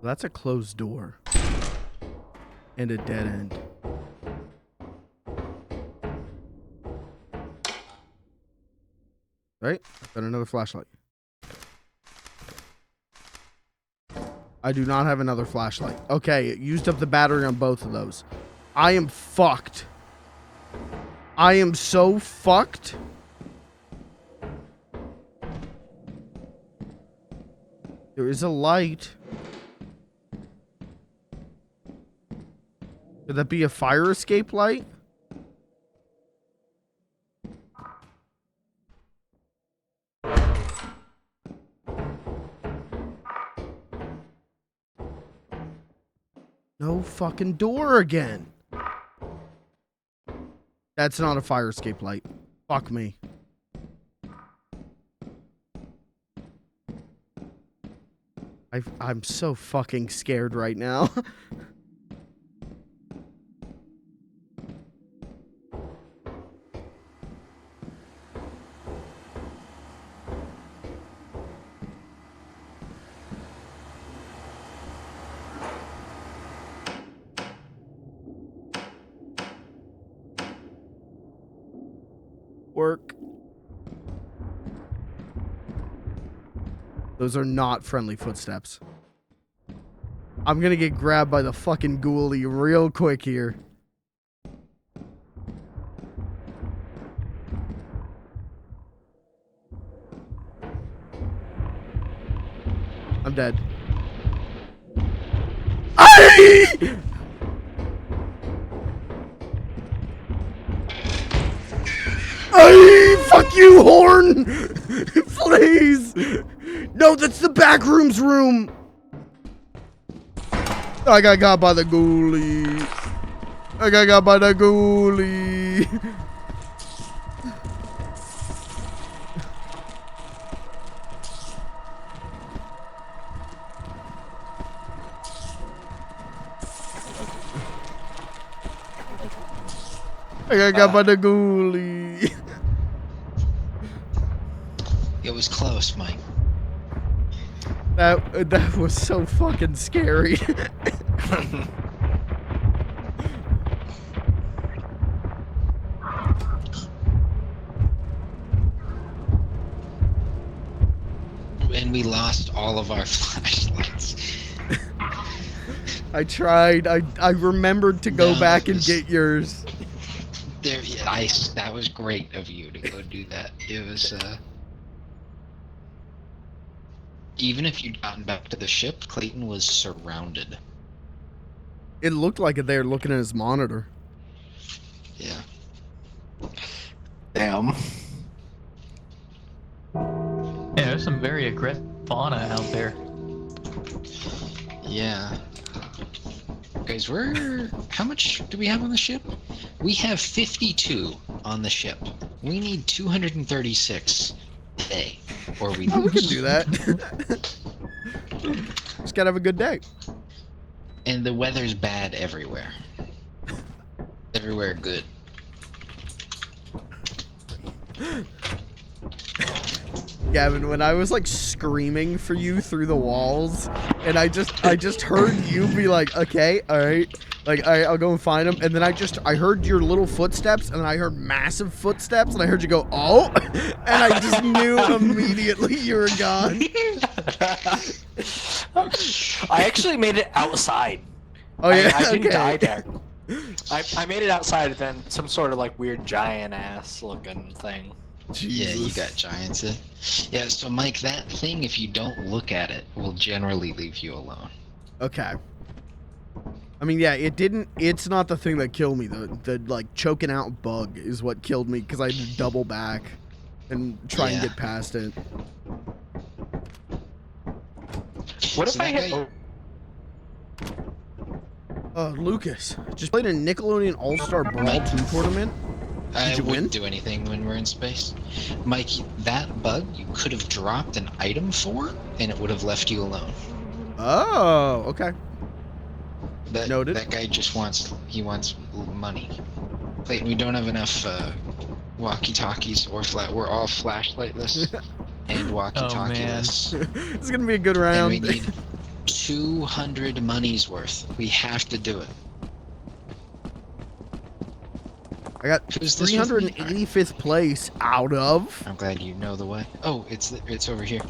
That's a closed door. And a dead end. Right? I've got another flashlight. I do not have another flashlight. Okay, it used up the battery on both of those. I am fucked. I am so fucked. There is a light. Could that be a fire escape light? No fucking door again. That's not a fire escape light. Fuck me. I'm so fucking scared right now. Work. Those are not friendly footsteps. I'm gonna get grabbed by the fucking ghoulie real quick here. I'm dead. Aye! Aye! Fuck you, Horn! Please! No, that's the back room's room! I got by the ghoulie. I got by the ghoulie. I got by the ghoulie. It was close, Mike. That was so fucking scary. And we lost all of our flashlights. I tried. I remembered to go No, back it and was- get yours. There, that was great of you to go do that. It was, even if you'd gotten back to the ship, Clayton was surrounded. It looked like it there looking at his monitor. Yeah. Damn. Yeah, there's some very aggressive fauna out there. Yeah. Guys, how much do we have on the ship? We have 52 on the ship. We need 236 today, or we lose. Oh, we can do that. Just gotta have a good day. And the weather's bad everywhere. Everywhere good. Gavin, when I was like screaming for you through the walls, and I just heard you be like, okay, all right, like I'll go and find him, and then I heard your little footsteps, and then I heard massive footsteps, and I heard you go, oh, and I just knew immediately you were gone. I actually made it outside. Oh yeah, I didn't okay. die there. I made it outside, and then some sort of like weird giant ass looking thing. Yeah, you Jesus. got giants in. Yeah, so Mike, that thing, if you don't look at it, will generally leave you alone. Okay. I mean, yeah, it's not the thing that killed me. The like choking out bug is what killed me because I had to double back and try and Yeah. get past it. What if So I that hit? guy- Lucas, just played a Nickelodeon All-Star Brawl 2 tournament. I Did you wouldn't win? do anything when we're in space. Mike, that bug you could have dropped an item for, and it would have left you alone. Oh, okay. That, Noted. That guy just wants money. Clayton, we don't have enough walkie-talkies or we're all flashlightless and walkie-talkieless. It's gonna be a good And round. we need 200 money's worth. We have to do it. I got Who's this with me? 385th place out of. I'm glad you know the way. Oh, it's over here.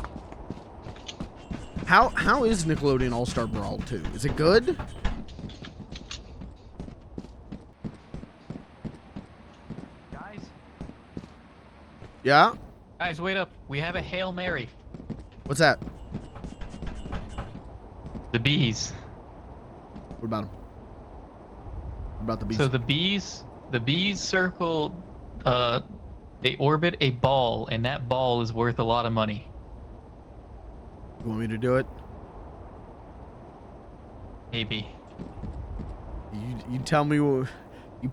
How is Nickelodeon All-Star Brawl 2? Is it good? Guys, Yeah. guys, wait up. We have a Hail Mary. What's that? The bees. What about them? What about the bees? So the bees circle, they orbit a ball, and that ball is worth a lot of money. You want me to do it? Maybe. You tell me. You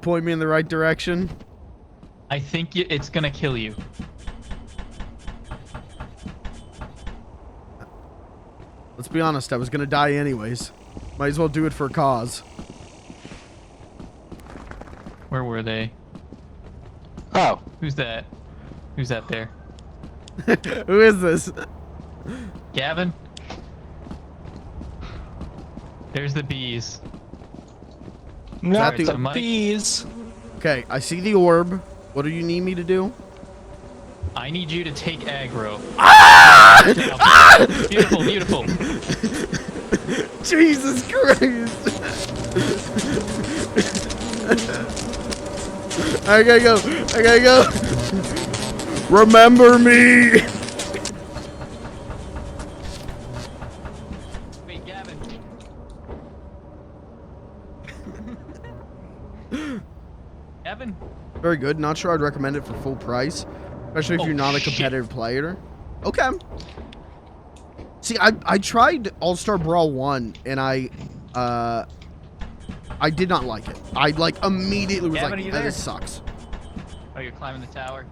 point me in the right direction. I think it's gonna kill you. Let's be honest. I was gonna die anyways. Might as well do it for a cause. Where were they? Oh, Who's that? Who's that there? Who is this? Gavin? There's the bees. not the- the Mike? bees. Okay, I see the orb. What do you need me to do? I need you to take aggro. Ah! Beautiful, beautiful. Jesus Christ! I gotta go. I gotta go. Remember me. very good. Not sure I'd recommend it for full price, especially if you're not a competitive player. Okay. See, I tried All-Star Brawl 1, and I did not like it. I like immediately was Gavin, like, are you there? this sucks. Oh, you're climbing the tower.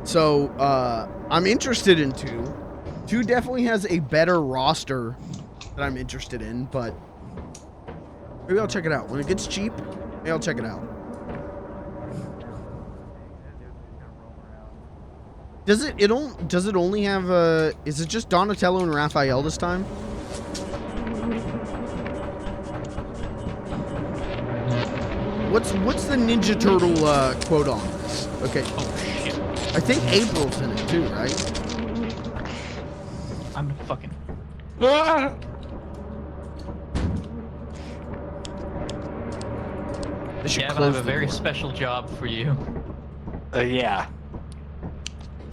So, I'm interested in 2. 2 definitely has a better roster that I'm interested in, but maybe I'll check it out. When it gets cheap, maybe I'll check it out. Does it only have is it just Donatello and Raphael this time? What's the Ninja Turtle quote on this? Okay. Oh shit. I think April's in it too, right? I'm fucking. They should Gavin, I close have a the very door. special job for you. Yeah.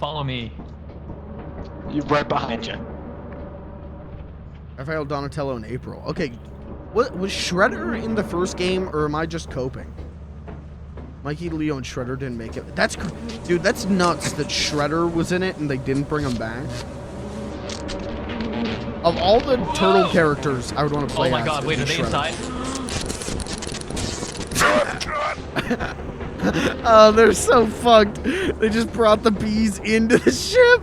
Follow me. You're right behind you. Raphael, Donatello, and April. Okay, what was Shredder in the first game, or am I just coping? Mikey, Leo, and Shredder didn't make it. Dude, that's nuts that Shredder was in it and they didn't bring him back. Of all the turtle characters, I would want to play. Oh my god! Wait, are they inside? Oh, they're so fucked. They just brought the bees into the ship.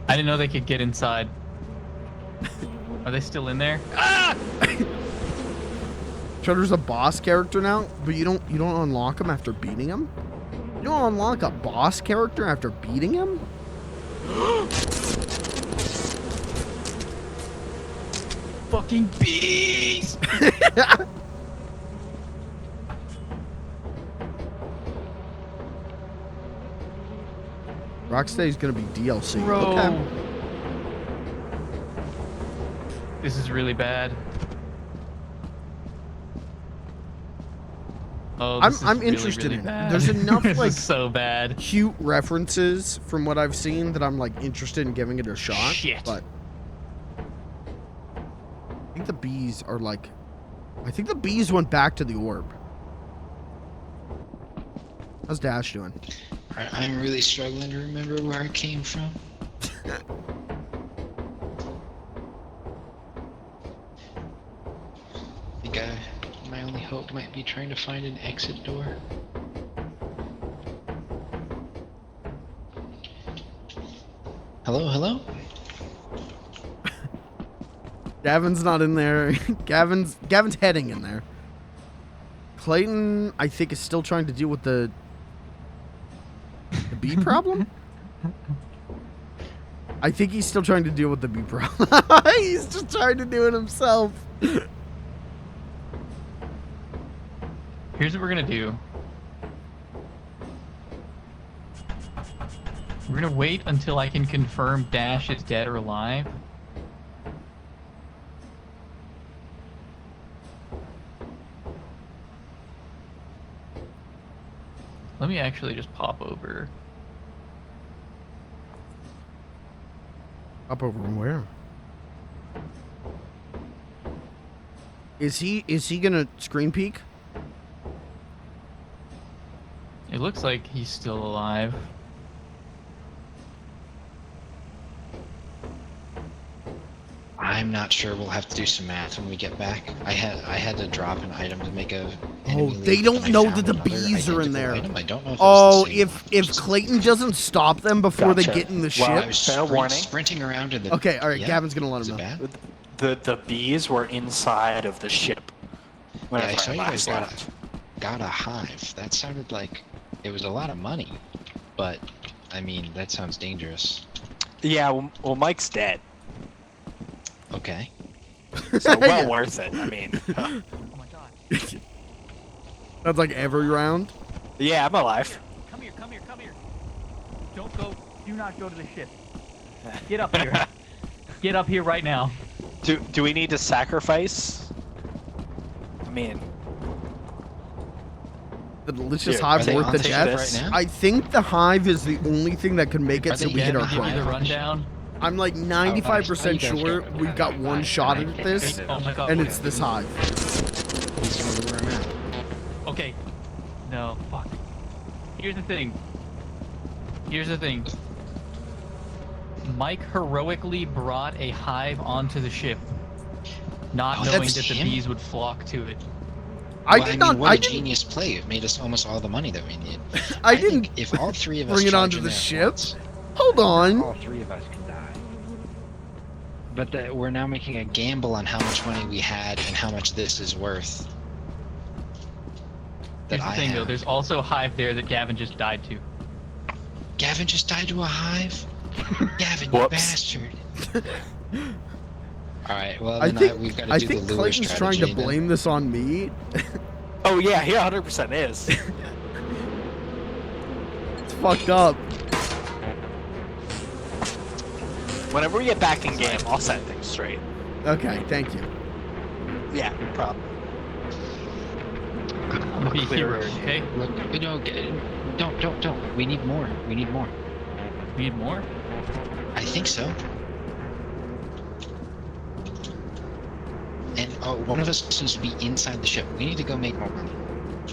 I didn't know they could get inside. Are they still in there? Ah! Shredder's a boss character now, but you don't unlock him after beating him? You don't unlock a boss character after beating him? Fucking bees! Rocksteady's gonna be DLC. Bro. Okay. This is really bad. Oh, this I'm is interested really in it. bad. There's enough this like is so bad. cute references from what I've seen that I'm like interested in giving it a shot. Shit. But I think the bees are like, I think the bees went back to the orb. How's Dash doing? I'm really struggling to remember where I came from. I think my only hope might be trying to find an exit door. Hello, hello? Gavin's not in there. Gavin's heading in there. Clayton, I think, is still trying to deal with the bee problem. I think he's still trying to deal with the bee problem. He's just trying to do it himself. Here's what we're gonna do. We're gonna wait until I can confirm Dash is dead or alive. Let me actually just pop over. Up over where? Is he gonna screen peek? It looks like he's still alive. I'm not sure. We'll have to do some math when we get back. I had to drop an item to make a. Oh, they don't know that the bees are in there. I don't know if Oh, it was the same if Clayton doesn't stop them before they Gotcha. get in the Well, ship. I was Fair warning. sprinting around in the. Okay, all right. Yeah. Gavin's gonna let Is him it know. bad? The bees were inside of the ship. Yeah, whenever I saw you guys last got a hive. That sounded like it was a lot of money, but I mean that sounds dangerous. Yeah, well, Mike's dead, Okay. so well worth it. I mean, Oh my god. That's like every round. yeah, I'm alive. Come here, come here, come here. Don't go. Do not go to the ship. Get up here. Get up here right now. Do we need to sacrifice? I mean, The delicious Here, hive are they worth on the the ship death. right now? I think the hive is the only thing that can make it Are so they we hit yet our on the Give me quota. the rundown. I'm like 95% sure we've got one shot at this, Oh my god. and it's this hive. He's gonna lure him out. Okay. No, fuck. Here's the thing. Here's the thing. Mike heroically brought a hive onto the ship, not knowing that's that the him? bees would flock to it. I Well, did mean, not. what I a didn't. genius play. It made us almost all the money that we need. I think didn't if all three of us bring it charge onto in the there at ship. once, Hold on. All three of us can die. but we're now making a gamble on how much money we had and how much this is worth. Here's the thing, though. There's also a hive there that Gavin just died to. Gavin just died to a hive? Gavin, you Whoops. bastard. Alright, well, I then think we've got to I do the think lure Clayton's trying strategy to then. blame this on me. Oh yeah, he 100% is. It's fucked up. Whenever we get back in game, I'll set things straight. Okay, thank you. Yeah, no problem. I'm gonna be a hero, okay? Look, no, don't. We need more. We need more. We need more? I think so. And one of us is supposed to be inside the ship. We need to go make more money.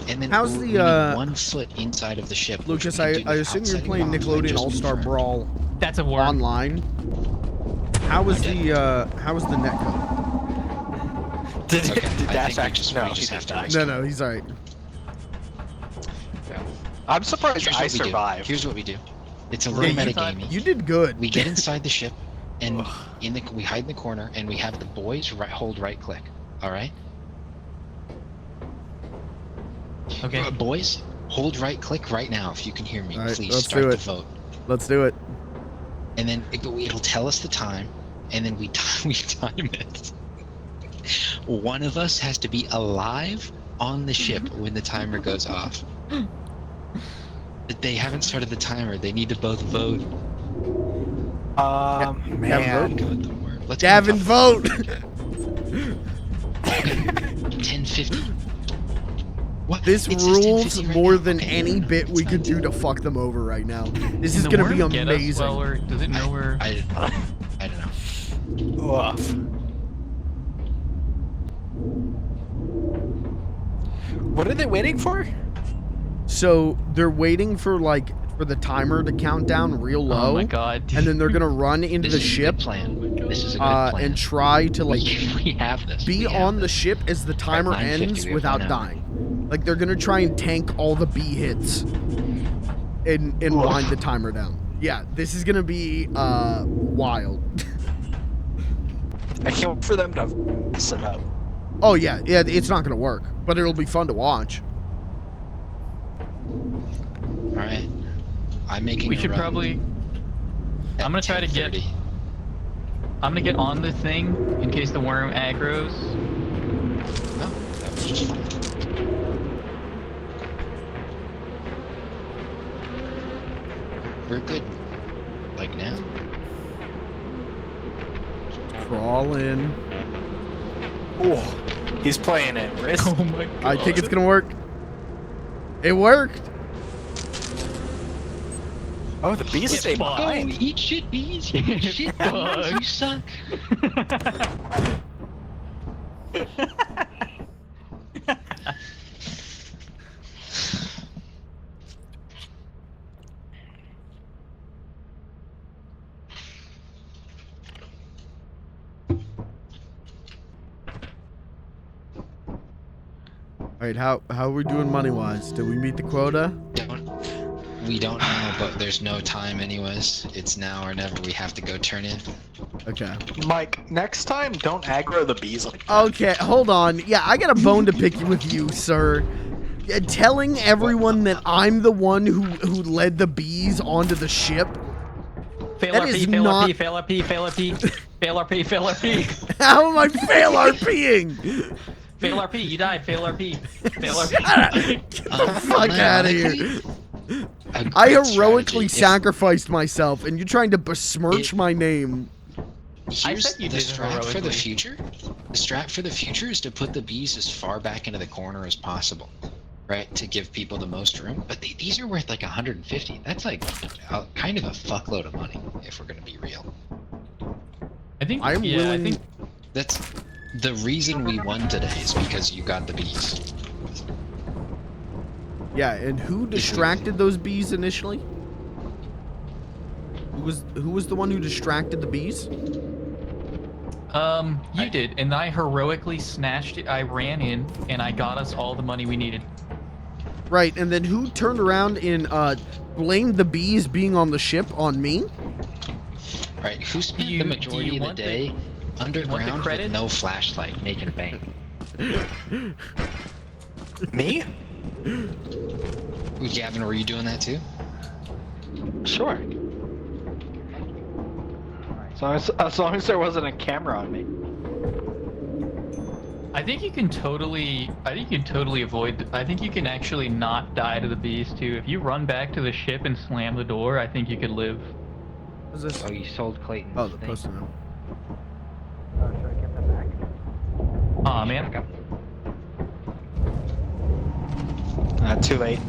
And then How's we the, need 1 foot inside of the ship. which Lucas, we I can do with assume you're outside playing bombs, like Nickelodeon just All-Star confirm. Brawl That's a worm. online. How was the netcode? Did, Okay, did I Dash think actually? No, we he just did have to die. No, no, he's alright. I'm surprised Here's I what we do. survived. Here's what we do. It's a Yeah, little you, metagamey. you did good. We get inside the ship, and we hide in the corner, and we have the boys hold right click. All right. Okay. Boys, hold right click right now if you can hear me. All right, Please let's start do the it. vote. Let's do it. And then it'll tell us the time, and then we time it. One of us has to be alive on the ship when the timer goes off. But they haven't started the timer. They need to both vote. Man. Go with the word. Let's Gavin, go vote! 1050. What? This It says rules 1050 right more now. than Okay. any bit we could do to fuck them over right now. This is Can the gonna be worm get us amazing. while we're- does it know we're... I don't know. Ugh. What are they waiting for? So they're waiting for the timer to count down real low. Oh my god. And then they're gonna run into This the is a ship good plan. This is a good plan. and try to we have this. be We have on the this. ship as the timer 9:50, ends we have without 1 hour. dying. Like they're gonna try and tank all the B hits and wind the timer down. Yeah, this is gonna be wild. I can't wait for them to set up. Oh yeah, it's not gonna work, but it'll be fun to watch. All right. I'm making. We a should run probably... at I'm gonna try to get... 10:30. I'm gonna get on the thing in case the worm aggroes. Oh, that was just fun. We're good. Like now. Crawl in. Oh, he's playing it. Risk. Oh my god. I think it's gonna work. It worked. Oh, the bees stay fucked. behind. Eat shit, bees. Eat shit, bees. You suck. Alright, how are we doing money wise? Did we meet the quota? We don't know, but there's no time anyways. It's now or never. We have to go turn in. Okay. Mike, next time, don't aggro the bees like that. Okay, hold on. Yeah, I got a bone to pick with you, sir. Telling everyone that I'm the one who led the bees onto the ship. Fail That RP, is fail not- RP, fail RP, fail RP, fail RP, fail RP, How am I fail RPing? fail RP, you died, fail RP, fail Get RP. the fuck out of here. A I great heroically strategy. sacrificed myself, and you're trying to besmirch my name. Here's said you the did it strat for the heroically. future. The strat for the future is to put the bees as far back into the corner as possible, right? To give people the most room. But these are worth like 150. That's like kind of a fuckload of money, if we're gonna be real. I think I'm yeah, willing. I think That's the reason we won today is because you got the bees. Yeah, and who distracted those bees initially? Who was the one who distracted the bees? you did, and I heroically snatched it. I ran in and I got us all the money we needed. Right, and then who turned around and blamed the bees being on the ship on me? Right, who spent the majority of the day underground with no flashlight making bank? Me? Gavin, were you doing that too? Sure. As long as there wasn't a camera on me. I think you can totally avoid. I think you can actually not die to the bees too. If you run back to the ship and slam the door, I think you could live. What's this? Oh, you sold Clayton. Oh, the post-it note. Oh, should I get that back? Aw, man. Too late.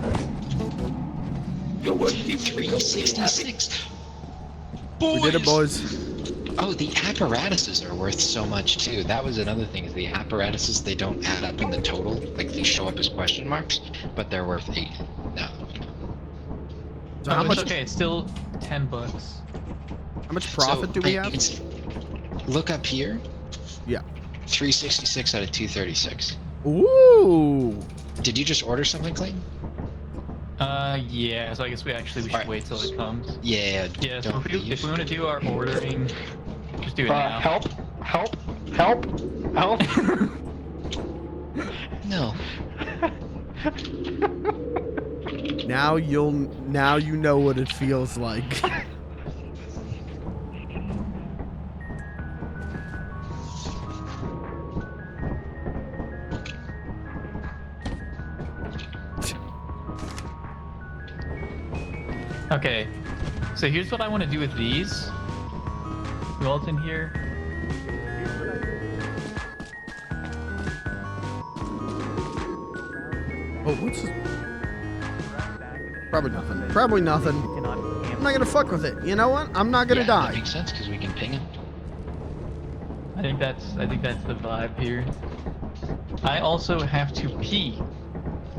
366. We did it, boys. Oh, the apparatuses are worth so much too. That was another thing. Is the apparatuses, they don't add up in the total. Like they show up as question marks, but they're worth 8. No. So how much? Okay, it's still $10. How much profit do we have? Look up here. Yeah. 366 out of 236. Ooh. Did you just order something, Clayton? Yeah. So I guess we should wait till it comes. Yeah. Yeah. So if we want to do our ordering, just do it now. Help! No. Now you know what it feels like. Okay. So here's what I want to do with these. Who else in here? Oh, what's this? Probably nothing. Probably nothing. I'm not gonna fuck with it. You know what? I'm not gonna That die. makes sense because we can ping him. I think that's the vibe here. I also have to pee.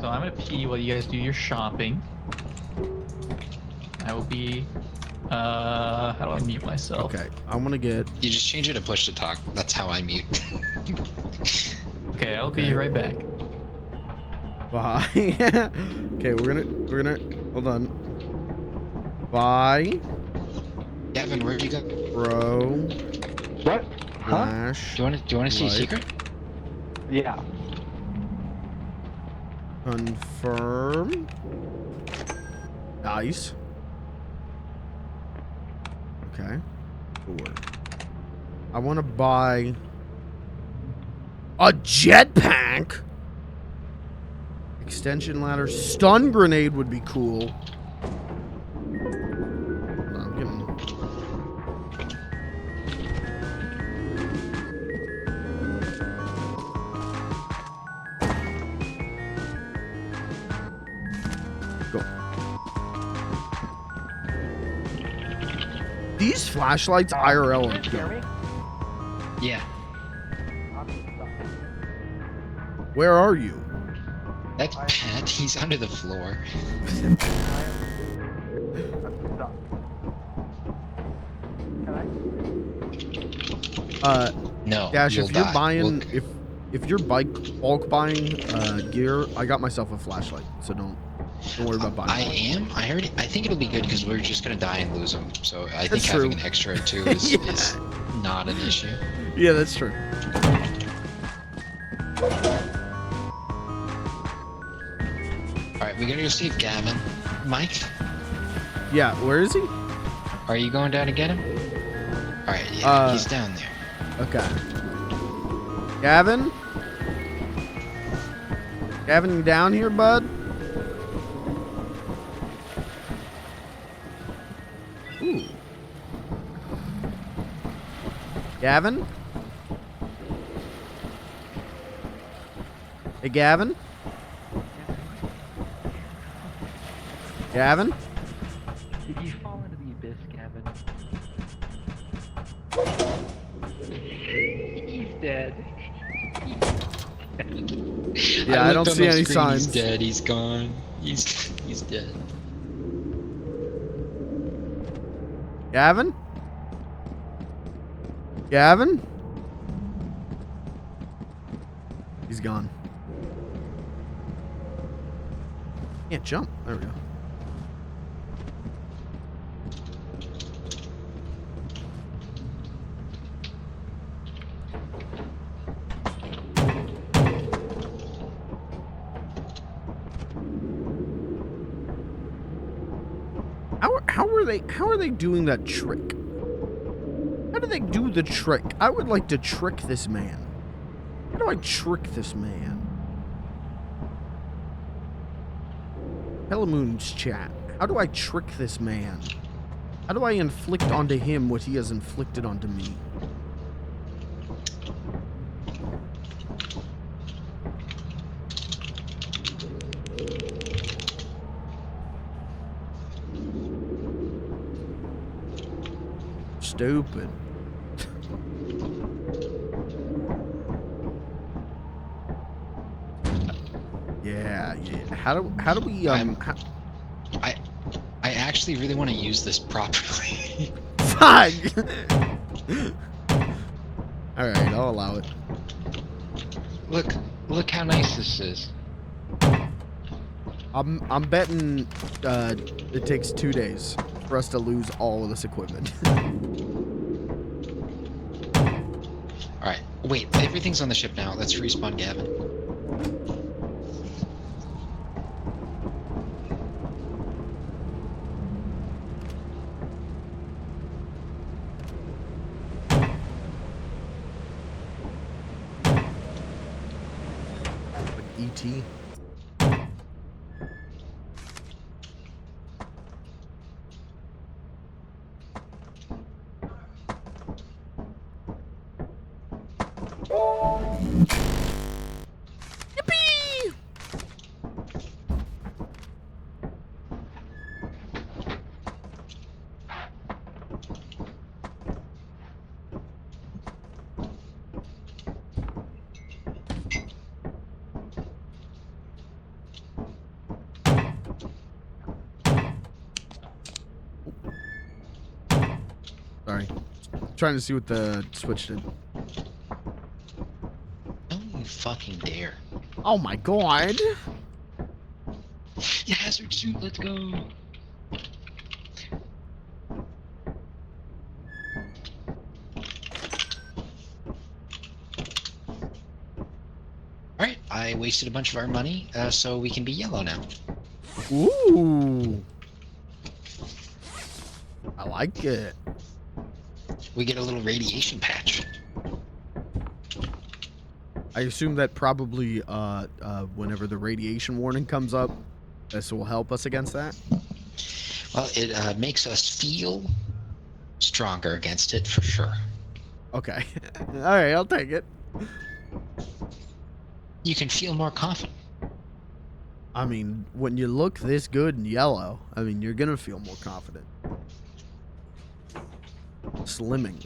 So I'm gonna pee while you guys do your shopping. I will be how do I mute myself? Okay, I want to get. You just change it to push to talk. That's how I mute. Okay, I'll be right back. Bye. Okay, we're gonna hold on. Bye. Gavin, where'd you go? Bro. What? Huh? Flash. Do you want to see a light. secret? Yeah. Confirm. Nice. Okay. Four. I want to buy a jetpack. Extension ladder. Stun grenade would be cool. Hold on, I'm getting... Go. These flashlights IRL are good. Yeah. Where are you? That's Pat. He's under the floor. No. Dash, you'll if you're die. buying, We'll- if you're bulk buying gear, I got myself a flashlight, so don't worry about buying. I one. am. I think it'll be good because we're just gonna die and lose them. So I think That's having true. an extra or two is, Yeah. is not an issue. Yeah, that's true. All right, we gotta go see Gavin. Mike, Yeah, where is he? are you going down to get him? All right, yeah, he's down there. Okay. Gavin? Gavin, you down here, bud? Ooh. Gavin? Hey, Gavin? Gavin? Did you fall into the abyss, Gavin? dead. Yeah, I don't looked on see the any screen, signs. He's dead. He's gone. He's dead. Gavin? Gavin? He's gone. Can't jump. There we go. How are they doing that trick? How do they do the trick? I would like to trick this man. How do I trick this man? Helamoon's chat. How do I trick this man? How do I inflict onto him what he has inflicted onto me? Stupid. Yeah. How do we I actually really want to use this properly. Fuck. All right, I'll allow it. Look how nice this is. I'm betting it takes 2 days for us to lose all of this equipment. All right, wait. Everything's on the ship now. Let's respawn Gavin. E.T. Yippee! Sorry. Trying to see what the switch did. Don't you fucking dare. Oh my god. Yeah, hazard suit. Let's go. Alright, I wasted a bunch of our money, so we can be yellow now. Ooh. I like it. We get a little radiation patch. I assume that probably whenever the radiation warning comes up, this will help us against that. Well, it makes us feel stronger against it for sure. Okay. All right, I'll take it. You can feel more confident. I mean, when you look this good in yellow, I mean, you're gonna feel more confident. Slimming.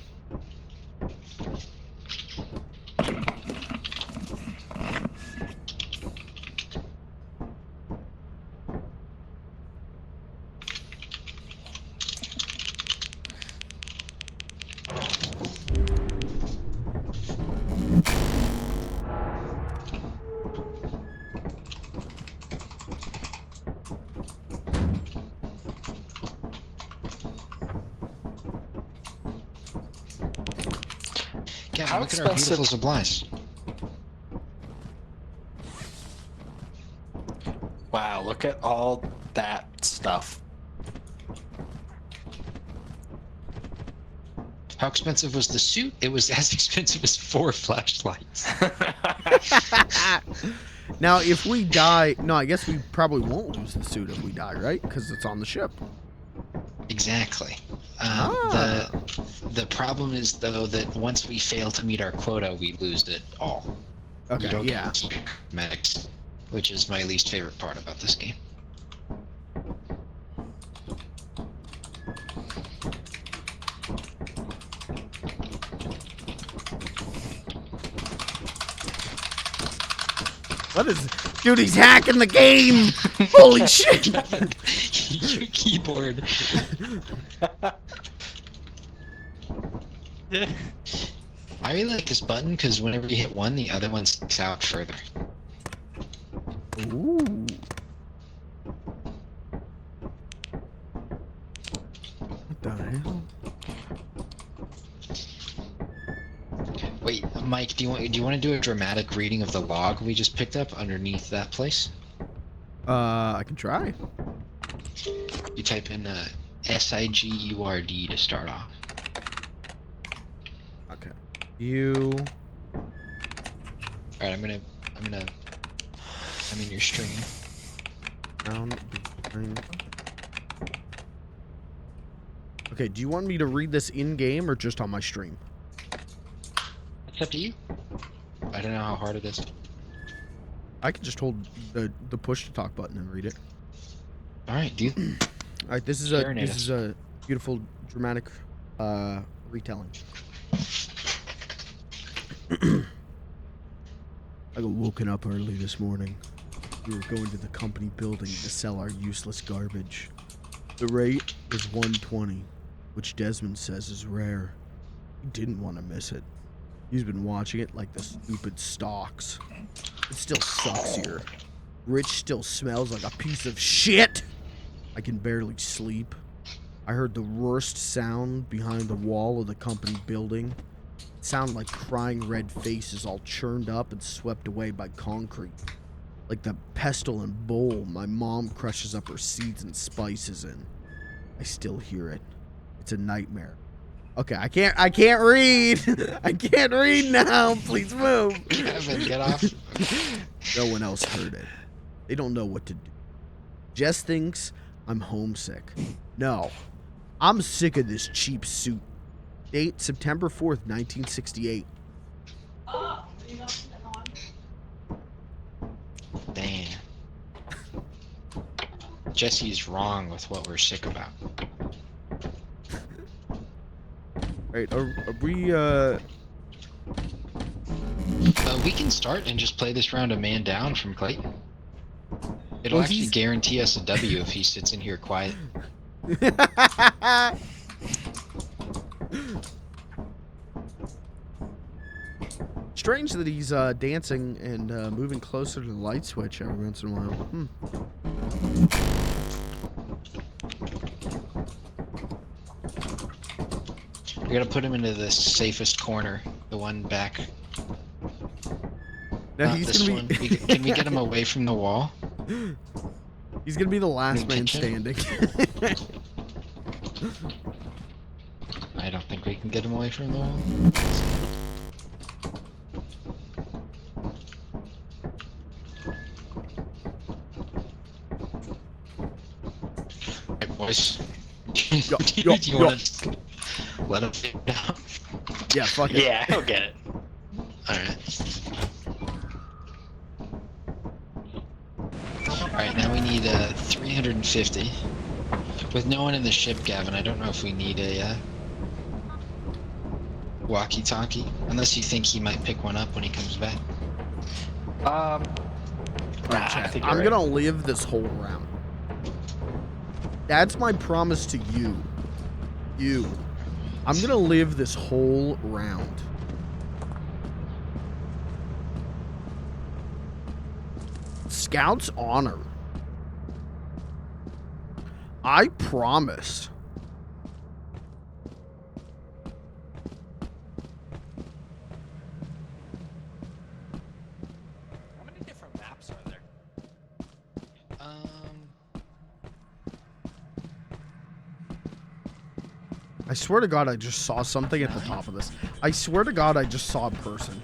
Yeah, How look at our expensive- beautiful supplies. Wow, look at all that stuff. How expensive was the suit? It was as expensive as 4 flashlights. Now, if we die, no, I guess we probably won't lose the suit if we die, right? Because it's on the ship. Exactly. Ah. The problem is, though, that once we fail to meet our quota, we lose it all. You Okay, don't yeah. get medics, which is my least favorite part about this game. What is... Dude, he's hacking the game! Holy shit! Your keyboard. I really like this button because whenever you hit one, the other one sticks out further. Ooh. What the hell? Wait, Mike, do you want to do a dramatic reading of the log we just picked up underneath that place? I can try. You type in SIGURD to start off. Okay. You. Alright, I'm in your stream. Down behind. Okay, do you want me to read this in-game or just on my stream? It's up to you. I don't know how hard it is. I can just hold the push to talk button and read it. Alright, dude. Alright, this is a beautiful dramatic retelling. I got woken up early this morning. We were going to the company building to sell our useless garbage. The rate is 120, which Desmond says is rare. He didn't want to miss it. He's been watching it like the stupid stocks. It still sucks here. Rich still smells like a piece of shit. I can barely sleep. I heard the worst sound behind the wall of the company building. It sounded like crying red faces all churned up and swept away by concrete. Like the pestle and bowl my mom crushes up her seeds and spices in. I still hear it. It's a nightmare. Okay, I can't read. I can't read now. Please move. Kevin, get off. No one else heard it. They don't know what to do. Jess thinks I'm homesick. No, I'm sick of this cheap suit. Date September 4th, 1968. Damn. Jesse's wrong with what we're sick about. Right, are we, we can start and just play this round a man down from Clayton. It'll Well, actually guarantee us a W if he sits in here quiet. Strange that he's dancing and moving closer to the light switch every once in a while. We gotta put him into the safest corner, the one back. No, Not he's this gonna one. be. Can we get him away from the wall? He's gonna be the last man standing. I don't think we can get him away from the wall. Hey, boys. Do you want to let him sit down? Yeah, fuck it. Yeah, he'll get it. Alright. Alright, now we need 350. With no one in the ship, Gavin, I don't know if we need a walkie-talkie. Unless you think he might pick one up when he comes back. Alright, chat, I'm gonna live this whole round. That's my promise to you. I'm gonna live this whole round. Scout's honor. I promise. How many different maps are there? I swear to God, I just saw something at the top of this. I swear to God, I just saw a person.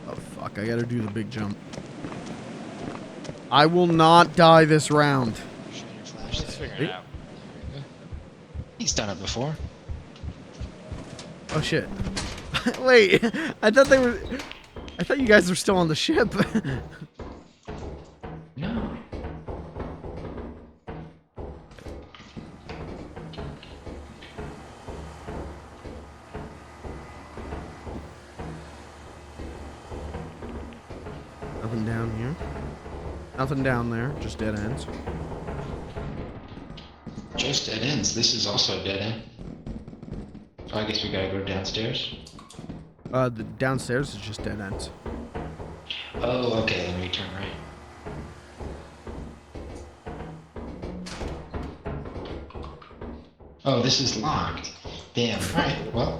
Oh, fuck. I gotta do the big jump. I will not die this round. Let's figure it out. He's done it before. Oh shit. Wait, I thought you guys were still on the ship. Nothing down here. Nothing down there. Just dead ends. Just dead ends. This is also a dead end. So I guess we gotta go downstairs. The downstairs is just dead ends. Oh, okay. Then we turn right. Oh, this is locked. Damn. Alright, well.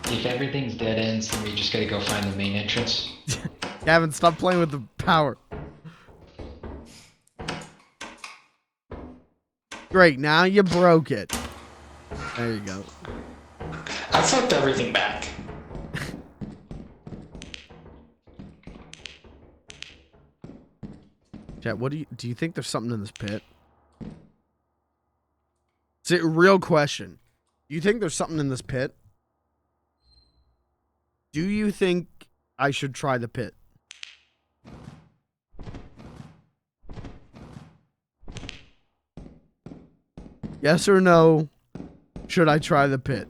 If everything's dead ends, then we just gotta go find the main entrance. Gavin, stop playing with the power. Great, now you broke it. There you go. I flipped everything back. Chat, what do you think there's something in this pit? It's a real question. Do you think there's something in this pit? Do you think I should try the pit? Yes or no? Should I try the pit?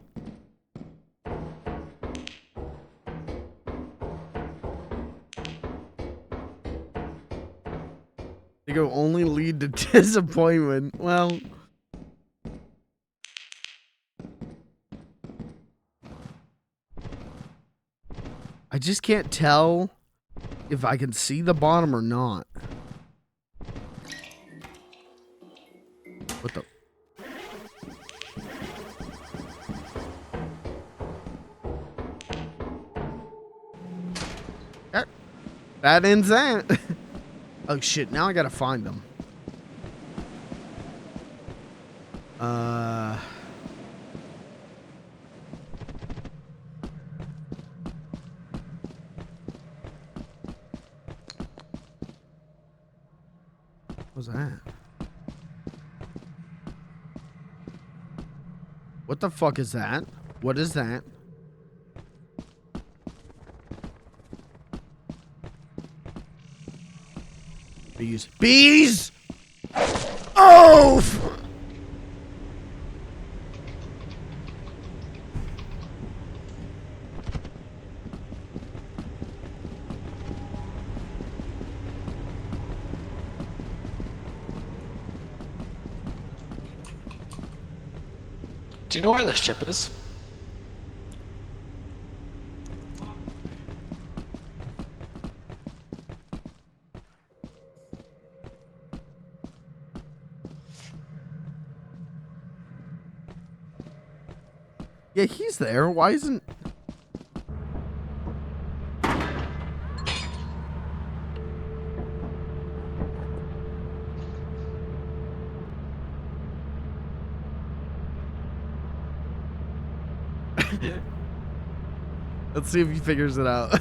It will only lead to disappointment. Well, I just can't tell if I can see the bottom or not. What the? That ends that. Oh shit, now I gotta find them. What was that? What the fuck is that? What is that? Bees. Bees! Oh! Do you know where the ship is? Yeah, he's there. Why isn't... Let's see if he figures it out.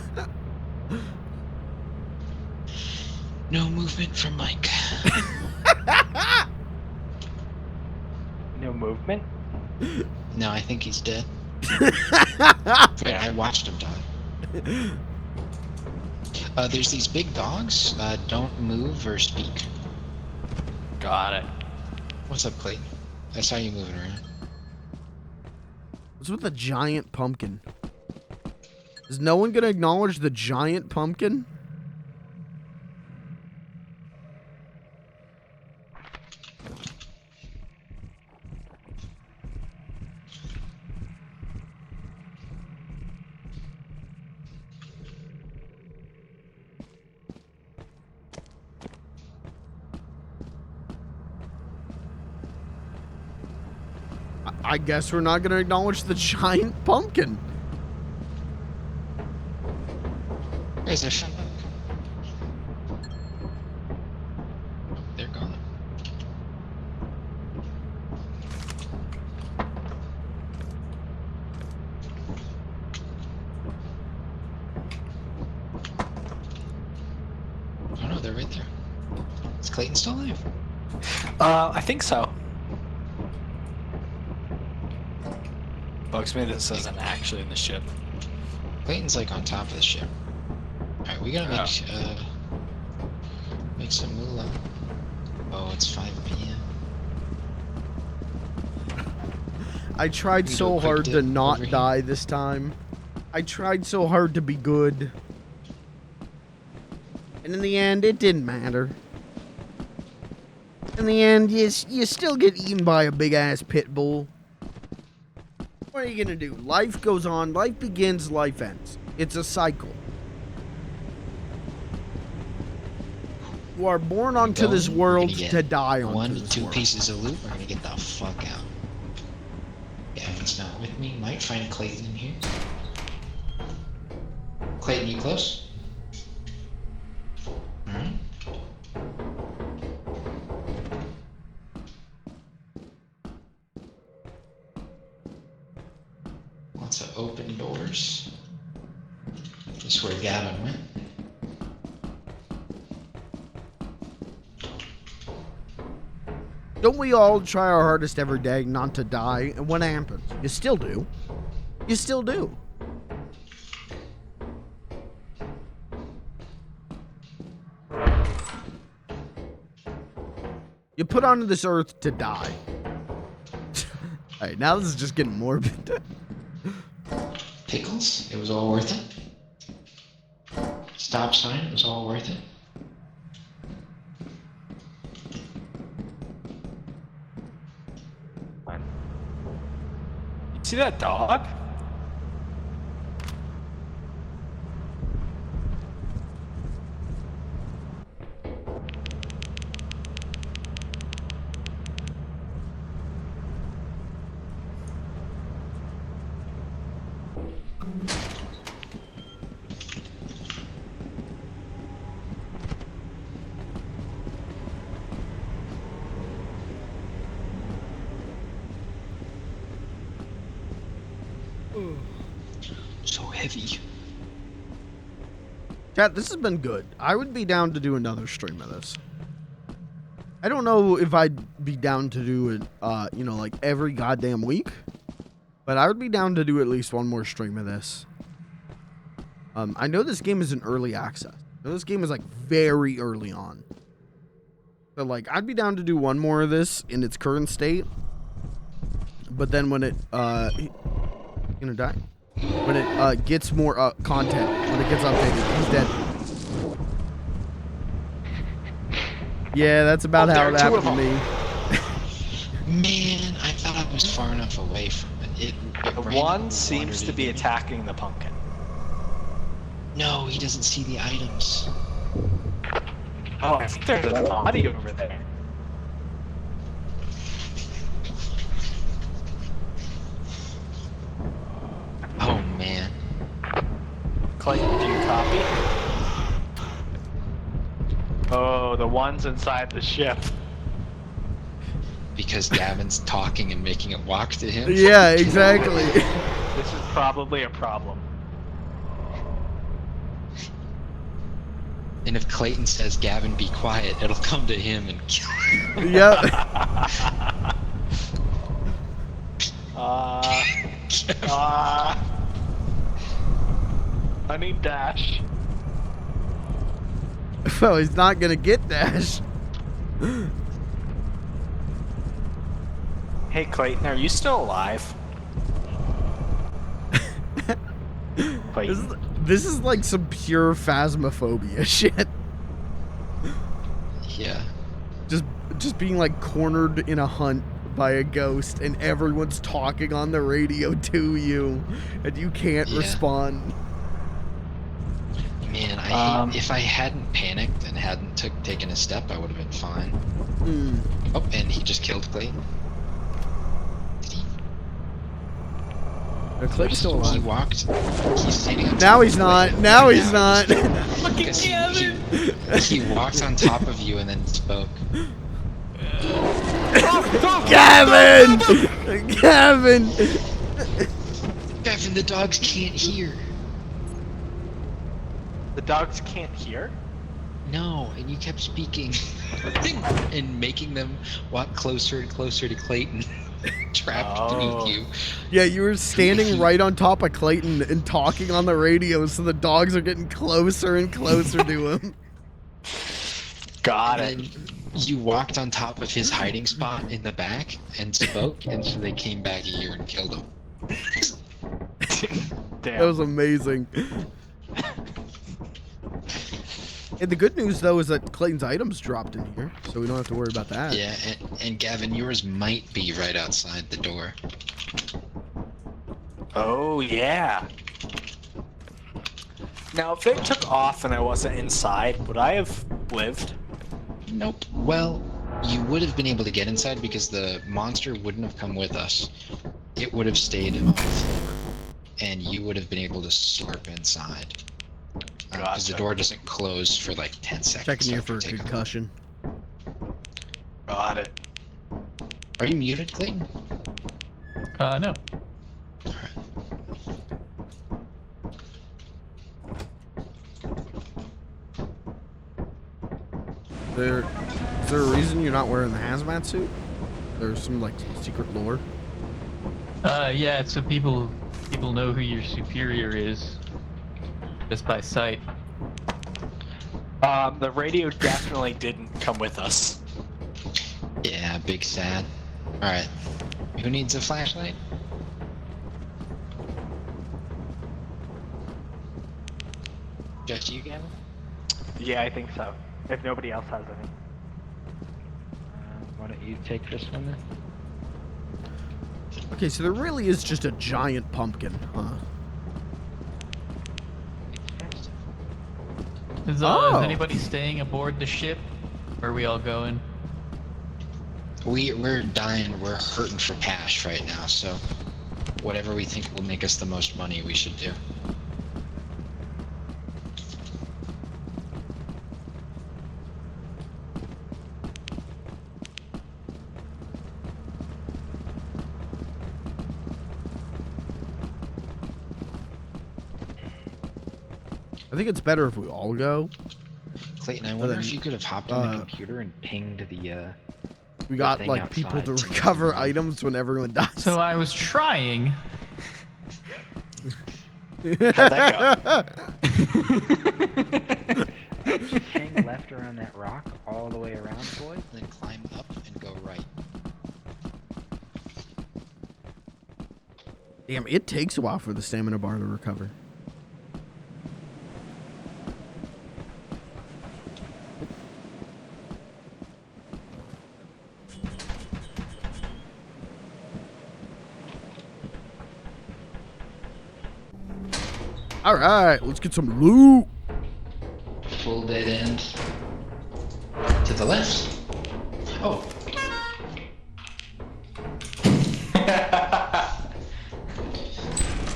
No movement from Mike. No movement? No, I think he's dead. Wait, I watched him die. There's these big dogs. Don't move or speak. Got it. What's up, Clayton? I saw you moving around. What's with the giant pumpkin? Is no one gonna acknowledge the giant pumpkin? I guess we're not gonna acknowledge the giant pumpkin. Where's their shot? They're gone. Oh no, they're right there. Is Clayton still alive? I think so. Bugs me this isn't actually in the ship. Clayton's like on top of the ship. Alright, we gotta make some moolah. Oh, it's 5 p.m. I tried We do so a quick hard dip to not over here. die this time. I tried so hard to be good. And in the end, it didn't matter. In the end, you still get eaten by a big-ass pit bull. What are you gonna do? Life goes on, life begins, life ends. It's a cycle. You are born onto this We're world gonna get to die onto 1 to this 2 world. pieces of loot. We're gonna get the fuck out. Gavin's not with me. Might find Clayton in here. Clayton, you close? Alright. Lots of open doors. This is where Gavin went. Don't we all try our hardest every day not to die? And what happens? You still do. You still do. You put onto this earth to die. Alright, now this is just getting morbid. Pickles, it was all worth it. Stop sign, it was all worth it. You see that dog? So heavy. Chat, this has been good. I would be down to do another stream of this. I don't know if I'd be down to do it, you know, like every goddamn week. But I would be down to do at least one more stream of this. I know this game is in early access. I know this game is like very early on. So like, I'd be down to do one more of this in its current state. But then when it, gonna die. When it gets more content, when it gets updated, he's dead. Yeah, that's about how it happened to me. Man, I thought I was far enough away from it. The one seems to be attacking the pumpkin. No, he doesn't see the items. Oh, I think there's a body over there. Oh man. Clayton, do you copy? Oh, the one's inside the ship. Because Gavin's talking and making it walk to him. Yeah, exactly. This is probably a problem. And if Clayton says, Gavin, be quiet, it'll come to him and kill him. Yep. I need dash. Well, he's not gonna get dash. Hey Clayton, are you still alive? Clayton. This is like some pure phasmophobia shit. Yeah. Just being like cornered in a hunt by a ghost and everyone's talking on the radio to you and you can't respond. Man, I hate, if I hadn't panicked and hadn't taken a step, I would have been fine. Oh, and he just killed Clayton. Did he? Clayton's still alive. He walked. He's standing on Now top he's of not. Clayton. Now he's not. Fucking he walked on top of you and then spoke. Gavin! Gavin! Gavin, the dogs can't hear. The dogs can't hear? No, and you kept speaking and making them walk closer and closer to Clayton, trapped beneath you. Yeah, you were standing right on top of Clayton and talking on the radio, so the dogs are getting closer and closer to him. Got it. You walked on top of his hiding spot in the back and spoke, and so they came back here and killed him. Damn. That was amazing. And the good news, though, is that Clayton's items dropped in here, so we don't have to worry about that. Yeah, and Gavin, yours might be right outside the door. Oh, yeah. Now, if it took off and I wasn't inside, would I have lived? Nope. Well, you would have been able to get inside because the monster wouldn't have come with us. It would have stayed on the floor, and you would have been able to slurp inside. Because the door doesn't close for like 10 seconds. Checking here after for a takeoff. concussion. Got it. Are you muted, Clayton? No. Is there a reason you're not wearing the hazmat suit? There's some like secret lore. Yeah, it's so people know who your superior is just by sight. The radio definitely didn't come with us. Yeah, big sad. Alright. Who needs a flashlight? Just you, Gavin? Yeah, I think so. If nobody else has any. Why don't you take this one then? Okay, so there really is just a giant pumpkin, huh? Is anybody staying aboard the ship? Where are we all going? We're dying, we're hurting for cash right now, so whatever we think will make us the most money, we should do. I think it's better if we all go. Clayton, I wonder if you could have hopped on the computer and pinged the, We got thing like people to outside. recover items when everyone dies. So I was trying. How'd that go? Hang left around that rock all the way around, boys. then climb up and go right. Damn, it takes a while for the stamina bar to recover. All right, let's get some loot. Full dead end. To the left. Oh.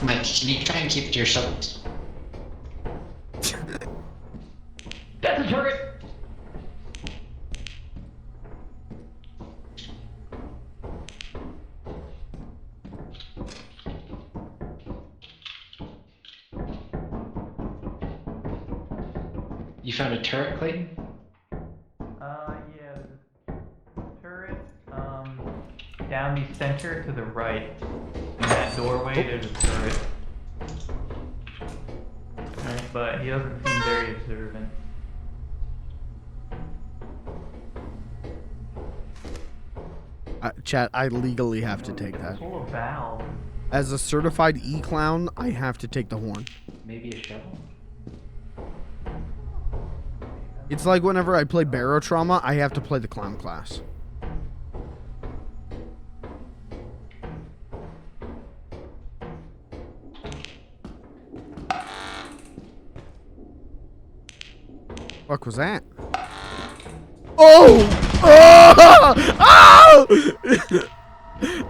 Mike, can you try and keep it to yourself? That's a turret! You found a turret, Clayton? Yeah, there's a turret, down the center to the right. In that doorway, there's a turret. But he doesn't seem very observant. Chat, I legally have to take that. Full of valves. As a certified E-clown, I have to take the horn. Maybe a shovel? It's like whenever I play Barotrauma, I have to play the clown class. Fuck was that? Oh! Oh! Oh!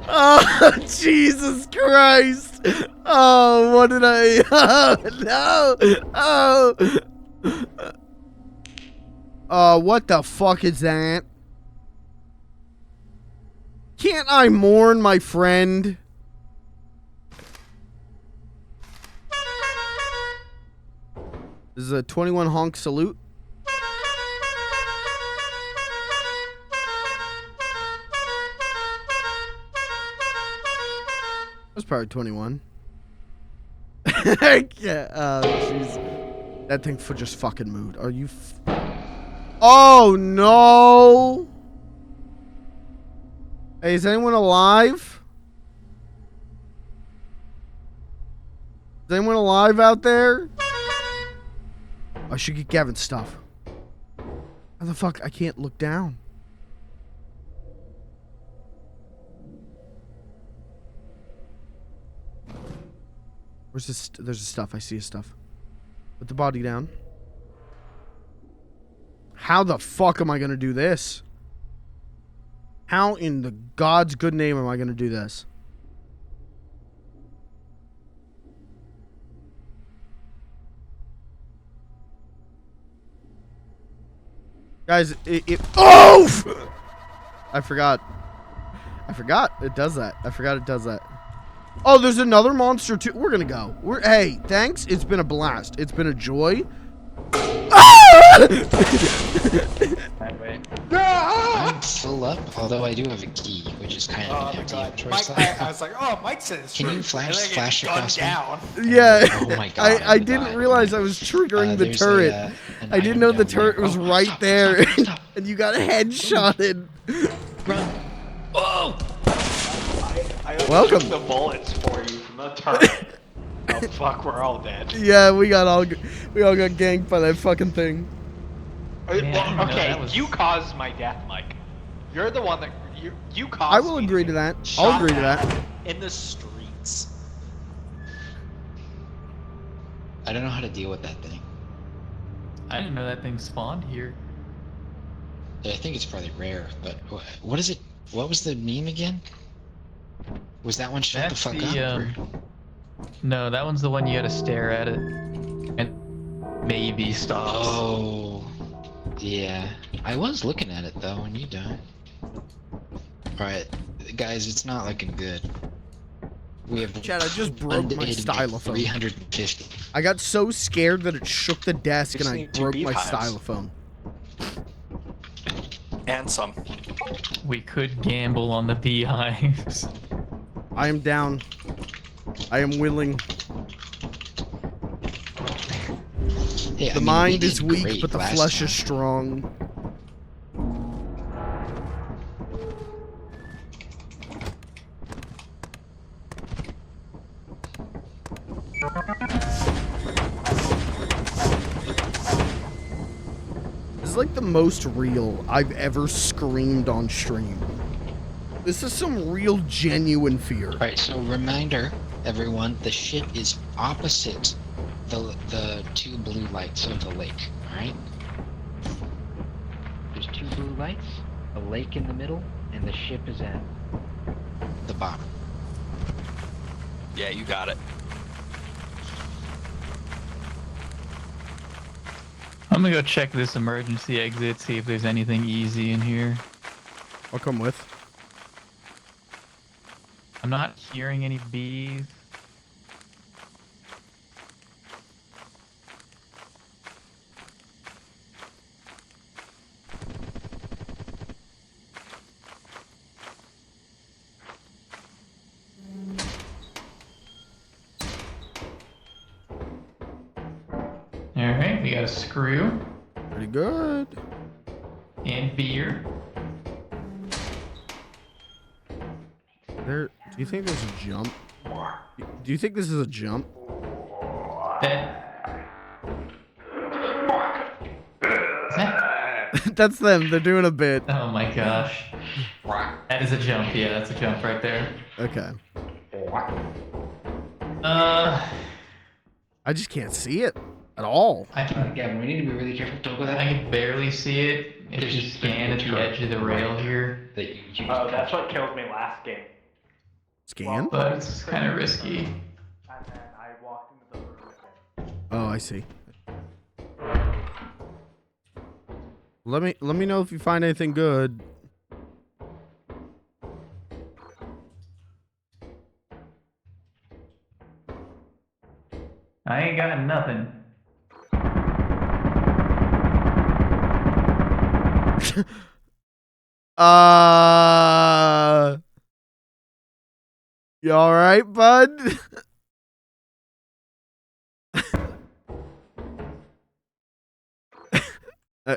Oh, Jesus Christ! Oh, what did I? Oh, no! Oh. What the fuck is that? Can't I mourn my friend? This is a 21 honk salute. That's probably 21. Yeah, jeez. That thing just fucking moved. Are you Oh no! Hey, is anyone alive? Is anyone alive out there? I should get Gavin's stuff. How the fuck? I can't look down. Where's this? There's the stuff. I see his stuff. Put the body down. How the fuck am I gonna do this? How in the God's good name am I gonna do this? Guys, oh! I forgot. It does that. I forgot it does that. Oh, there's another monster too. We're gonna go. Hey, thanks. It's been a blast. It's been a joy. I'm full up, although I do have a key, which is kind of an anti-choice slot. I was like, oh, Mike says. Can you flash across down? Yeah. Oh my god. I didn't realize I was triggering the turret. I didn't know the turret was right there, and you got headshotted. Run. Oh! I Welcome. took the bullets for you from the turret. Oh fuck, we're all dead. Yeah, we all got ganked by that fucking thing. Man, Okay, was... you caused my death, Mike. You're the one that you caused. I will me agree to that. I'll agree to that. In the streets. I don't know how to deal with that thing. I didn't know that thing spawned here. I think it's probably rare, but what is it? What was the meme again? Was that one shut the fuck up? Or? No, that one's the one you gotta stare at it and maybe stop. Oh, yeah. I was looking at it though when you died. Alright, guys, it's not looking good. We have Chad, I just broke my stylophone. 350. I got so scared that it shook the desk and I need two broke my beehives. stylophone. And some. We could gamble on the beehives. I am down. I am willing. Hey, The mind is weak, but the flesh is strong. This is like the most real I've ever screamed on stream. This is some real genuine fear. Alright, so reminder, everyone, the ship is opposite the two blue lights of the lake, alright? There's two blue lights, a lake in the middle, and the ship is at the bottom. Yeah, you got it. I'm gonna go check this emergency exit, see if there's anything easy in here. I'll come with. I'm not hearing any bees. Alright, we got a screw. Pretty good. And beer. Do you think there's a jump? Do you think this is a jump? That's them. They're doing a bit. Oh my gosh. That is a jump. Yeah, that's a jump right there. Okay. I just can't see it at all. Gavin, we need to be really careful. Don't go that I can barely see it. If you stand at the edge of the rail here. Oh, that's what killed me last game. Scan? But it's kind of risky. And then I walked into the room again. Oh, I see. Let me know if you find anything good. I ain't got nothing. You alright, bud?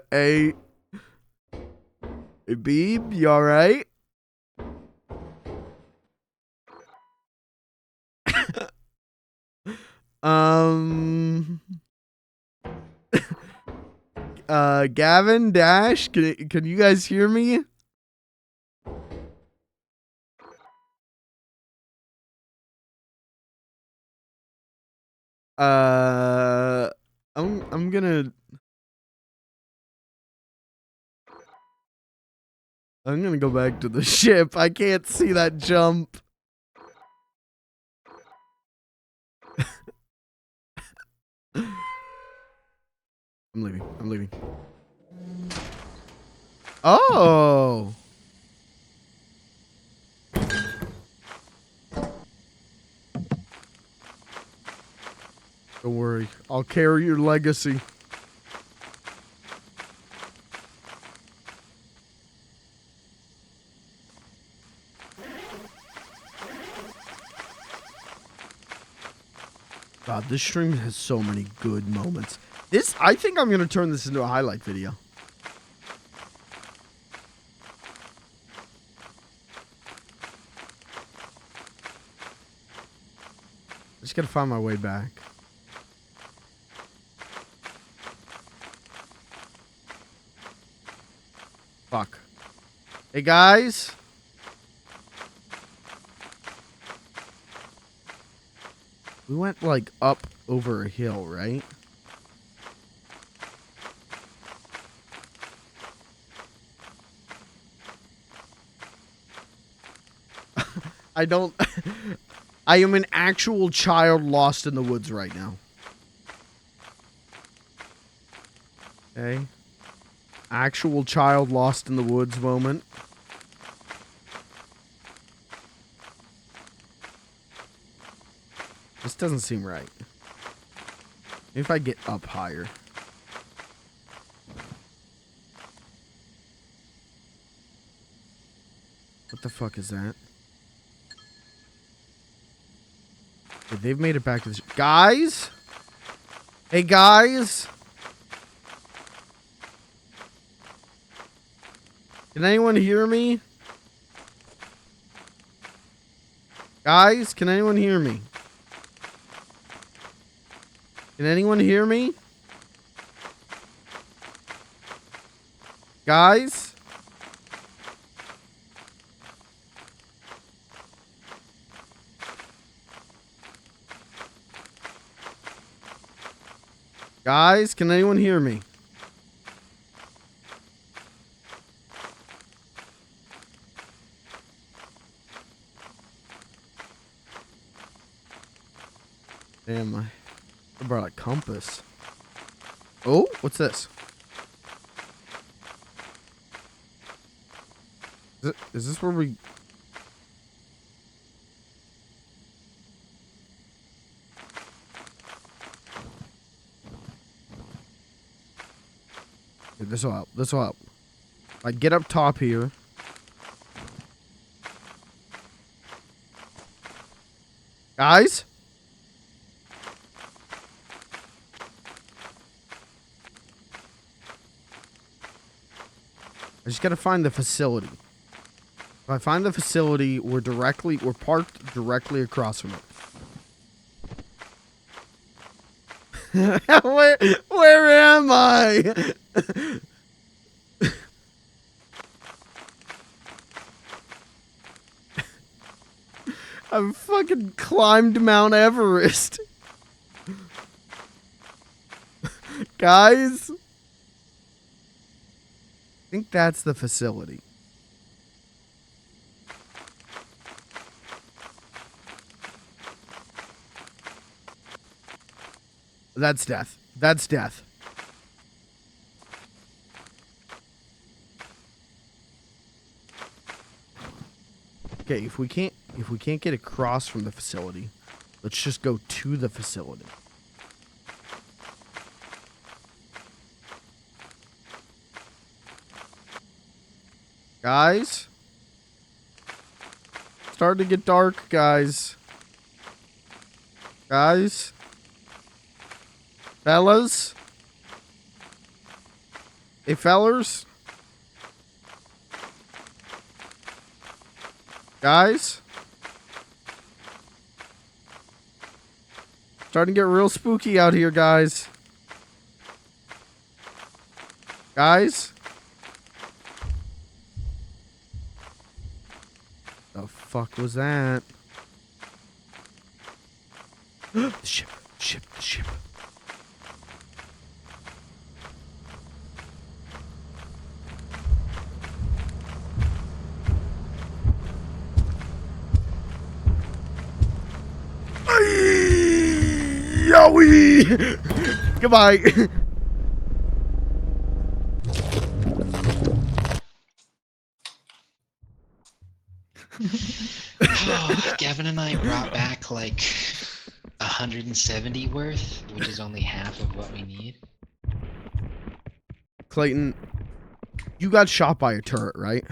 Hey, Hey, Beeb, you alright? Gavin, Dash, can you guys hear me? Uh, I'm gonna go back to the ship. I can't see that jump. I'm leaving. I'm leaving. Oh. Don't worry. I'll carry your legacy. God, this stream has so many good moments. I think I'm going to turn this into a highlight video. I just got to find my way back. Fuck. Hey, guys. We went, like, up over a hill, right? I don't... I am an actual child lost in the woods right now. Okay. Actual child lost in the woods moment. This doesn't seem right. Maybe if I get up higher. What the fuck is that? Okay, they've made it back to this. Guys? Hey, guys? Can anyone hear me? Guys, can anyone hear me? Can anyone hear me? Guys? Guys, can anyone hear me? Damn, I brought a compass. Oh, what's this? Is this where we... This will help. This will help. I get up top here. Guys? I just gotta find the facility. If I find the facility, we're parked directly across from it. Where am I? I've fucking climbed Mount Everest. Guys? I think that's the facility. That's death. That's death. Okay, if we can't get across from the facility, let's just go to the facility. Guys? Starting to get dark, guys. Guys? Fellas? Hey, fellers? Guys? Starting to get real spooky out here, guys. Guys? The fuck was that? The ship. Yowie! Goodbye. Oh, Gavin and I brought back like 170 worth, which is only half of what we need. Clayton, you got shot by a turret, right?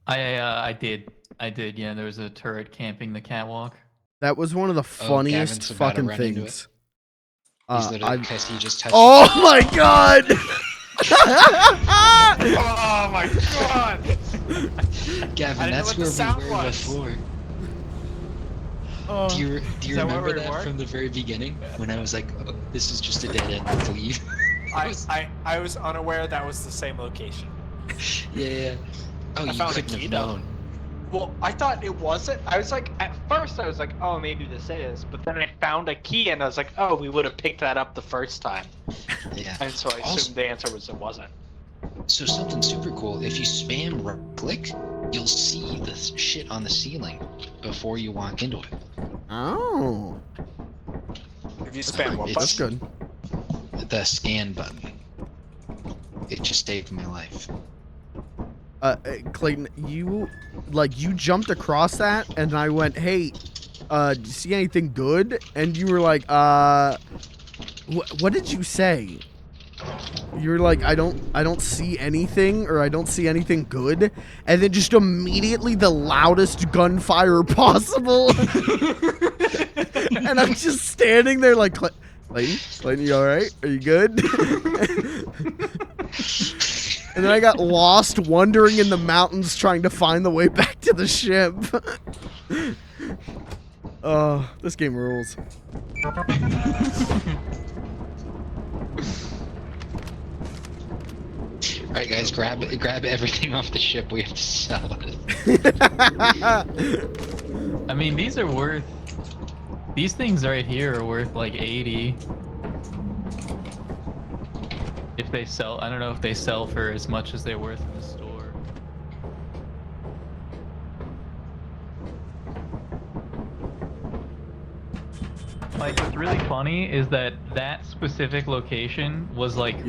I did. Yeah, there was a turret camping the catwalk. That was one of the funniest Gavin's about to fucking run into things. He's literally because he just touched. Oh my god! Oh my god! Gavin, that's where we were before. Do you remember that from the very beginning when I was like, oh, "This is just a dead end. Let's leave." I was unaware that was the same location. Yeah. Oh, you couldn't have known. Well, I thought it wasn't. I was like, at first I was like, oh, maybe this is. But then I found a key and I was like, oh, we would have picked that up the first time. Yeah. And so I assumed the answer was it wasn't. So something super cool. If you spam right click, you'll see the shit on the ceiling before you walk into it. Oh. If you spam what That's button? good. The scan button. It just saved my life. Clayton, you jumped across that, and I went, "Hey, do you see anything good?" And you were like, what did you say? You were like, I don't see anything, or I don't see anything good," and then just immediately the loudest gunfire possible, and I'm just standing there like, Clayton, you all right? Are you good? And then I got lost wandering in the mountains trying to find the way back to the ship. Oh, this game rules. Alright guys, grab everything off the ship. We have to sell it. I mean, these things right here are worth like 80. If they sell, I don't know if they sell for as much as they're worth in the store. Like, what's really funny is that specific location was like,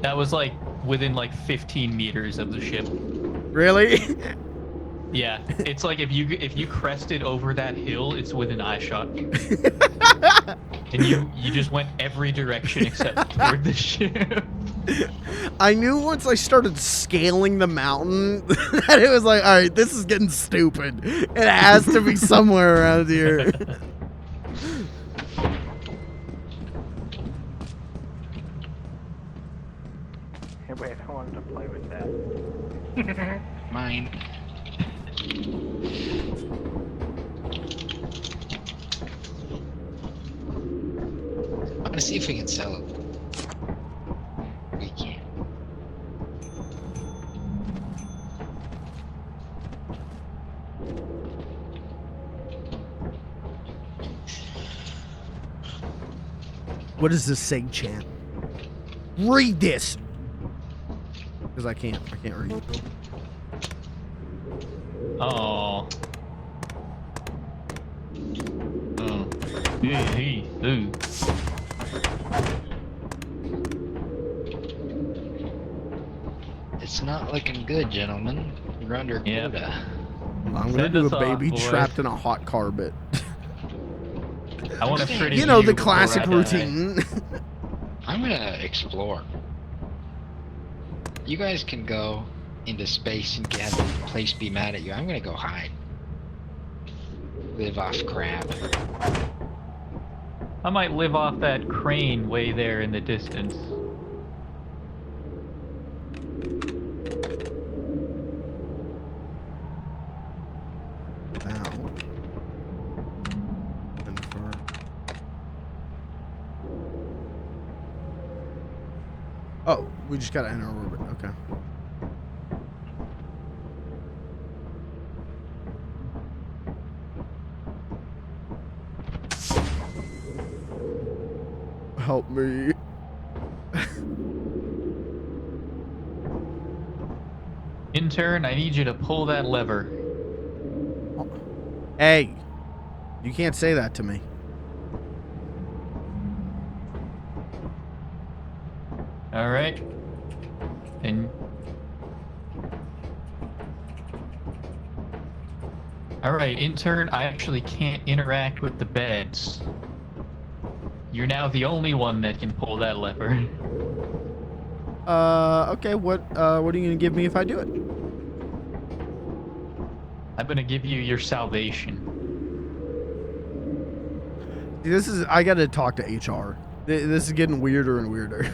that was like within like 15 meters of the ship. Really? Yeah, it's like if you crested over that hill, it's within eyeshot. And you just went every direction except toward the ship. I knew once I started scaling the mountain that it was like, all right, this is getting stupid. It has to be somewhere around here. Hey, wait, I wanted to play with that. Mine. I'm gonna see if we can sell it. We can. What does this say, champ? Read this! Because I can't read. Oh. Oh. Hey, ooh. It's not looking good, gentlemen. You're under quota. I'm gonna do a baby trapped in a hot carpet. I want a pretty. You know, the classic routine. I'm gonna explore. You guys can go into space and have the place be mad at you. I'm gonna go hide. Live off crab. I might live off that crane way there in the distance. We just gotta enter orbit. Okay. Help me. Intern, I need you to pull that lever. Hey, you can't say that to me. All right. And all right, intern, I actually can't interact with the beds. You're now the only one that can pull that lever. Okay, what are you gonna give me if I do it? I'm gonna give you your salvation. See, this is, I gotta talk to HR. This is getting weirder and weirder.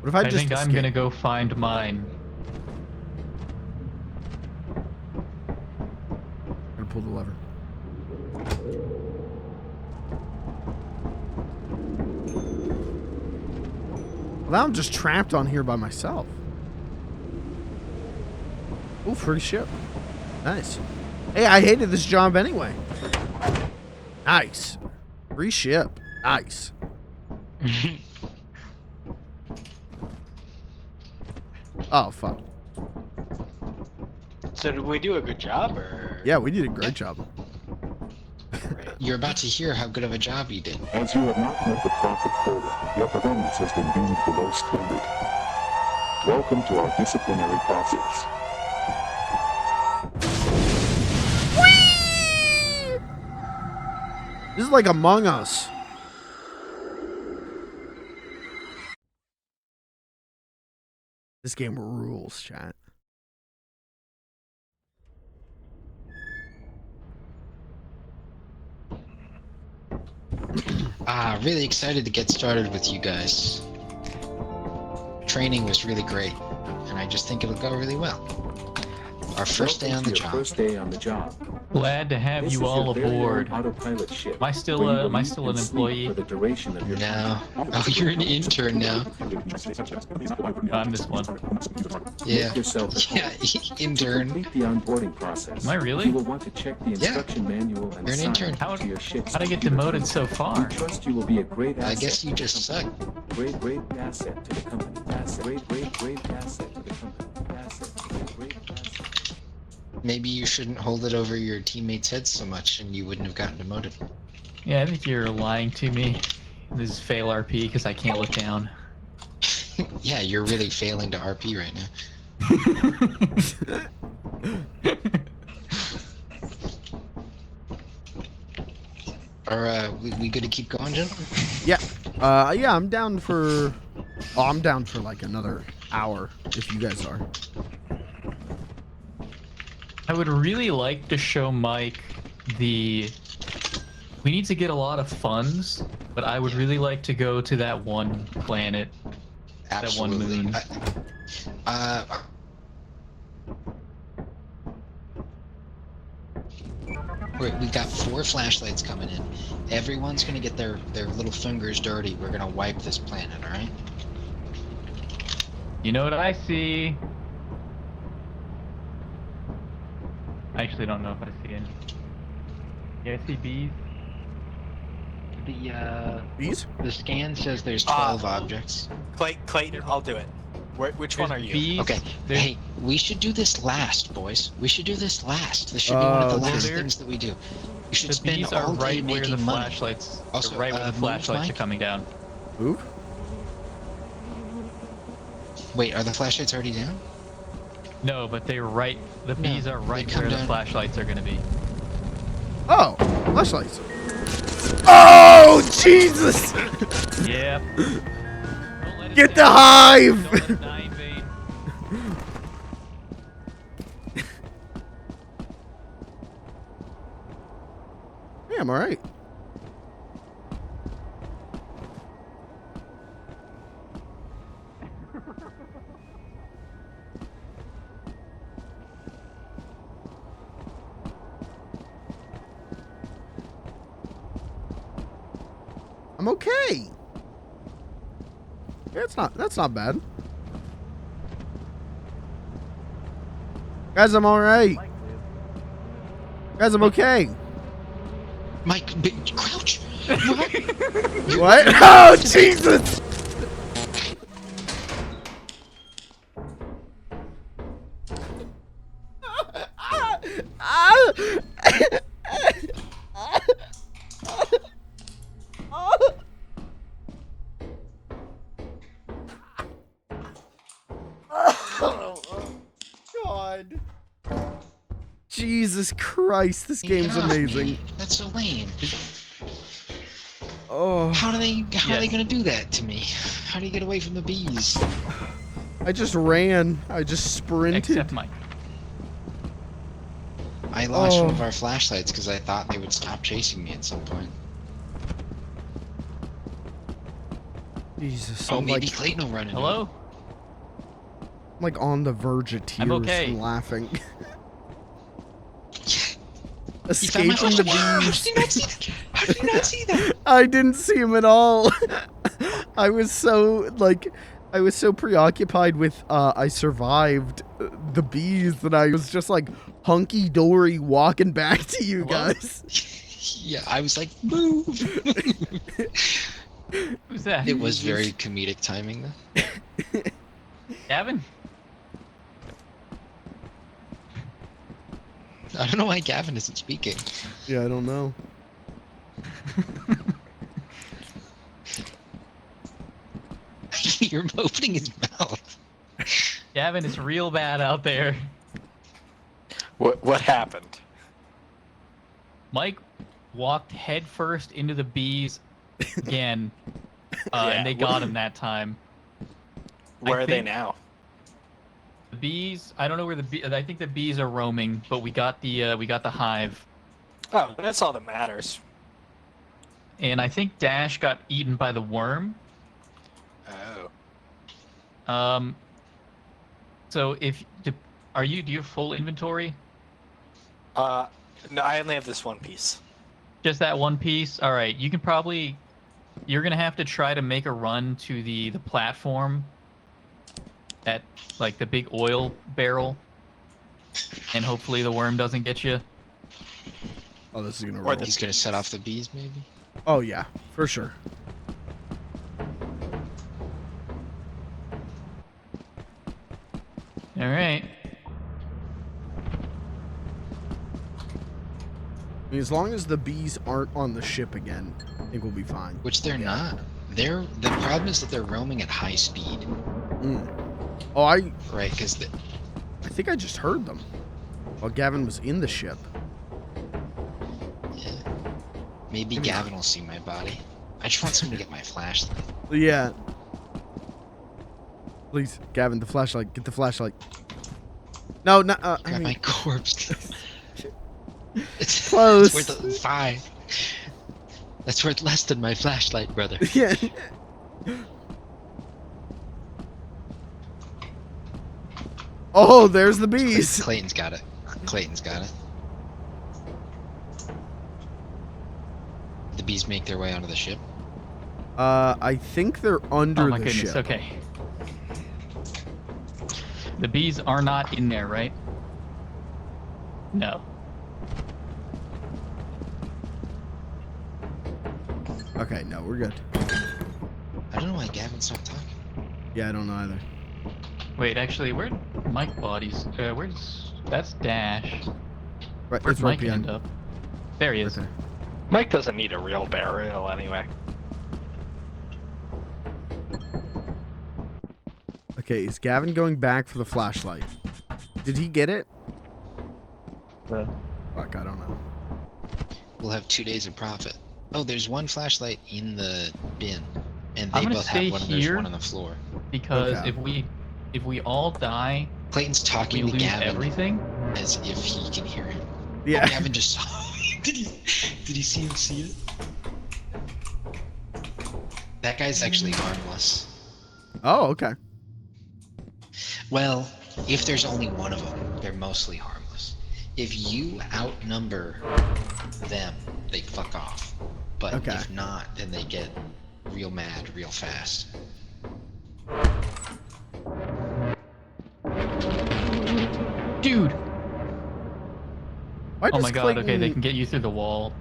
What if I just think I'm escape? gonna go find mine. I'm gonna pull the lever. Well, now I'm just trapped on here by myself. Ooh, free ship. Nice. Hey, I hated this job anyway. Nice. Free ship. Nice. Oh, fuck. So did we do a good job, or? Yeah, we did a great job. You're about to hear how good of a job you did. As you have not met the profit quota, your performance has been deemed below standard. Welcome to our disciplinary process. This is like Among Us. This game rules, chat. Really excited to get started with you guys. Training was really great, and I just think it'll go really well. Our first day on the job. First day on the job. Glad to have you all aboard. Autopilot ship. Am I still an employee? For the duration of your No. Oh, you're an intern now. I'm this one. Yeah. Yourself Yeah, intern. complete the onboarding process. Am I really? You will want to check the instruction manual and You're an sign intern. to your ship's How'd I get computer demoted so terminal. far? We trust you will be a great asset. I guess you just suck. Great asset to the company. Great asset to the company. Asset. Great asset. Maybe you shouldn't hold it over your teammates' heads so much, and you wouldn't have gotten demoted. Yeah, I think you're lying to me. This is fail RP because I can't look down. Yeah, you're really failing to RP right now. Are we good to keep going, gentlemen? Yeah. Yeah, I'm down for... Oh, I'm down for like another hour, if you guys are. I would really like to show Mike the... We need to get a lot of funds, but I would really like to go to that one planet. Absolutely. That one moon. Wait, we got 4 flashlights coming in. Everyone's gonna get their little fingers dirty. We're gonna wipe this planet, alright? You know what I see? I actually don't know if I see any. Yeah, I see bees. Bees? The scan says there's 12 objects. Clayton, I'll do it. Which one are you? Bees. Okay, hey, we should do this last, boys. We should do this last. This should be one of the last there- things that we do. We should The spend bees are all day right where the making money. flashlights. Also, right where the move, flashlights are Mike. coming down. Ooh. Wait, are the flashlights already down? No, but they're right. The bees are right come where the down. flashlights are gonna be. Oh, flashlights. Oh, Jesus! Yep. Get the hive! Don't let it die in vain. Yeah, I'm alright. I'm okay. Yeah, that's not bad. Guys, I'm alright. Guys, I'm okay. Mike, crouch. What? Oh, Jesus! God. Jesus Christ, this game's Get off amazing. me. That's so lame. Oh. How are they gonna do that to me? How do you get away from the bees? I just ran. I just sprinted. Except Mike. I lost one of our flashlights because I thought they would stop chasing me at some point. Jesus. Oh, I'm maybe like, Clayton will run into Hello? I'm like on the verge of tears okay. from laughing. He found my Escaping the flashlight. bees. How did you not see that? I didn't see him at all. I was so preoccupied with I survived the bees that I was just like hunky dory walking back to you guys. Yeah, I was like, move. Who's that? It was very comedic timing though. Gavin? I don't know why Gavin isn't speaking. Yeah, I don't know. You're opening his mouth. Gavin, it's real bad out there. What happened? Mike walked headfirst into the bees again, and they got him that time. Where are they now? The bees. I don't know where the bees. I think the bees are roaming, but we got the hive. Oh, that's all that matters. And I think Dash got eaten by the worm. Oh. So do you have full inventory? No, I only have this one piece. Just that one piece? Alright, you can probably... You're gonna have to try to make a run to the platform. At, like, the big oil barrel. And hopefully the worm doesn't get you. Oh, this is gonna Or roll. he's gonna set off the bees, maybe? Oh, yeah, for sure. Alright. I mean, as long as the bees aren't on the ship again, I think we'll be fine. Which they're not. The problem is that they're roaming at high speed. Mm. Oh, Right, because I think I just heard them while Gavin was in the ship. yeah. Maybe Gavin will see my body. I just want someone to get my flashlight. Yeah. Please, Gavin, the flashlight. Get the flashlight. No, no. Got my corpse. It's Close. It's worth 5. That's worth less than my flashlight, brother. Yeah. Oh, there's the bees. Clayton's got it. Clayton's got it. The bees make their way onto the ship. I think they're under Oh my the goodness, ship. okay. The bees are not in there, right? No. Okay, no, we're good. I don't know why Gavin's not talking. Yeah, I don't know either. Wait, actually, where'd Mike bodies? That's Dash. Right, Where'd it's right Mike behind. end up? There he is. Right there. Mike doesn't need a real burial anyway. Okay, is Gavin going back for the flashlight? Did he get it? Fuck, I don't know. We'll have 2 days of profit. Oh, there's one flashlight in the bin, and I'm they gonna both stay have one. And there's here one on the floor. Because Okay. if we all die, Clayton's we talking to lose Gavin everything. as if he can hear him. Yeah. Oh, Gavin just saw. Did he see him see it? That guy's actually harmless. Oh, okay. Well, if there's only one of them, they're mostly harmless. If you outnumber them, they fuck off. But Okay. if not, then they get real mad real fast. Dude! Why Oh does my god, okay, they Clayton- can get you through the wall.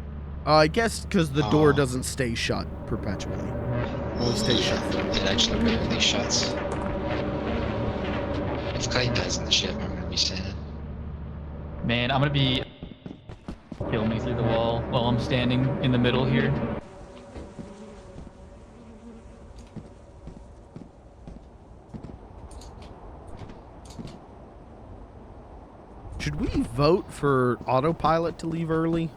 I guess because the door Oh. doesn't stay shut perpetually. Only stays shut. It actually rarely shuts. If Clayton dies in the ship, I'm gonna be sad. Man, I'm gonna be... Kill me through the wall while I'm standing in the middle here. Should we vote for autopilot to leave early?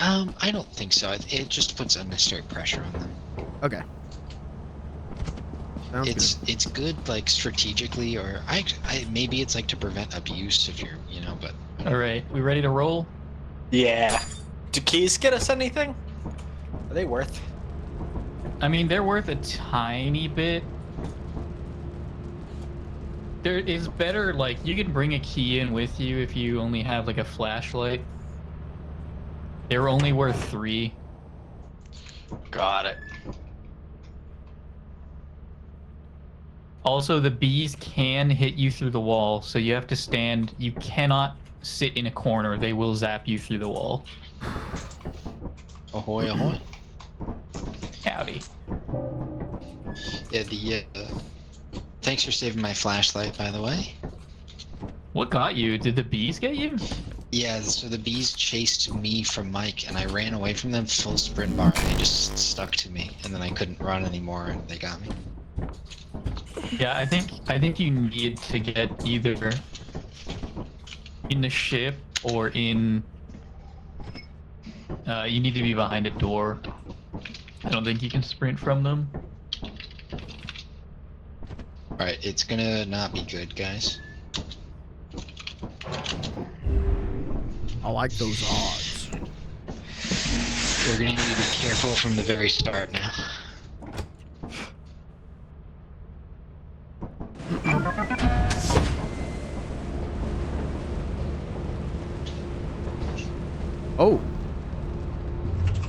I don't think so. It just puts unnecessary pressure on them. Okay. Sounds It's good like strategically, or I maybe it's like to prevent abuse if you're, you know, but Alright, we ready to roll? Yeah. Do keys get us anything? Are they worth? I mean, they're worth a tiny bit. There is better, like, you can bring a key in with you if you only have, like, a flashlight. They're only worth 3. Got it. Also, the bees can hit you through the wall, so you have to stand. You cannot sit in a corner. They will zap you through the wall. ahoy, ahoy. Howdy. Yeah, thanks for saving my flashlight, by the way. What got you? Did the bees get you? Yeah, so the bees chased me from Mike, and I ran away from them full sprint bar, and they just stuck to me, and then I couldn't run anymore, and they got me. Yeah, I think you need to get either in the ship or in. You need to be behind a door. I don't think you can sprint from them. Alright, it's gonna not be good, guys. I like those odds. We're gonna need to be careful from the very start now. Oh,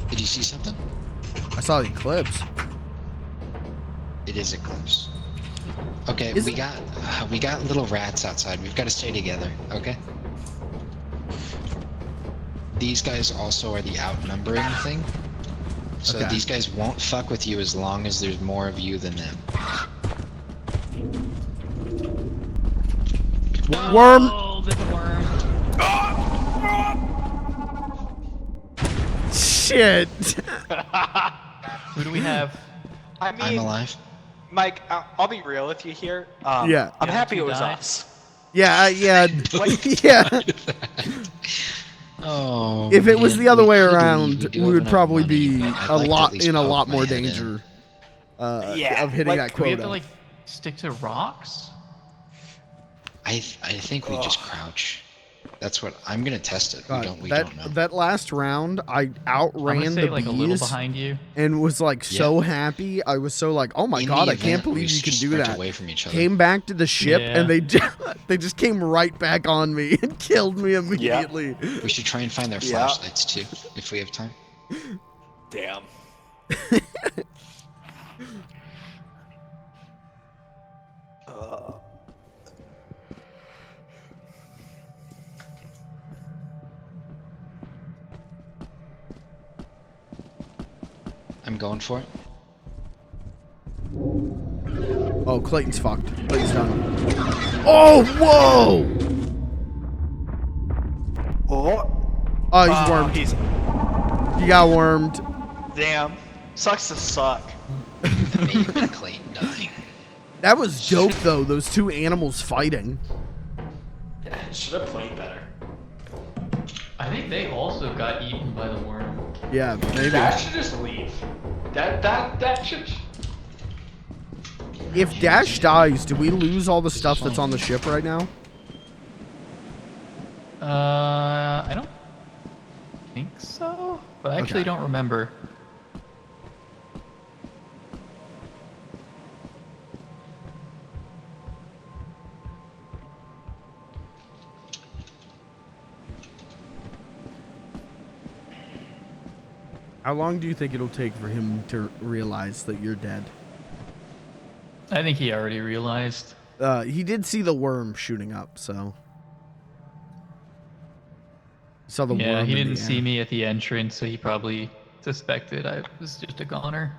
Did you see something? I saw the eclipse. It is Eclipse. Okay, Is we got little rats outside. We've got to stay together, okay? These guys also are the outnumbering thing. So Okay. these guys won't fuck with you as long as there's more of you than them. Worm. Oh, there's a worm. Shit. Who do we have? I mean, I'm alive. Mike, I'll be real with you here. Yeah. I'm Yeah, happy you it was died. us. Yeah, yeah, yeah. Oh. If it was man, the other we way could leave. around, do we have would enough probably money, be but I'd a like to at lot least in a poke lot my more head in. danger Yeah, of hitting that Do we have quota. to like stick to rocks? I think we just crouch. That's what I'm gonna test it. God, We that don't know. that last round, I I'm gonna outran stay the like a little bees behind you. and was like so happy. I was so like, oh my In god, the I can't event, we believe you can just do sprint that. away from each other. Came back to the ship Yeah. and they just came right back on me and killed me immediately. We should try and find their Yeah. flashlights too, if we have time. Damn. I'm going for it. Oh, Clayton's fucked. Clayton's done. Oh, whoa! Oh, he's wormed. He's He got wormed. damn. Sucks to suck. That may have been Clayton dying. That was dope though. Those two animals fighting. Should have played better. I think they also got eaten by the worm. Yeah, maybe. That should just leave. That should. If Dash dies, do we lose all the stuff that's on the ship right now? I don't think so, but I actually Okay. don't remember. How long do you think it'll take for him to realize that you're dead? I think he already realized. He did see the worm shooting up, so. Saw the Yeah, worm he in didn't the see air. me at the entrance, so he probably suspected I was just a goner.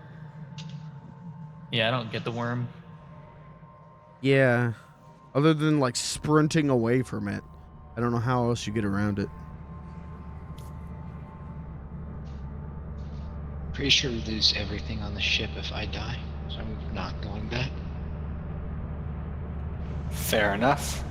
Yeah, I don't get the worm. Yeah. Other than like sprinting away from it. I don't know how else you get around it. Pretty sure we lose everything on the ship if I die, so I'm not going back. Fair enough.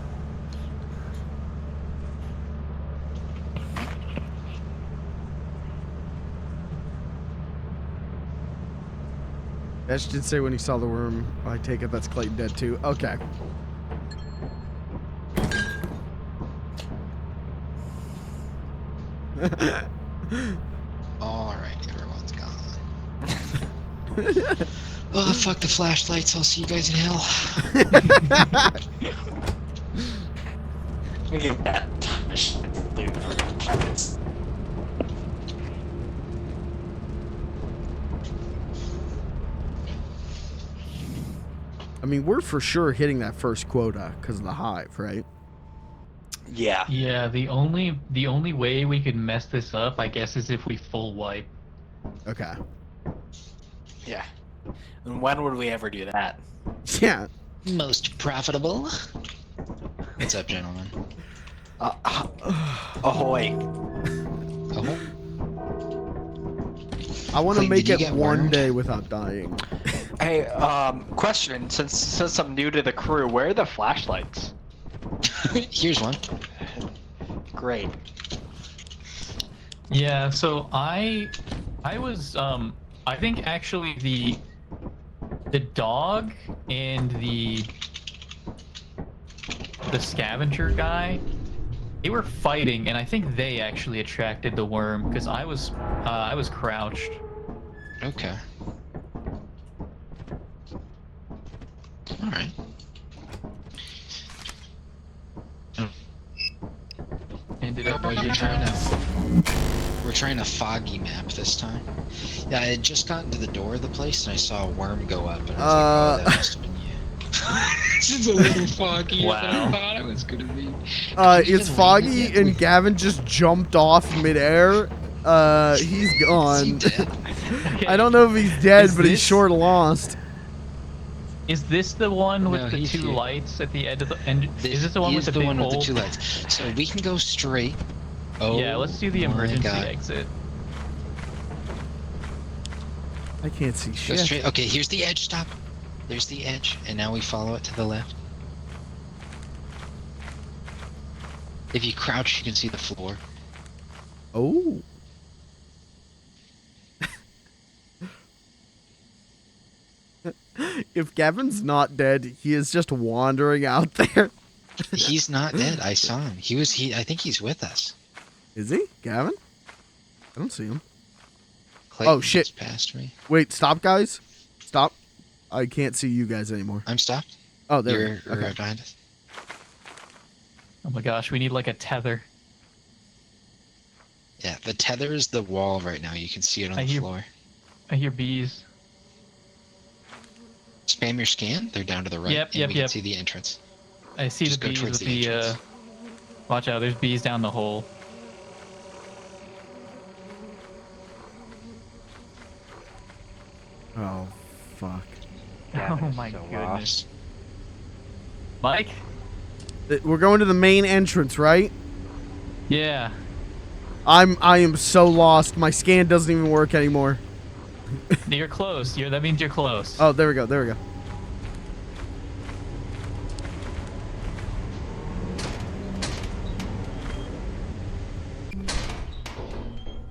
Ash did say when he saw the worm, I take it that's Clayton dead too. Okay. Alright, everyone's gone. Oh, fuck the flashlights. I'll see you guys in hell. Look at that. I mean, we're for sure hitting that first quota because of the hive, right? Yeah. Yeah, the only way we could mess this up, I guess, is if we full wipe. Okay. Yeah. And when would we ever do that? Yeah. Most profitable. What's up, gentlemen? Ahoy. Oh, I want to Clayton, make did you it get one wormed? day without dying. Hey, question. Since I'm new to the crew, where are the flashlights? here's one. Great. Yeah, so I was I think actually the dog and the scavenger guy, they were fighting, and I think they actually attracted the worm because I was crouched. Okay. Alright. Ended up We're trying a foggy map this time. Yeah, I had just gotten to the door of the place and I saw a worm go up, and I was like, oh, that must have been you. This is a little foggy Wow. than I thought it was gonna be. It's foggy and Gavin just jumped off midair. He's gone. Okay, I don't know if he's dead, Is but he's this- sure lost. is this the one with No, the he's two here. lights at the end of the end? Is this the one He with is the big one hole? with the two lights? So we can go straight. Oh, Yeah, let's do the my emergency God. exit. I can't see Go shit. straight. Okay, here's the edge. Stop. There's the edge, and now we follow it to the left. If you crouch, you can see the floor. Oh. If Gavin's not dead, he is just wandering out there. He's not dead. I saw him. I think he's with us. Is he? Gavin? I don't see him. Clayton Oh, shit. just passed me. Wait, stop, guys. Stop. I can't see you guys anymore. I'm stopped. Oh, there we You're go. Okay. right behind us. Oh my gosh, we need like a tether. Yeah, the tether is the wall right now. You can see it on I the hear- floor. I hear bees. Spam your scan. They're down to the right. Yep, and yep, we yep. can see the entrance. I see Just the go bees towards with the the entrance. watch out, there's bees down the hole. Oh, fuck. Oh my goodness. Mike? We're going to the main entrance, right? Yeah. I am so lost. My scan doesn't even work anymore. You're close. That means you're close. Oh, there we go. There we go.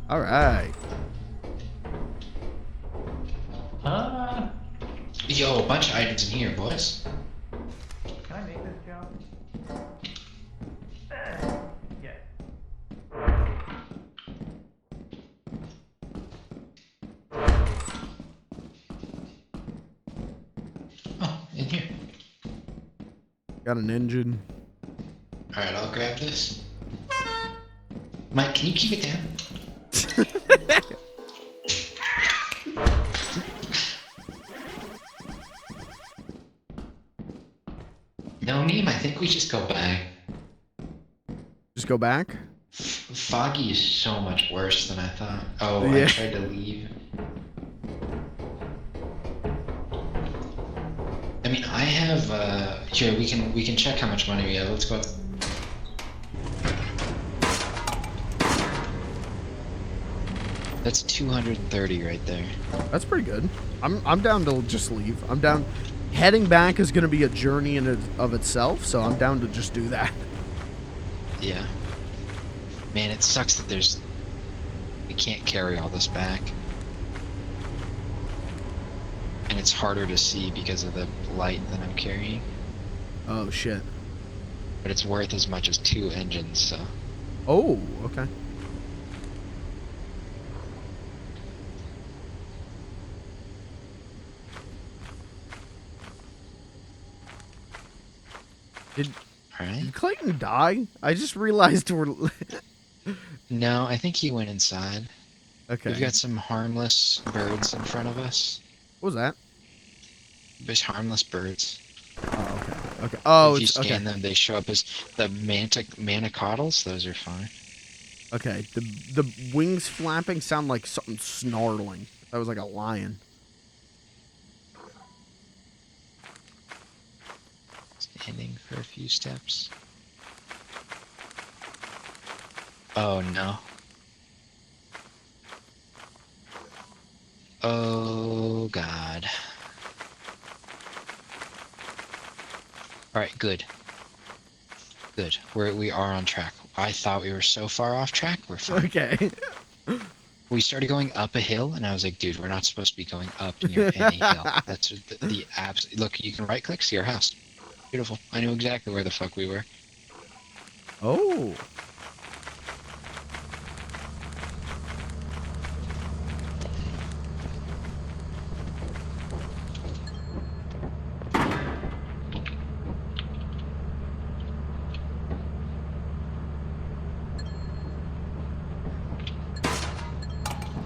All right. Yo, a bunch of items in here, boys. Can I make this jump? Yeah. Oh, in here. Got an engine. Alright, I'll grab this. Mike, can you keep it down? we just go back? Just go back? Foggy is so much worse than I thought. Oh, Yeah. I tried to leave. I mean, I have, here, we can check how much money we have. Let's go. That's 230 right there. That's pretty good. I'm down to just leave. I'm down. Heading back is going to be a journey in of itself, so I'm down to just do that. Yeah. Man, it sucks that we can't carry all this back. And it's harder to see because of the light that I'm carrying. Oh, shit. But it's worth as much as 2 engines, so. Oh, okay. Did Clayton die? I just realized we're... No, I think he went inside. Okay. We've got some harmless birds in front of us. What was that? There's harmless birds. Oh, okay. Okay. Oh, if you it's scan okay. them, they show up as the manicottles. Those are fine. Okay. The wings flapping sound like something snarling. That was like a lion. Standing for a few steps. Oh no. Oh god. Alright, good. Good. We are on track. I thought we were so far off track, we're fine. Okay. We started going up a hill, and I was like, dude, we're not supposed to be going up near any hill. That's the abs. Look, you can right click, see our house. Beautiful. I knew exactly where the fuck we were. Oh.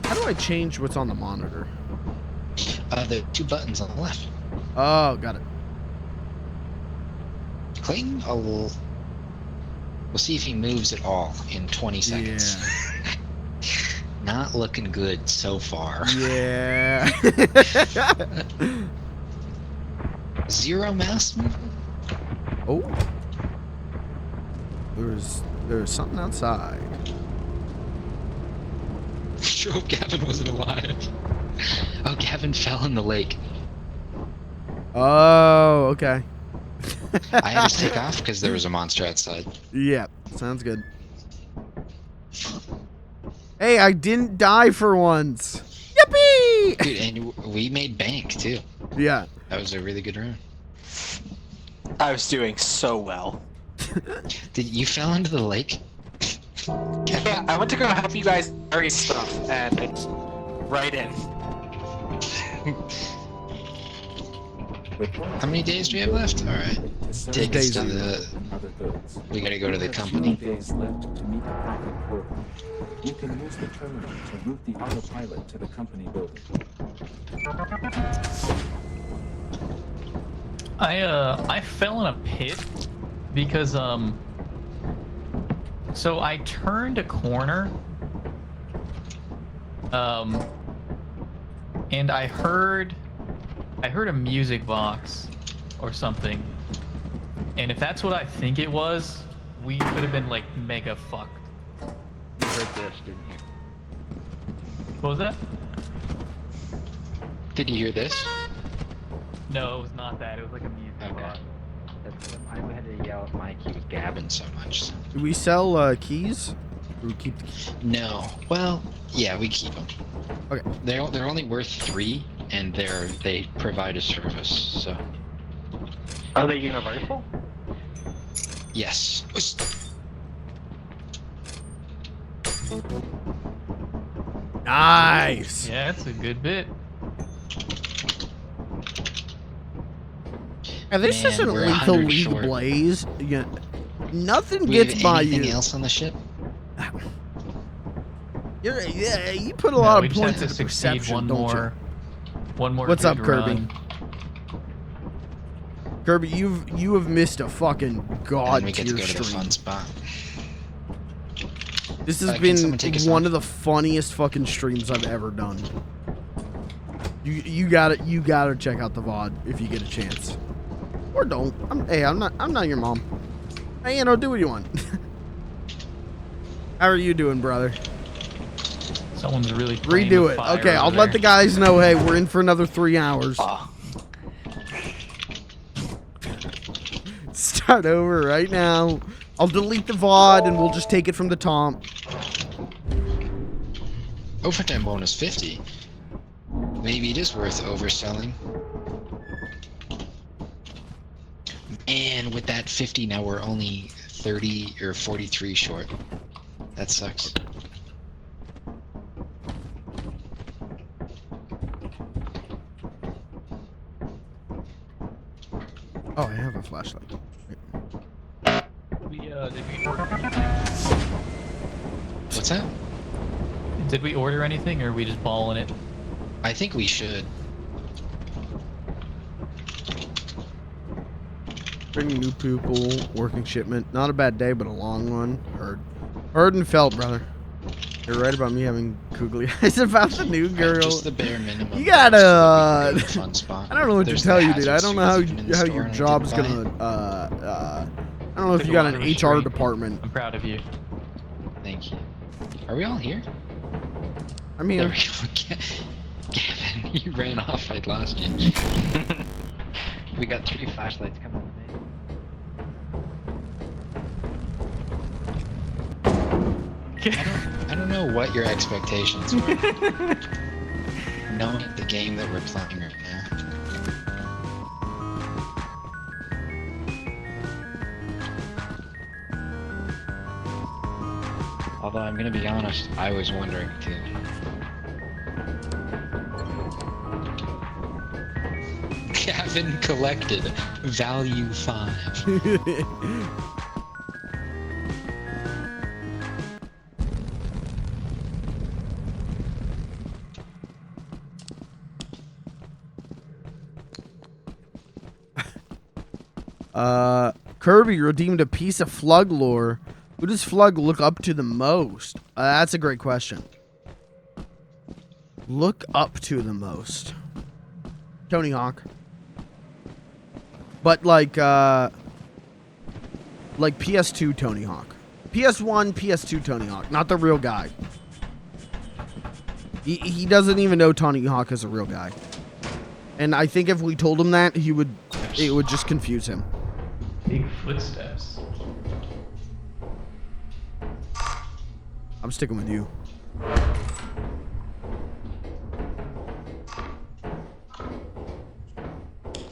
How do I change what's on the monitor? The 2 buttons on the left. Oh, got it. Clayton, we'll see if he moves at all in 20 seconds. Yeah. Not looking good so far. Yeah. 0 mouse movement. Oh. There's something outside. Sure hope Gavin wasn't alive. Oh, Gavin fell in the lake. Oh, okay. I had to take off because there was a monster outside. Yeah, sounds good. Hey, I didn't die for once. Yippee! Dude, and we made bank too. Yeah. That was a really good run. I was doing so well. Did you fell into the lake? Yeah, I went to go help you guys carry stuff, and it's right in. How many days do we have left? Alright. Take us to the... We gotta go to the company. Days left to meet the profit quota. You can use the terminal to route the autopilot to the company building. I fell in a pit because so I turned a corner and I heard a music box or something, and if that's what I think it was, we could have been like mega fucked. You heard this, didn't you? What was that? Did you hear this? No, it was not that. It was like a music box. That's what I had to yell at Mike. He was gabbing so much. So. Do we sell keys? Or we keep the keys? No. Well, yeah, we keep them. Okay. They're only worth 3, and they provide a service. So. Are they universal? Yes. Nice. Yeah, that's a good bit. And this Man, isn't we're Lethal 100 League short. Blaze. Yeah, nothing We gets have by anything you. else on the ship? Yeah, you put a lot we of just points have into to succeed perception, one don't more. One more. What's good up, Kirby? run. Kirby, you have missed a fucking god And we get to tier go to the stream. fun spot. This has Can someone been take us one off? of the funniest fucking streams I've ever done. You gotta check out the VOD if you get a chance. Or don't. I'm not your mom. Hey, do what you want. How are you doing, brother? Someone's really playing Redo with it. fire Okay, I'll over let the there. guys know, hey, we're in for another 3 hours. Start over right now. I'll delete the VOD and we'll just take it from the top. Overtime bonus 50. Maybe it is worth overselling. And with that 50, now we're only 30 or 43 short. That sucks. Oh, I have a flashlight. What's that? Did we order anything, or are we just balling it? I think we should. Bringing new people, working shipment. Not a bad day, but a long one. Heard and felt, brother. You're right about me having googly eyes about the new girl. Just the bare minimum. You gotta. Fun spot. I don't know what There's to tell the you, dude. I hazard don't know suits even in the how store your and I job's didn't buy gonna. I don't know if Took you a got lot an of HR restraint. department. I'm proud of you. it. Thank you. Are we all here? I'm There here. we go. Gavin, you ran off. I lost you. We got 3 flashlights coming with me. I don't know what your expectations were. Knowing the game that we're playing right now. Although I'm gonna be honest, I was wondering too. Gavin collected value 5. Kirby redeemed a piece of FLG lore. Who does FLG look up to the most? That's a great question. Look up to the most. Tony Hawk. But like PS2 Tony Hawk. PS1, PS2 Tony Hawk. Not the real guy. He doesn't even know Tony Hawk is a real guy. And I think if we told him that, it would just confuse him. Big footsteps. I'm sticking with you.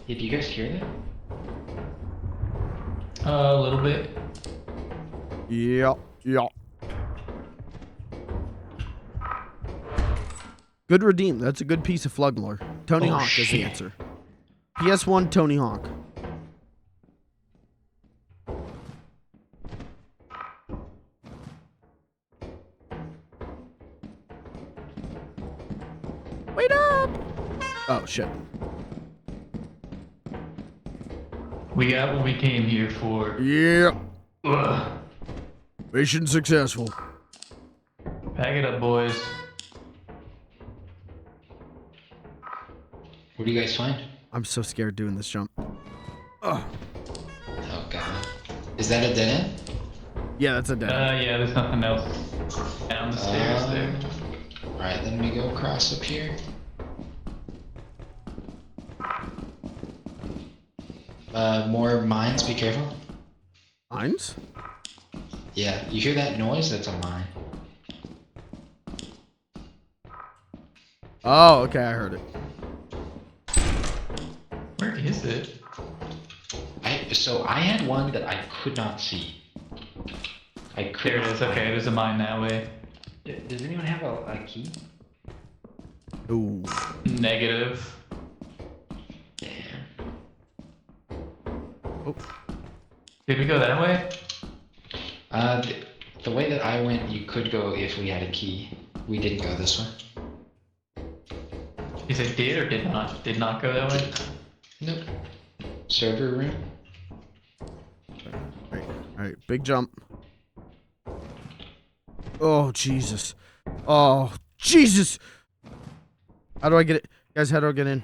Did you guys hear that? A little bit. Yeah. Good redeem. That's a good piece of FLG lore. Tony Oh, Hawk is the shit. answer. PS1 Tony Hawk. Wait up! Oh shit. We got what we came here for. Yeah. Ugh. Mission successful. Pack it up, boys. What do you guys find? I'm so scared doing this jump. Ugh. Oh god. Is that a dead end? Yeah, that's a dead end. Yeah, there's nothing else down the stairs there. Alright, then we go across up here. More mines, be careful. Mines? Yeah, you hear that noise? That's a mine. Oh, okay, I heard it. Where is it? So I had one that I could not see. I could There it is. Okay, there's a mine that way. Does anyone have a key? Ooh. Negative. Damn. Oh. Did we go that way? The way that I went, you could go if we had a key. We didn't go this way. You said did or did not? Did not go that way? Nope. server room. Alright, big jump. Oh, Jesus. Oh, Jesus! How do I get it? Guys, how do I get in?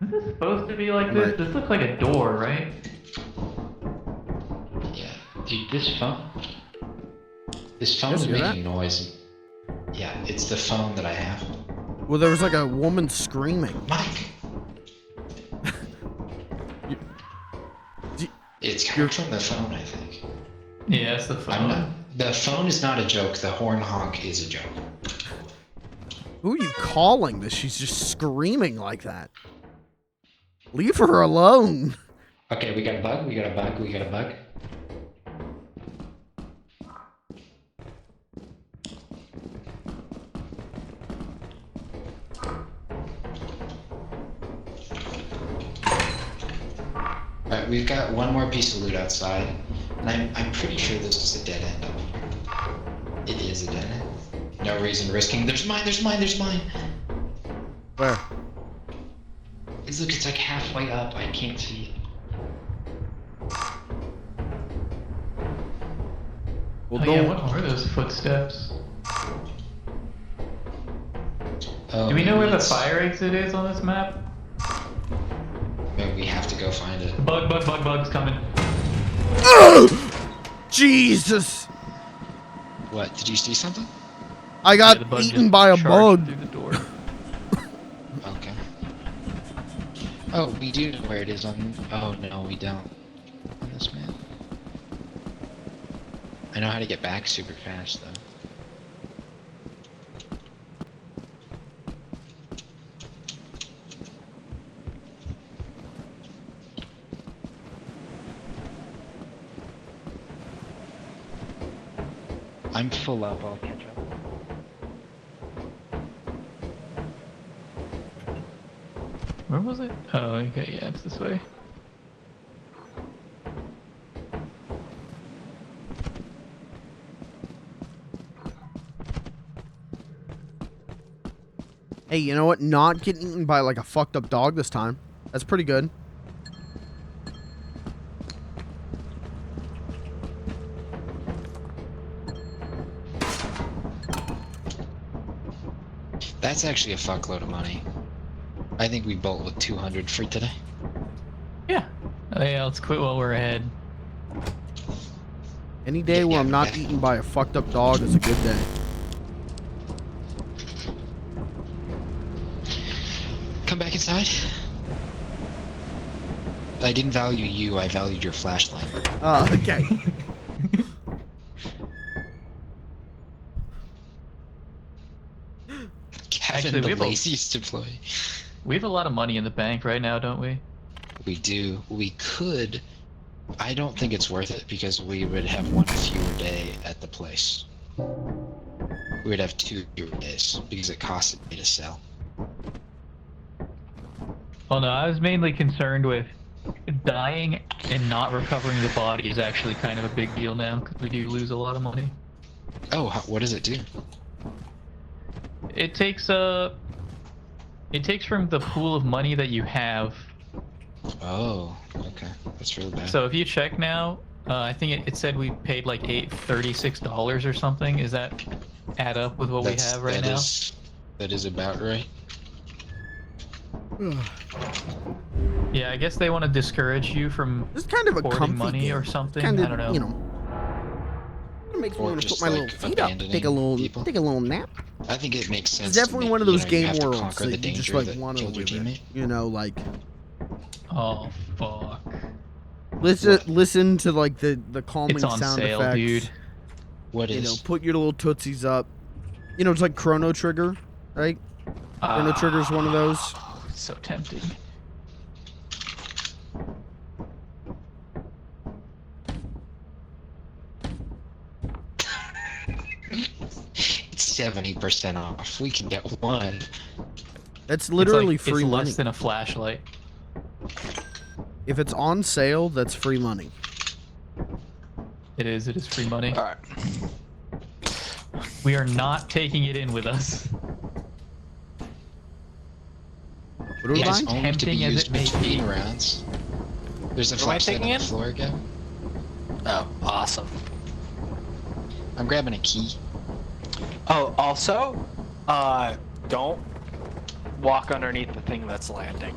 Is this supposed to be like this? This looks like a door, right? Yeah, dude, this phone is making noise. Yeah, it's the phone that I have. Well, there was like a woman screaming. Mike! It's coming from the phone, I think. Yeah, it's the phone. The phone is not a joke. The horn honk is a joke. Who are you calling that she's just screaming like that? Leave her alone. Okay, we got a bug. We got a bug. We got a bug. Alright, we've got one more piece of loot outside, and I'm pretty sure this is a dead end. It is a dead end. No reason risking. There's mine, there's mine, there's mine! Where? Look, it's like halfway up. I can't see. Well, oh yeah, what are those footsteps? Do we know where the fire exit is on this map? Maybe we have to go find it. Bug's coming. Jesus! What? Did you see something? I got eaten by a bug. Through the door. Okay. Oh, we do know where it is on. Oh no, we don't. On this map. I know how to get back super fast though. I'm full up. I'll catch up. Where was it? Oh, okay, yeah, it's this way. Hey, you know what? Not getting eaten by like a fucked up dog this time. That's pretty good. That's actually a fuckload of money. I think we bolt with 200 for today. Yeah. Oh, yeah, let's quit while we're ahead. Any day where I'm not eaten by a fucked up dog is a good day. Come back inside. I didn't value you, I valued your flashlight. Okay. Kevin, Actually, the laziest employee. We have a lot of money in the bank right now, don't we? We do. We could. I don't think it's worth it because we would have one fewer day at the place. We would have 2 fewer days because it costed me to sell. Well, no, I was mainly concerned with dying and not recovering the body is actually kind of a big deal now because we do lose a lot of money. Oh, what does it do? It takes from the pool of money that you have. Oh, okay. That's really bad. So if you check now, I think it said we paid like $36 or something. Is that add up with what we have right now? That is about right. Yeah, I guess they want to discourage you from This is kind of a hoarding comfy money game. or something. Kind of, I don't know. You know, it makes me Or want to just, put my like, little feet up, abandoning take a little people. nap. I think it makes sense. It's definitely to one of make, those you game have to worlds conquer that the you just danger like that want to killed your live in. teammate. You know, like Oh fuck! listen to like the calming It's on sound sale, effects. dude. What You is? know, put your little tootsies up. You know, it's like Chrono Trigger, right? Chrono Trigger's one of those. Oh, it's so tempting. It's 70% off. We can get one. That's literally it's free money. less than a flashlight. If it's on sale, that's free money. It is free money. All right. We are not taking it in with us. What What are we It's buying? only to be Tempting as used it may between be. rounds. There's a What am I flashlight on taking the in? floor again. Oh, awesome. I'm grabbing a key. Oh, also, don't walk underneath the thing that's landing.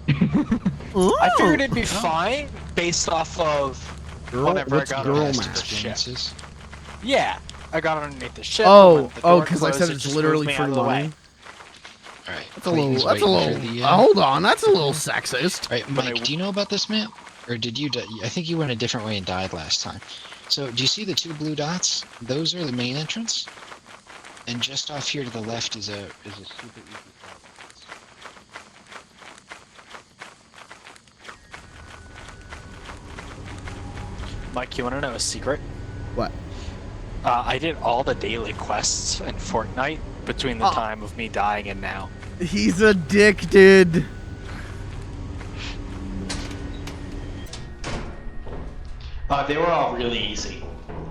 I figured it'd be fine based off of whenever I what's got girl underneath math? the ship. Experiences. Yeah, I got underneath the ship. Oh, and when the door because I closed, said it it's just literally moved me free out of the way. money. Alright. That's a little. That's a little. The, Hold on, that's a little sexist. Alright, Mike, do you know about this map? Or did you... I think you went a different way and died last time. So, do you see the 2 blue dots? Those are the main entrance. And just off here to the left is a super easy... Mike, you want to know a secret? What? I did all the daily quests in Fortnite between the time of me dying and now. He's addicted. They were all really easy.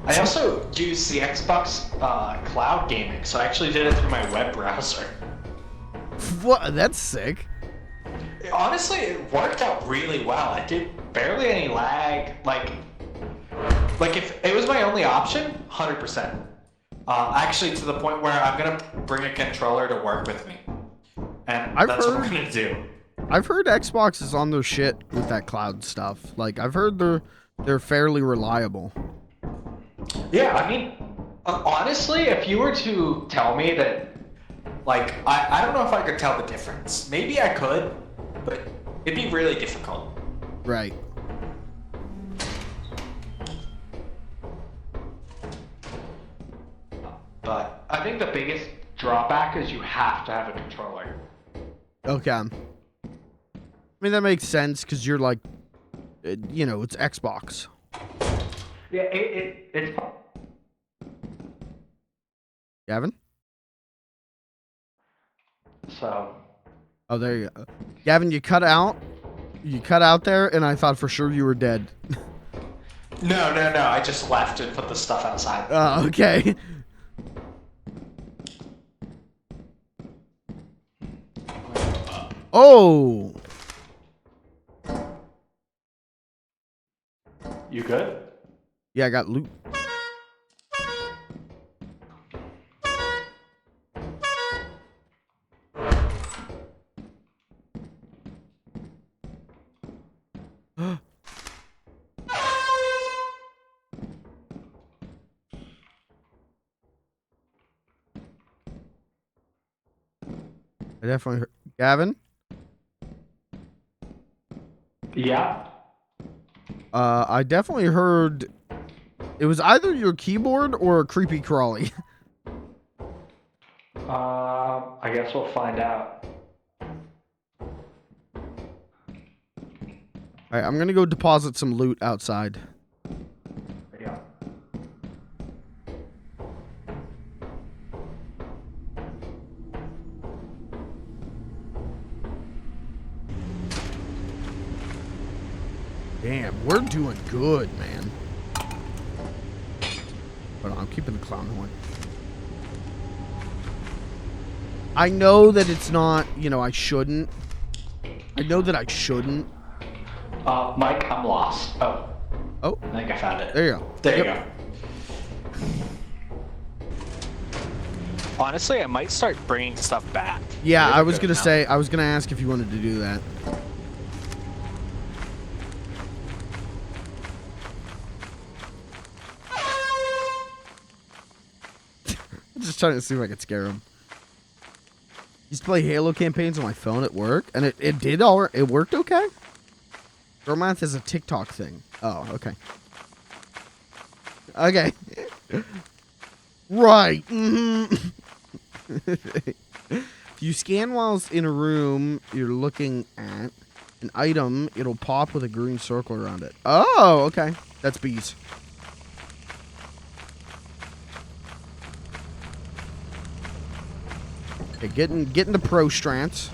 I also used the Xbox cloud gaming, so I actually did it through my web browser. What? That's sick. Honestly, it worked out really well. I did barely any lag. Like if it was my only option, 100%. Actually, to the point where I'm gonna bring a controller to work with me, and that's what I'm gonna do. I've heard Xbox is on their shit with that cloud stuff. Like I've heard they're fairly reliable. Yeah, I mean, honestly, if you were to tell me that, like, I don't know if I could tell the difference. Maybe I could, but it'd be really difficult. Right. But I think the biggest drawback is you have to have a controller. Okay. I mean that makes sense because you're like, you know, it's Xbox. Yeah, it's. Gavin? So. Oh, there you go. Gavin, you cut out. You cut out there, and I thought for sure you were dead. No. I just left and put the stuff outside. Oh, okay. Oh. You good? Yeah, I got loot. I definitely heard. Gavin? Yeah. I definitely heard. It was either your keyboard or a creepy crawly. I guess we'll find out. Alright, I'm gonna go deposit some loot outside. Yeah. Damn, we're doing good, man. Hold on, I'm keeping the clown horn. I know that it's not, you know, I shouldn't. I know that I shouldn't. Mike, I'm lost. Oh. Oh. I think I found it. There you go. There you go. Honestly, I might start bringing stuff back. Yeah, I was Good gonna enough. say, I was gonna ask if you wanted to do that. I'm just trying to see if I could scare him. Used to play Halo campaigns on my phone at work, and it did all. It worked okay. Romance is a TikTok thing. Oh, okay. Okay. Right. Mm-hmm. If you scan whilst in a room you're looking at an item, it'll pop with a green circle around it. Oh, okay. That's bees. Okay, getting the pro strats.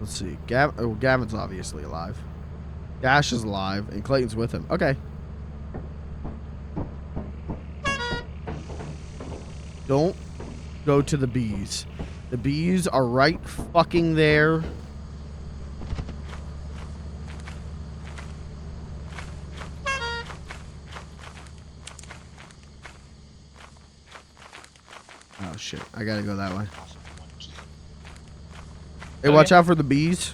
Let's see. Gavin's obviously alive. Dash is alive, and Clayton's with him. Okay. Don't go to the bees. The bees are right fucking there. Oh shit, I gotta go that way. Hey, watch out for the bees.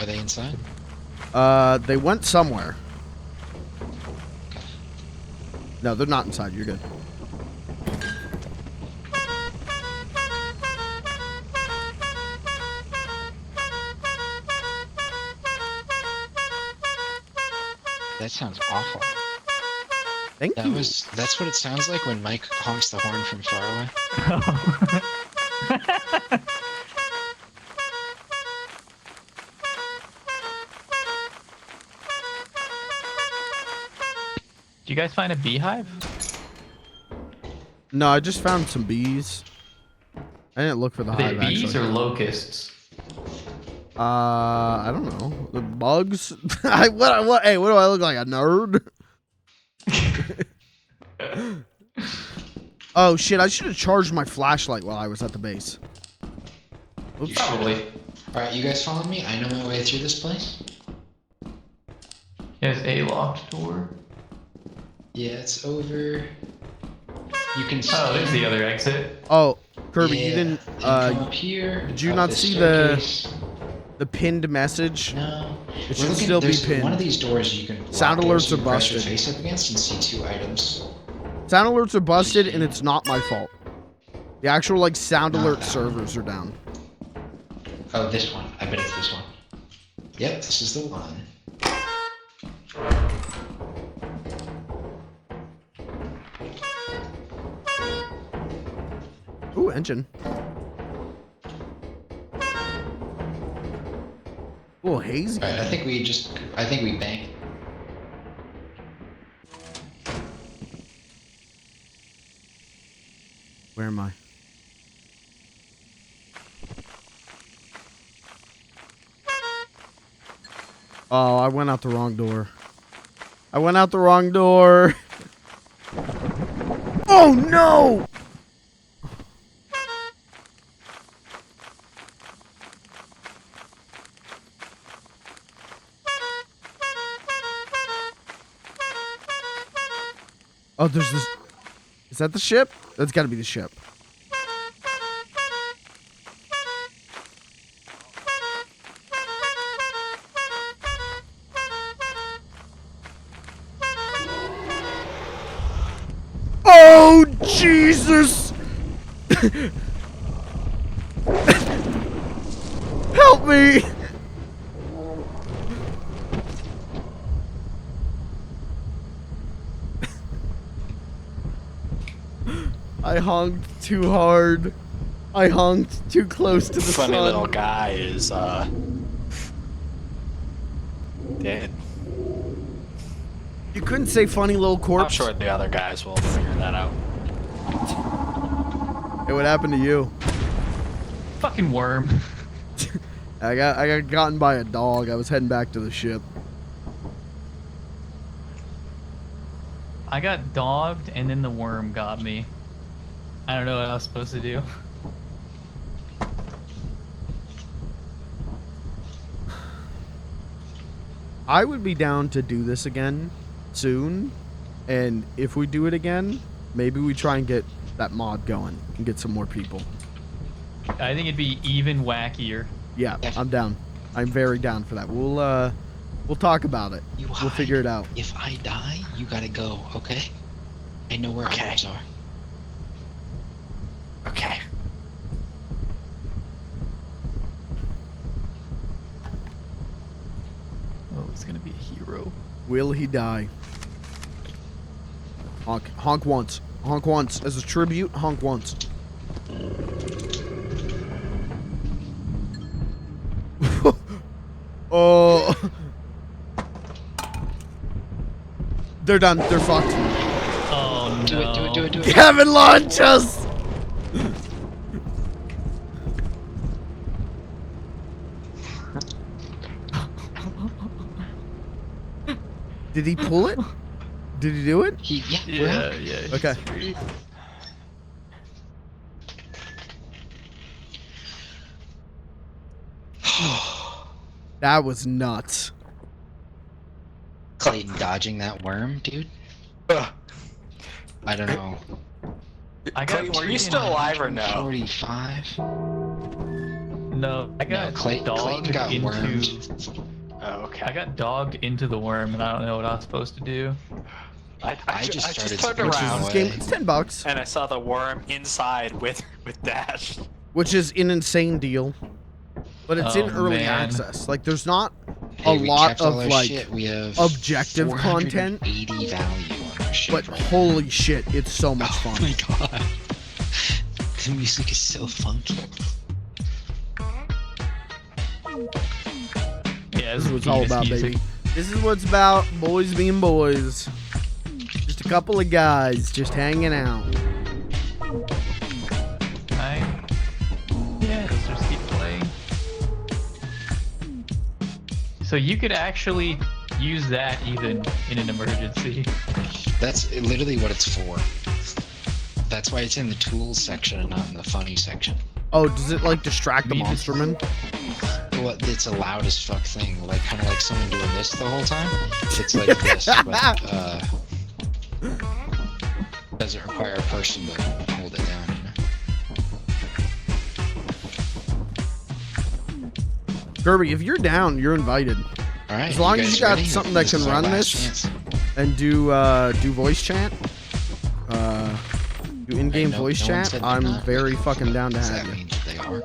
Are they inside? They went somewhere. No, they're not inside. You're good. That sounds awful. Thank you. That's what it sounds like when Mike honks the horn from far away. Do you guys find a beehive? No, I just found some bees. I didn't look for the Are they hive. bees actually. or locusts? I don't know. The bugs. Hey, what do I look like? A nerd? Oh shit! I should have charged my flashlight while I was at the base. Oops. Probably. All right, you guys follow me? I know my way through this place. There's a locked door. Yeah, it's over. You can. Oh, there's the other exit. Oh, Kirby, Yeah, you didn't. then come up here. Did you up not this see staircase. the pinned message? No. It We're should looking- still be there's pinned. One of these doors you can. Sound lock doors alerts you are can press your busted. face up against and see 2 items. Sound alerts are busted, and it's not my fault. The actual like sound Not alert that servers are down. Oh, this one. I bet it's this one. Yep, this is the one. Ooh, engine. Ooh, hazy. All right, I think we bank. Where am I? Oh, I went out the wrong door. I went out the wrong door. Oh no! Oh, there's this. Is that the ship? That's gotta be the ship. Oh, Jesus! Help me! I honked too hard. I honked too close to the Funny sun. little guy is dead. You couldn't say funny little I'm corpse. sure the other guys will figure that out. Hey, what happened to you? Fucking worm. I got gotten by a dog. I was heading back to the ship. I got dogged and then the worm got me. I don't know what I was supposed to do. I would be down to do this again soon. And if we do it again, maybe we try and get that mod going and get some more people. I think it'd be even wackier. Yeah, I'm down. I'm very down for that. We'll talk about it. We'll figure it out. If I die, you gotta go, okay? I know where others are. Okay. Oh, he's gonna be a hero. Will he die? Honk. Honk once. Honk once. As a tribute, honk once. Oh. They're done. They're fucked. Oh no. Do it. Kevin, launch us! Did he pull it? Did he do it? Yeah. Okay. That was nuts. Clayton dodging that worm, dude. I don't know. Clayton, were you still alive or no? 45. No, I got Clayton got into. wormed. Oh, okay. I got dogged into the worm, and I don't know what I was supposed to do. I just turned switching around away. Game, it's $10, and I saw the worm inside with Dash. which is an insane deal. But it's in Oh, early man. access. Like, there's not Hey, a we lot kept all of our like shit. We have objective content. 480 value on our shit. But right holy shit, it's so much now. fun. Oh my god. The music is so funky. Yeah, This is what it's all about, baby. This is what's about, boys being boys. Just a couple of guys just hanging out. Yeah, let's just keep playing. So you could actually use that even in an emergency. That's literally what it's for. That's why it's in the tools section and not in the funny section. Oh, does it like distract the monsterman? Well, it's a loud as fuck thing, like kind of like someone doing this the whole time. It's like this, but doesn't require a person to hold it down, you know? Kirby, if you're down, you're invited. All right. As long as you got ready? something that can is our run last this chance. and do voice chat, do in-game No- voice no one chat, said they're I'm not. very fucking down to Does have that you. mean that they are?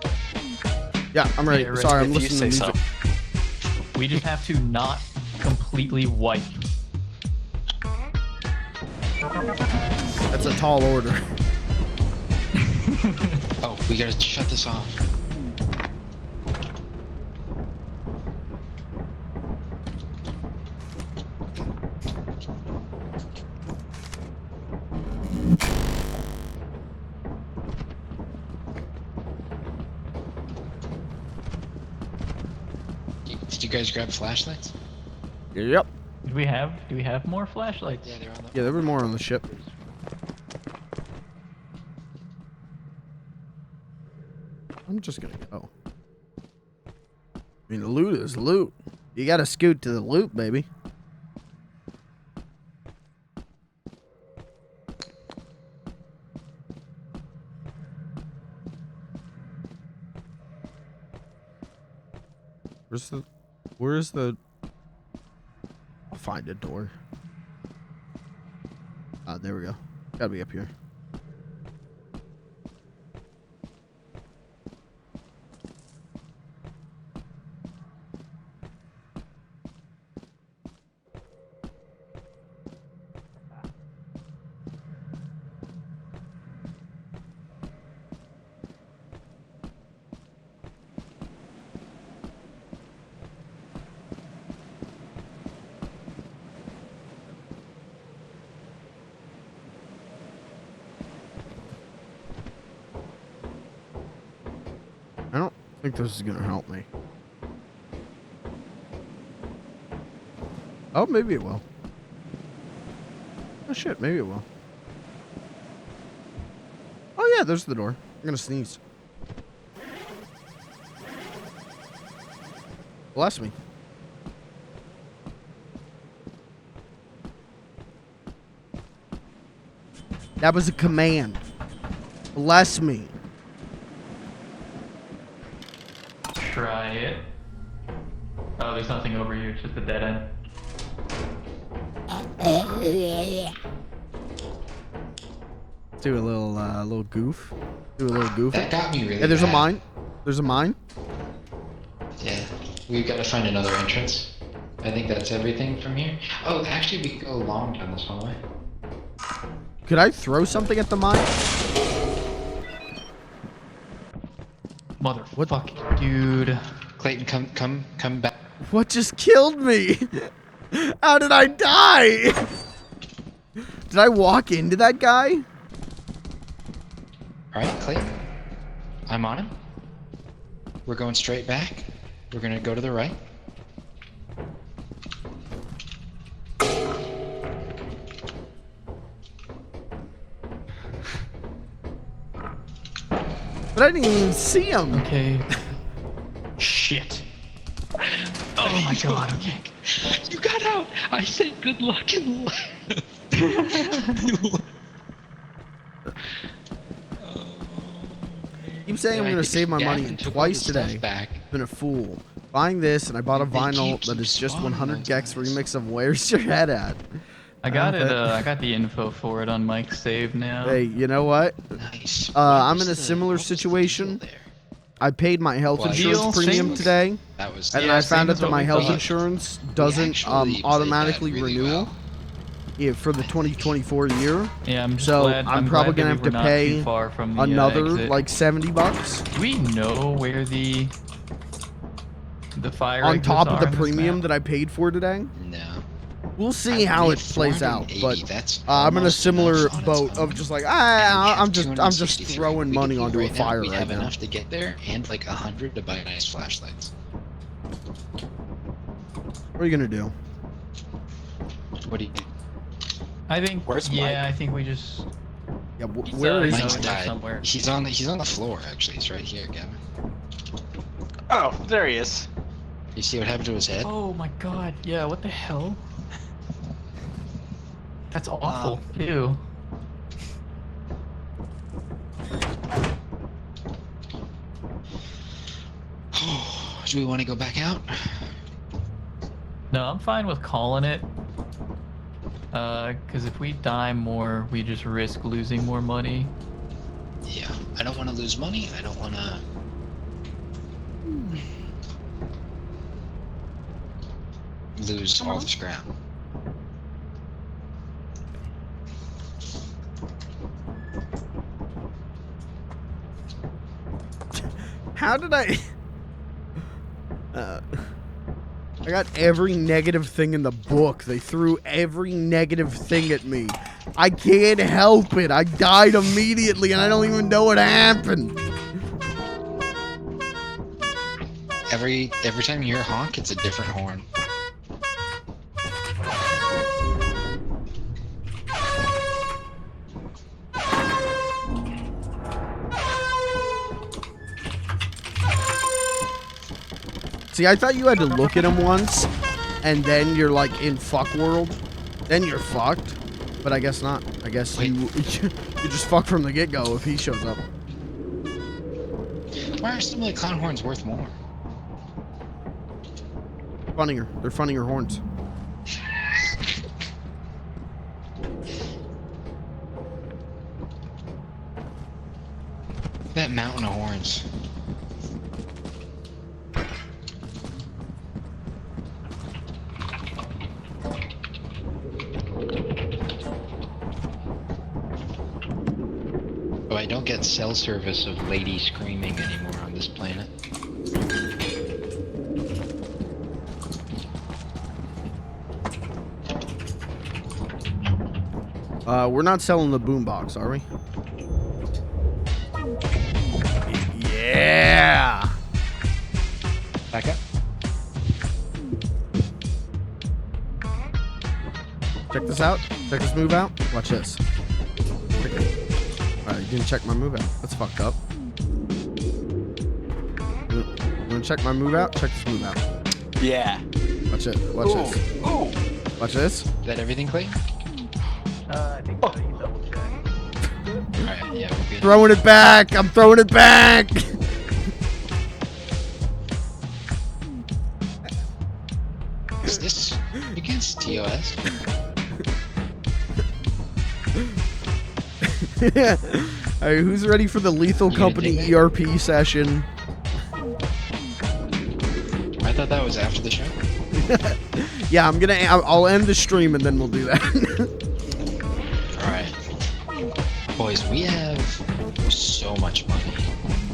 Yeah, I'm ready. Yeah, ready. Sorry, I'm If you listening to say music. so. We just have to not completely wipe. That's a tall order. Oh, we gotta shut this off. Did you guys grab flashlights? Yep. Do we have more flashlights? Yeah, they're on the. Yeah, there were more on the ship. I'm just gonna go. I mean, loot is loot. You gotta scoot to the loot, baby. Where's the... I'll find a door. Ah, there we go. Gotta be up here. I don't think this is gonna help me. Oh, maybe it will. Oh shit, maybe it will. Oh yeah, there's the door. I'm gonna sneeze. Bless me. That was a command. Bless me. Try it. Oh, there's nothing over here. It's just a dead end. Do a little goof. Do a little goof. That got me really. Hey, there's a bad. mine. There's a mine. Yeah, we've got to find another entrance. I think that's everything from here. Oh, actually, we can go long down this hallway. Could I throw something at the mine? Motherfucker, dude. Clayton, come back. What just killed me? How did I die? Did I walk into that guy? All right, Clayton. I'm on him. We're going straight back. We're gonna go to the right. But I didn't even see him. Okay. Shit. Oh my god. Okay. You got out. I said good luck and Keep saying I'm gonna save my money, and twice today. Back. Been a fool. Buying this, and I bought a They vinyl keep that is just spawning 100 those gex guys. remix of Where's Your Head At? I got it. Okay. I got the info for it on Mike's save now. Hey, you know what? Nice. I'm in a similar situation. I paid my health Well, insurance deal, premium same. today, That was. and Yeah, I same found out as that what my we health thought. insurance We doesn't actually played that automatically really renew well. for the 2024 year. Yeah, I'm just So glad. I'm glad probably that gonna we have were to not pay too far from the, Another exit. like $70 Do we know where the fire on exits top of are the on this premium map? that I paid for today. No. We'll see how it plays out, but That's I'm in a almost similar enough on its boat own. of just like And we have I'm just 263. throwing We could money be onto a right now, fire we'd right have now. enough to get there and like 100 to buy nice flashlights. What are you gonna do? What do you do? I think. Where's I think we just. Yeah, He's, where is he's Mike's over there died. somewhere. He's on the floor actually. He's right here, Gavin. Oh, there he is. You see what happened to his head? Oh my god. Yeah. What the hell? That's awful. Ew. Do we want to go back out? No, I'm fine with calling it. Because if we die more, we just risk losing more money. Yeah. I don't want to lose money. I don't want to. Lose all the scrap. How did I? I got every negative thing in the book. They threw every negative thing at me. I can't help it. I died immediately, and I don't even know what happened. Every time you hear a honk, it's a different horn. See, I thought you had to look at him once, and then you're like in fuck world. Then you're fucked. But I guess not. I guess Wait. you just fuck from the get-go if he shows up. Why are some of the clown horns worth more? Funnier. They're funnier horns. That mountain of horns. Oh, I don't get cell service of lady screaming anymore on this planet. We're not selling the boombox, are we? Yeah. Back up. Check this out. Check this move out. Watch this. Alright, you didn't check my move out. That's fucked up. You wanna check my move out? Check this move out. Yeah. Watch it. Watch this. Ooh. Watch this. Is that everything, Clay? I think so. You double check. Alright, yeah, we're good. Throwing it back. I'm throwing it back. Is this against TOS? Alright, who's ready for the Lethal You gonna Company dig it? ERP session? I thought that was after the show. Yeah, I'll end the stream and then we'll do that. Alright. Boys, we have so much money.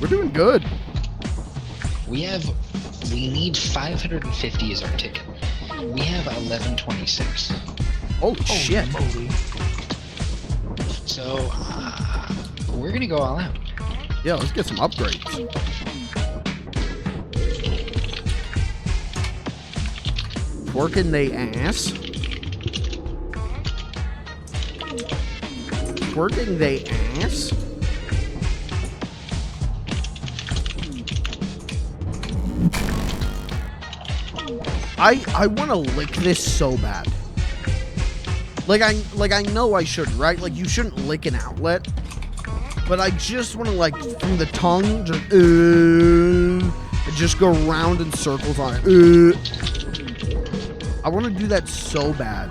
We're doing good. We need 550 as our ticket. We have 1126. Holy shit. Moly. So, we're gonna go all out. Yeah, let's get some upgrades. Working they ass. Working they ass. I want to lick this so bad. Like I know I shouldn't, right? Like you shouldn't lick an outlet. But I just want to like from the tongue just go round in circles on it. I want to do that so bad.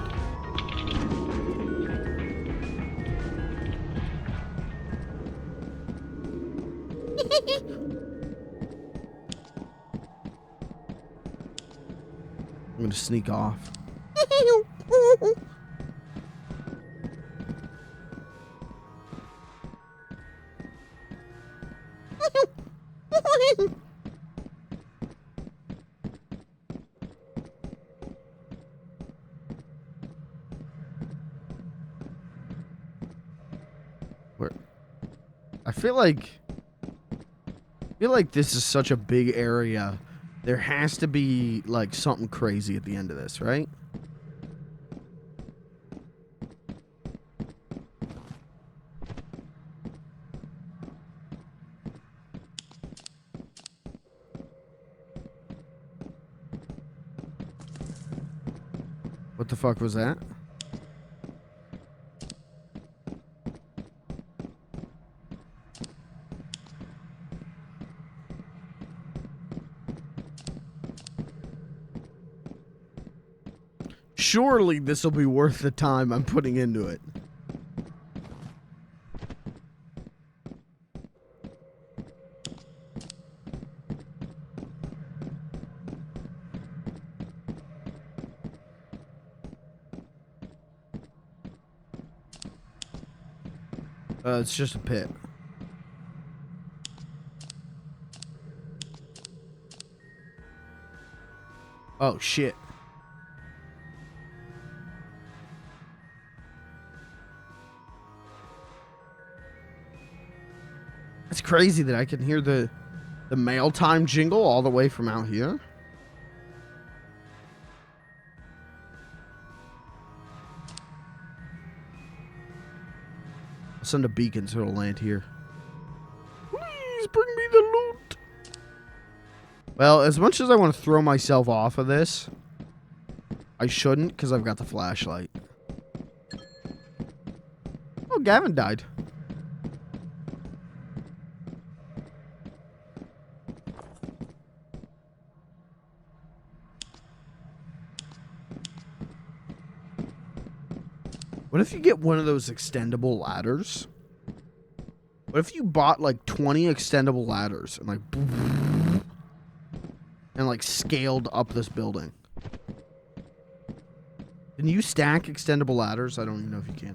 I'm gonna sneak off. Where? I feel like this is such a big area. There has to be like something crazy at the end of this, right? What the fuck was that? Surely this will be worth the time I'm putting into it. It's just a pit. Oh, shit. It's crazy that I can hear the mail time jingle all the way from out here. I'll send a beacon so it'll land here. Please bring me the loot. Well, as much as I want to throw myself off of this, I shouldn't because I've got the flashlight. Oh, Gavin died. What if you get one of those extendable ladders? What if you bought like 20 extendable ladders and like scaled up this building? Can you stack extendable ladders? I don't even know if you can.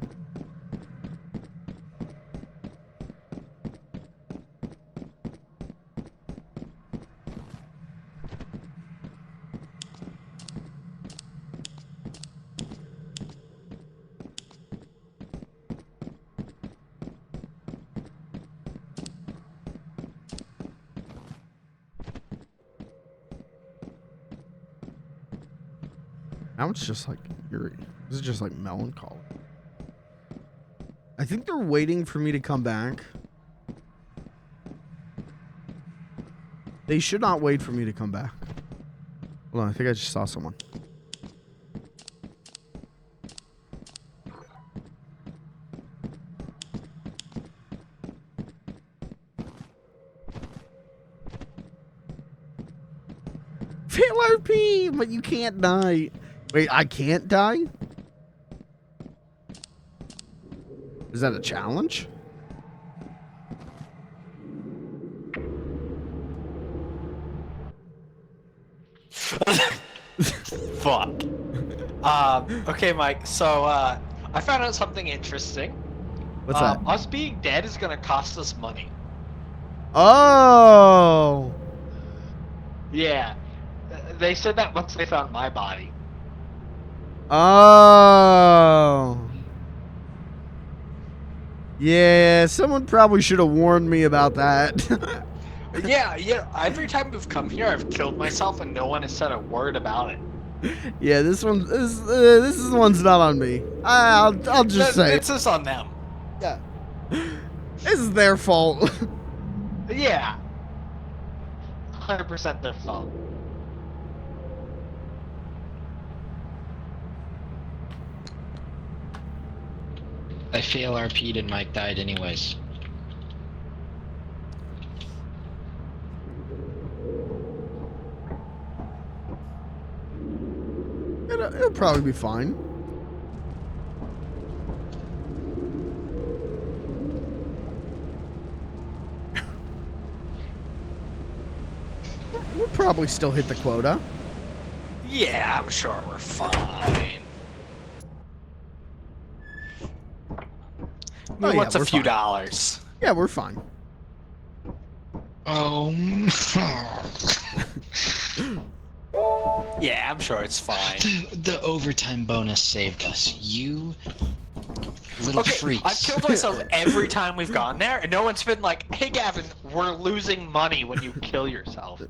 Now it's just like eerie. This is just like melancholy. I think they're waiting for me to come back. They should not wait for me to come back. Hold on, I think I just saw someone. Fail RP, but you can't die. Wait, I can't die? Is that a challenge? Fuck. Okay, Mike. So, I found out something interesting. What's that? Us being dead is gonna cost us money. Oh. Yeah. They said that once they found my body. Oh. Yeah, someone probably should have warned me about that. Yeah. Every time we've come here, I've killed myself, and no one has said a word about it. Yeah, this one's not on me. I'll just say It's just on them. Yeah. This is their fault. Yeah. 100% their fault. I fail RP'd and Mike died anyways. It'll probably be fine. We'll probably still hit the quota. Yeah, I'm sure we're fine. Oh, yeah, What's a we're few fine. dollars? Yeah, we're fine. Oh. Yeah, I'm sure it's fine. The overtime bonus saved us. You little Okay, freaks. I've killed myself every time we've gone there, and no one's been like, "Hey, Gavin, we're losing money when you kill yourself."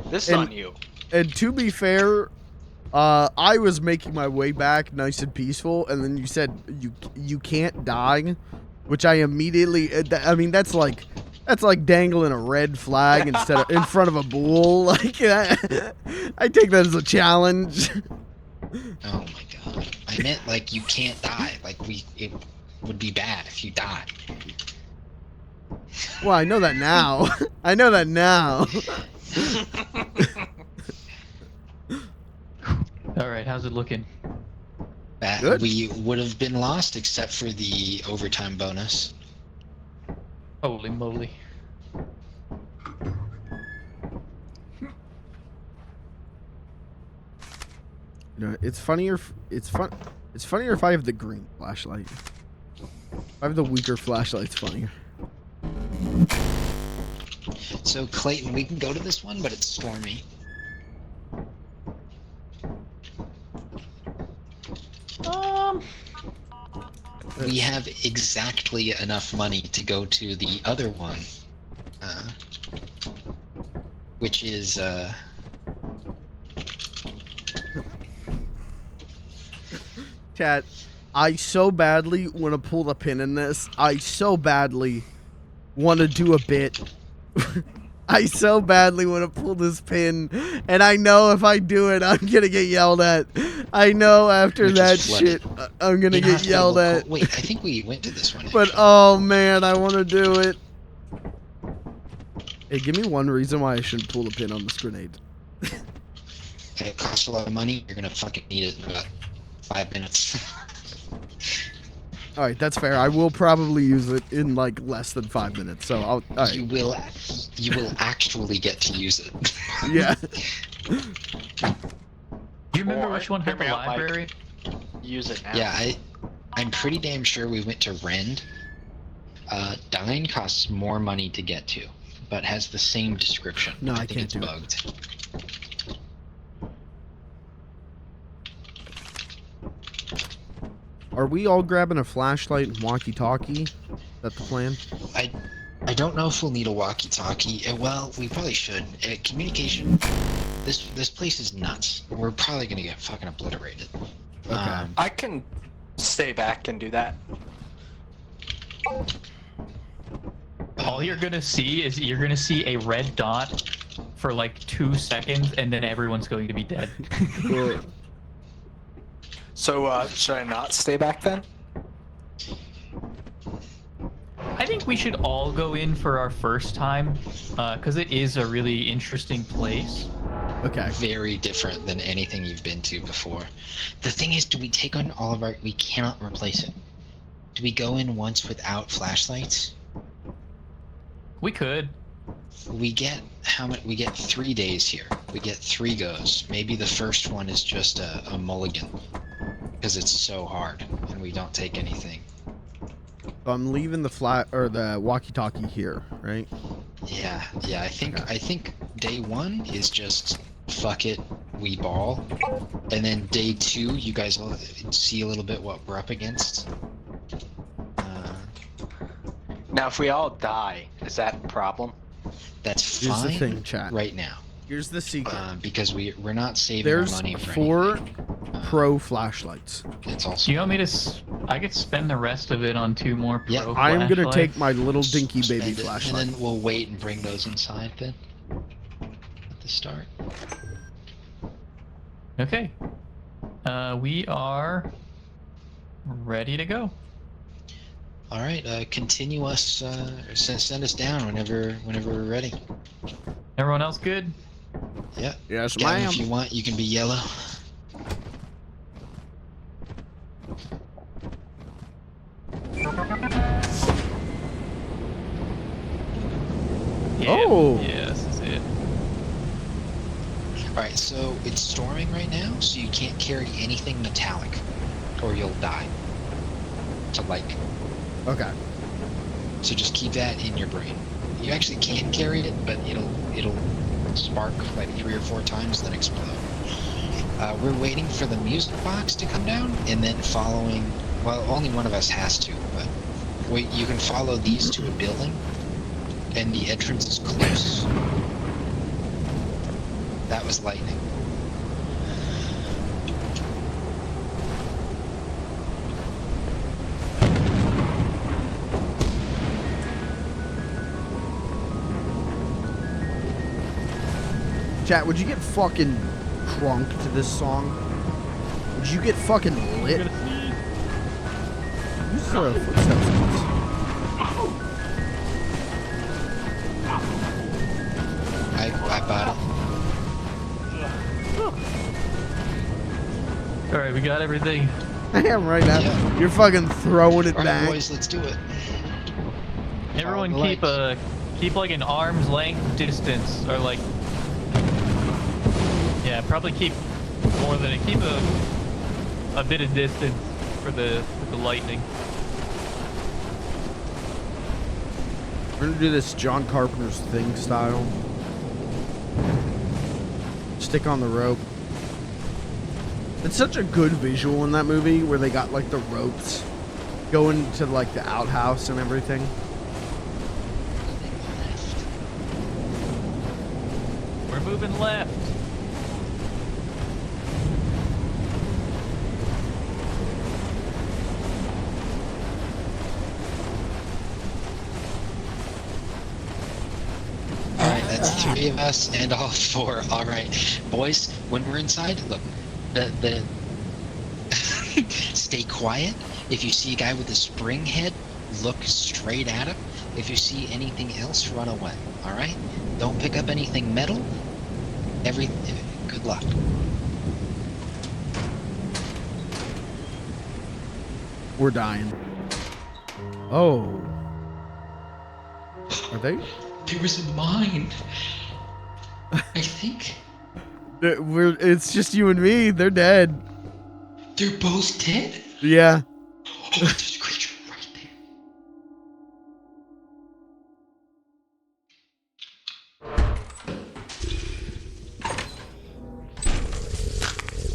This is on you. And to be fair, I was making my way back nice and peaceful, and then you said you can't die, which I immediately. I mean, that's like dangling a red flag instead of in front of a bull. Like I take that as a challenge. Oh my god. I meant like you can't die. Like it would be bad if you died. Well, I know that now. I know that now. All right, how's it looking? Good. We would have been lost except for the overtime bonus. Holy moly. You know, it's funnier. It's funnier if I have the green flashlight. If I have the weaker flashlight, it's funnier. So Clayton, we can go to this one, but it's stormy. We have exactly enough money to go to the other one, which is Chat, I so badly want to pull the pin in this. I so badly want to do a bit. I so badly want to pull this pin, and I know if I do it, I'm gonna get yelled at. I know after that shit, I'm gonna get yelled at. Wait, I think we went to this one. But oh man, I want to do it. Hey, give me one reason why I shouldn't pull the pin on this grenade. It costs a lot of money. You're gonna fucking need it in about 5 minutes. All right, that's fair. I will probably use it in like less than 5 minutes. So I'll. All right. You will actually get to use it. Yeah. Do you remember which one had the Hear me out, Mike. library? Use it now. Yeah, I'm pretty damn sure we went to Rend. Dine costs more money to get to, but has the same description. No, I think can't it's do it. bugged. Are we all grabbing a flashlight and walkie-talkie? Is that the plan? I don't know if we'll need a walkie-talkie. Well, we probably should. Communication. This place is nuts. We're probably gonna get fucking obliterated. Okay. I can stay back and do that. All you're gonna see is you're gonna see a red dot for like 2 seconds, and then everyone's going to be dead. So, should I not stay back then? I think we should all go in for our first time, because it is a really interesting place. Okay. Very different than anything you've been to before. The thing is, do we take on all of our... We cannot replace it. Do we go in once without flashlights? We could. We get how much? We get 3 days here. We get 3 goes. Maybe the first one is just a mulligan. Because it's so hard, and we don't take anything. So I'm leaving the walkie-talkie here, right? Yeah. I think day 1 is just fuck it, we ball, and then day 2 you guys will see a little bit what we're up against. Now, if we all die, is that a problem? That's Here's fine the thing, chat. right now. Here's the secret. Because we're not saving There's our money for 4 anything. pro flashlights. It's also Do you want me to? I could spend the rest of it on 2 more pro Yeah, I am gonna flashlights. take my little dinky baby and flashlight. then we'll wait and bring those inside then. At the start. Okay. We are Ready to go. All right, continue us, send us down whenever we're ready. Everyone else good? Yeah. Yes, Gavin, ma'am. if you want, you can be yellow. Yeah, Oh. Yeah, this is it. Alright, so it's storming right now, so you can't carry anything metallic, or you'll die. To like. Okay. So just keep that in your brain. You actually can carry it, but it'll spark like 3 or 4 times, then explode. We're waiting for the music box to come down, and then following. Well, only one of us has to, but wait, you can follow these to a building, and the entrance is close. That was lightning. Chat, would you get fucking crunk to this song? Would you get fucking lit? You throw footsteps. I bought it. Alright, we got everything. I am right now. Yeah. You're fucking throwing it Alright, back. boys, let's do it. Everyone Follow the keep like an arm's length distance, or like, yeah, probably keep more than keep a bit of distance for the lightning. We're gonna do this John Carpenter's Thing style. Stick on the rope. It's such a good visual in that movie where they got like the ropes going to like the outhouse and everything. We're moving left. Alright, that's 3 of us and all 4. Alright. Boys, when we're inside, look, the stay quiet. If you see a guy with a spring head, look straight at him. If you see anything else, run away. Alright? Don't pick up anything metal. Good luck. We're dying. Oh. Are they? There was a mine. I think. It's just you and me. They're dead. They're both dead? Yeah. Oh, there's a creature right there.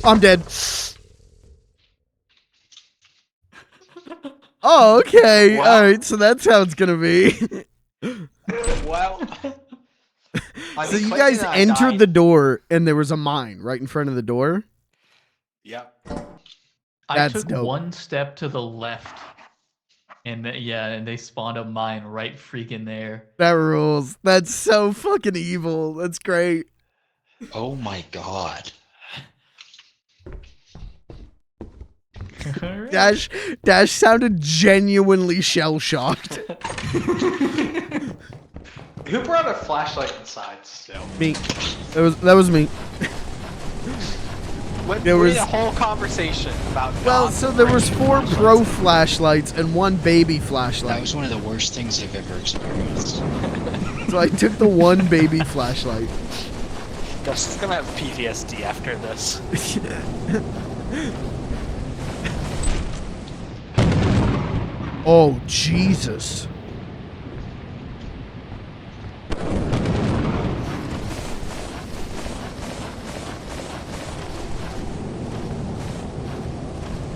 I'm dead. Oh, okay. Wow. Alright, so that's how it's gonna be. Well. So you guys entered the door and there was a mine right in front of the door? Yep. I That's took dope. one step to the left, and and they spawned a mine right freaking there. That rules. That's so fucking evil. That's great. Oh my god. Dash sounded genuinely shell-shocked. Who brought a flashlight inside still? Me. That was me. There We was- had a whole conversation about. Well, not so there was 4 flashlights. pro flashlights and 1 baby That flashlight. was one of the worst things I've ever experienced. So I took the 1 baby flashlight. Dustin's gonna have PTSD after this. Oh, Jesus.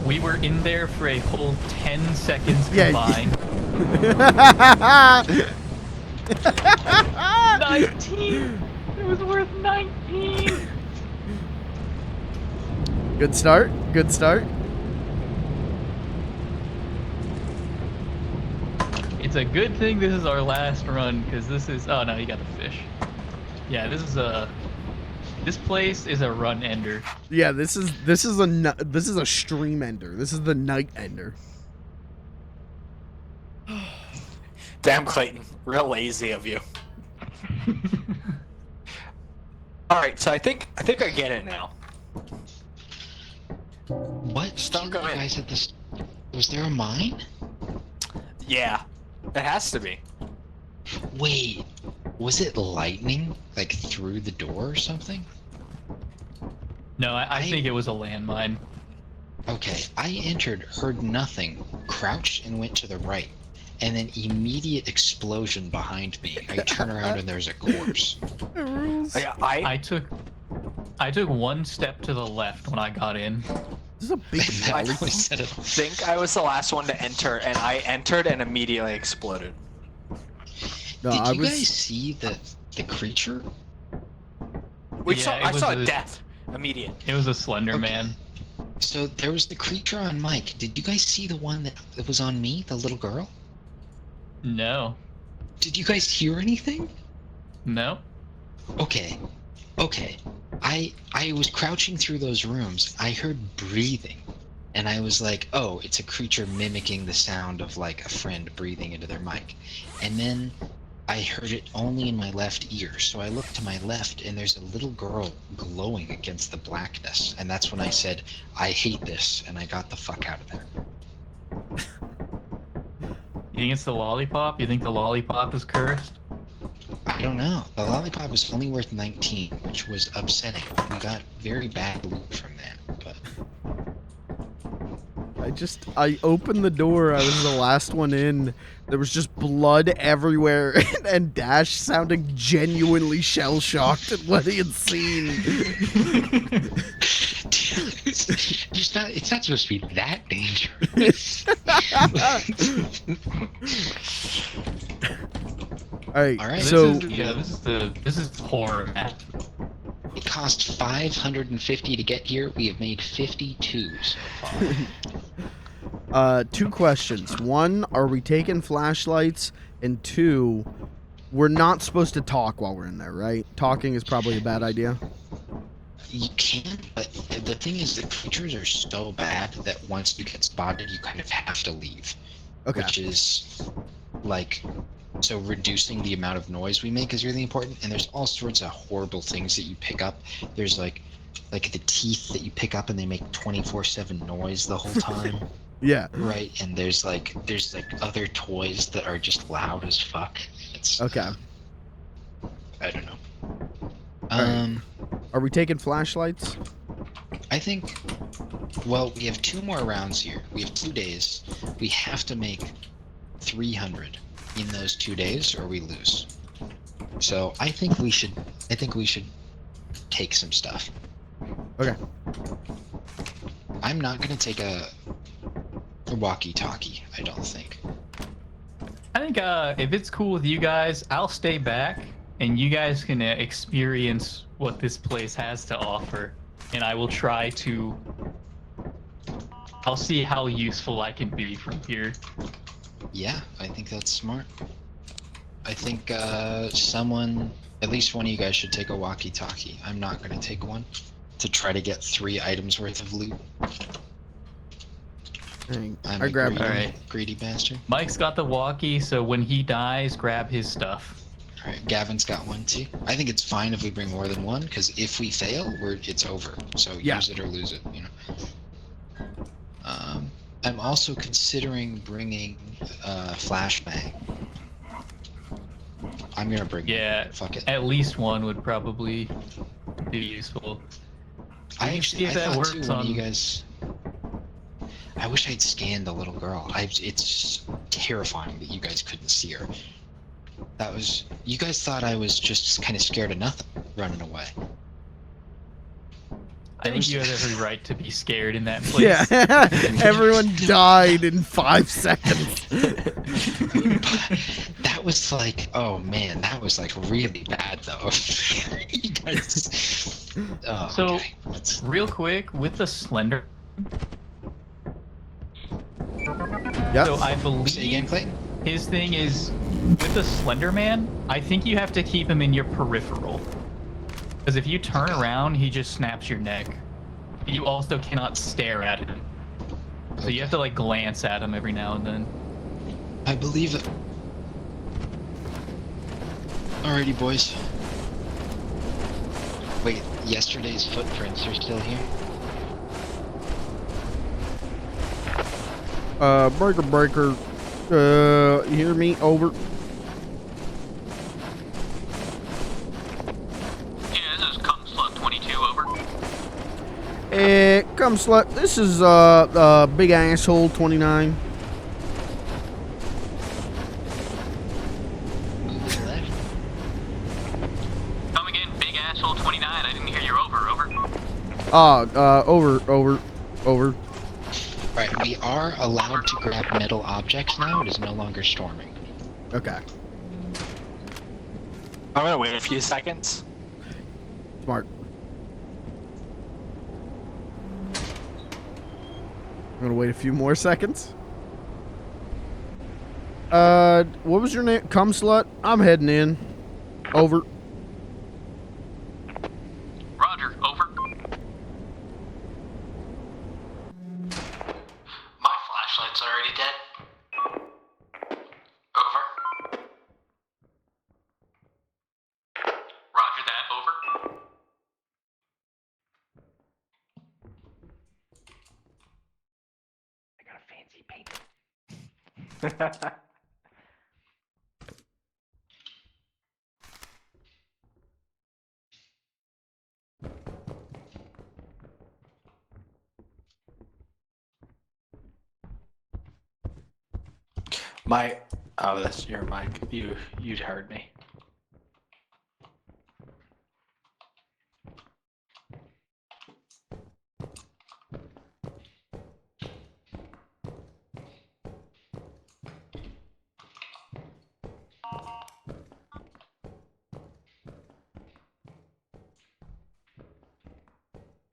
We were in there for a whole 10 seconds Yeah, combined. 19! It was worth 19! Good start. Good start. It's a good thing this is our last run, because this is... Oh, no, you got the fish. Yeah, this is a... This place is a run ender. Yeah, this is a stream ender. This is the night ender. Damn, Clayton. Real lazy of you. Alright, so I think I get it now. What? Just don't go in. Guys at this. Was there a mine? Yeah. It has to be. Wait. Was it lightning? Like through the door or something? No, I think it was a landmine. Okay, I entered, heard nothing, crouched and went to the right. And then immediate explosion behind me. I turn around and there's a corpse. Yeah, I took one step to the left when I got in. This is a big I That really set it. think I was the last one to enter, and I entered and immediately exploded. No, Did I you was. guys see the creature? Yeah, I it saw was a- death. Immediate. It was a Slender Okay. Man. So there was the creature on Mike. Did you guys see the one that was on me, the little girl? No. Did you guys hear anything? No. Okay. I was crouching through those rooms. I heard breathing. And I was like, oh, it's a creature mimicking the sound of like a friend breathing into their mic. And then I heard it only in my left ear. So I looked to my left and there's a little girl glowing against the blackness. And that's when I said, I hate this. And I got the fuck out of there. You think it's the lollipop? You think the lollipop is cursed? I don't know. The lollipop was only worth 19, which was upsetting. We got very bad loot from that, but I opened the door. I was the last one in. There was just blood everywhere, and Dash sounded genuinely shell-shocked at what he had seen. it's not supposed to be that dangerous. All right. All right. So this is horror map. It cost 550 to get here. We have made 52 so far. Two questions. One, are we taking flashlights? And two, we're not supposed to talk while we're in there, right? Talking is probably a bad idea. You can, but the thing is, the creatures are so bad that once you get spotted, you kind of have to leave. Okay. Which is like, so reducing the amount of noise we make is really important. And there's all sorts of horrible things that you pick up. There's like the teeth that you pick up and they make 24/7 noise the whole time. Yeah. Right. And there's like other toys that are just loud as fuck. It's Okay. I don't know. Alright. Are we taking flashlights? I think, well, we have 2 more rounds here. We have 2 days. We have to make 300 in those 2 days or we lose. So I think we should take some stuff. Okay. I'm not gonna take a walkie-talkie, I don't think. I think if it's cool with you guys, I'll stay back and you guys can experience what this place has to offer. And I will try to... I'll see how useful I can be from here. Yeah, I think that's smart. I think someone, at least one of you guys should take a walkie-talkie. I'm not gonna take one to try to get 3 items worth of loot. I'm I grabbed a greedy bastard. Mike's got the walkie, so when he dies, grab his stuff. Alright, Gavin's got one too. I think it's fine if we bring more than one, because if we fail, it's over. So use it or lose it, you know. I'm also considering bringing flashbang. I'm gonna bring Yeah, fuck it. at least one would probably be useful. I see actually if that thought works too, one of on- you guys. I wish I'd scanned the little girl. It's terrifying that you guys couldn't see her. That was, you guys thought I was just kind of scared of nothing, running away. I think you have every right to be scared in that place. Yeah. Everyone died in 5 seconds. That was like, oh man, that was like really bad though. You guys. Oh, So, okay. real quick, with the Slender... Yep. So I Say believe again, Clayton? his thing is, with the Slender Man, I think you have to keep him in your peripheral. Because if you turn around, he just snaps your neck. You also cannot stare at him. So you have to like glance at him every now and then. I believe it. Alrighty, boys. Wait, yesterday's footprints are still here? Breaker. You hear me? Over. Yeah, this is Cum Slut 22, over. Come slut. This is big asshole 29. Come again, big asshole 29. I didn't hear you over, Over. Right, we are allowed to grab metal objects now. It is no longer storming. Okay. I'm gonna wait a few seconds. Smart. I'm gonna wait a few more seconds. What was your name? Cum slut? I'm heading in. Over. Roger, over. My flashlight's already dead. Over. Roger that, over. I got a fancy paint. Oh, that's your mic. You heard me.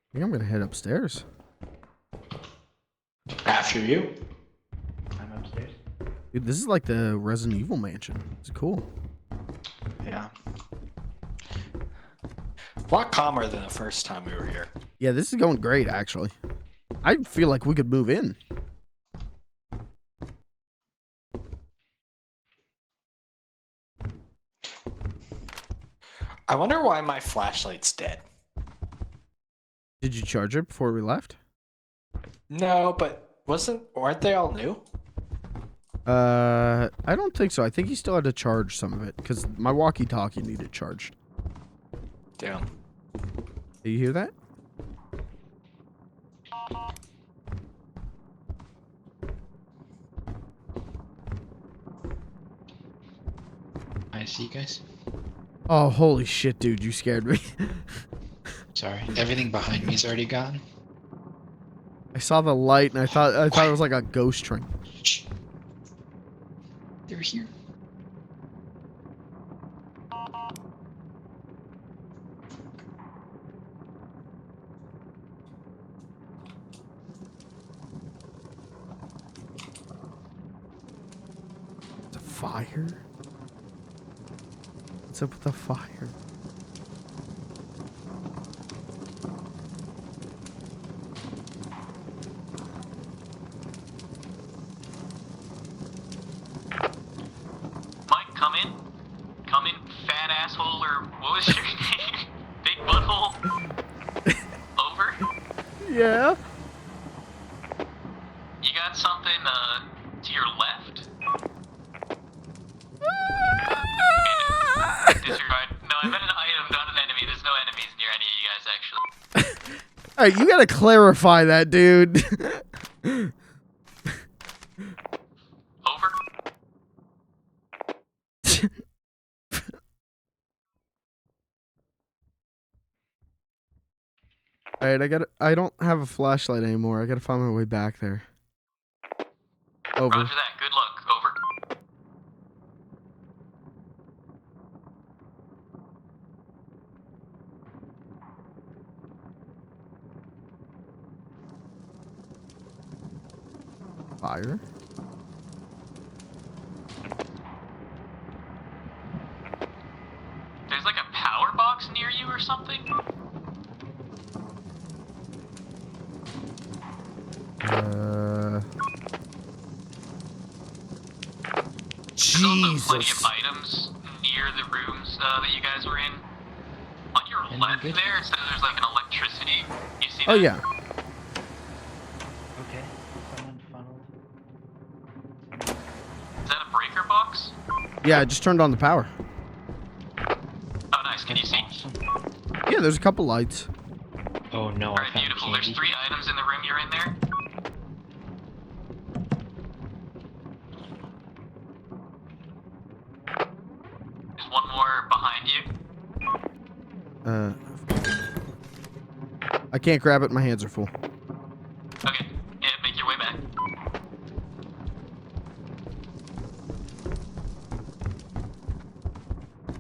I think I'm gonna head upstairs. After you. I'm upstairs. Dude, this is like the Resident Evil mansion. It's cool. Yeah. A lot calmer than the first time we were here. Yeah, this is going great, actually. I feel like we could move in. I wonder why my flashlight's dead. Did you charge it before we left? No, but weren't they all new? I don't think so. I think he still had to charge some of it because my walkie-talkie needed charged. Damn. Do you hear that? I see you guys. Oh, holy shit, dude. You scared me. Sorry, everything behind me's already gone. I saw the light and I thought it was like a ghost train. Shh. They're here. It's a fire? What's up with the fire? Mike, come in. Come in, fat asshole, or what was your name? Big butthole. Over. Yeah? You got something, to your left? Disregard. No, I meant an item, not an enemy. There's no enemies near any of you guys, actually. Alright, you gotta clarify that, dude. Over. Alright, I don't have a flashlight anymore. I gotta find my way back there. Over. Roger that. Good luck. Over. Fire. There's like a power box near you or something? There's also plenty of items near the rooms that you guys were in. On your left there, it says there's like an electricity. You see that? Oh yeah. Okay. Someone funneled. Is that a breaker box? Yeah, I just turned on the power. Oh, nice. Can you see? Yeah, there's a couple lights. Oh no, Alright, beautiful. There's 3 items in the room you're in there. There's one more behind you. I can't grab it. My hands are full. Okay, yeah, make your way back.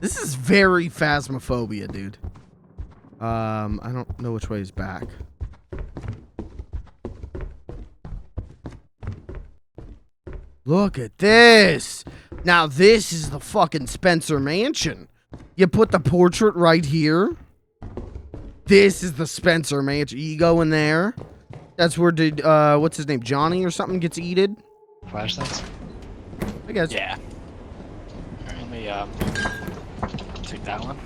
This is very Phasmophobia, dude. I don't know which way is back. Look at this. Now this is the fucking Spencer Mansion. You put the portrait right here. This is the Spencer Mansion. You go in there. That's where what's his name? Johnny or something gets eated. Flashlights? I guess. Yeah. Let me take that one.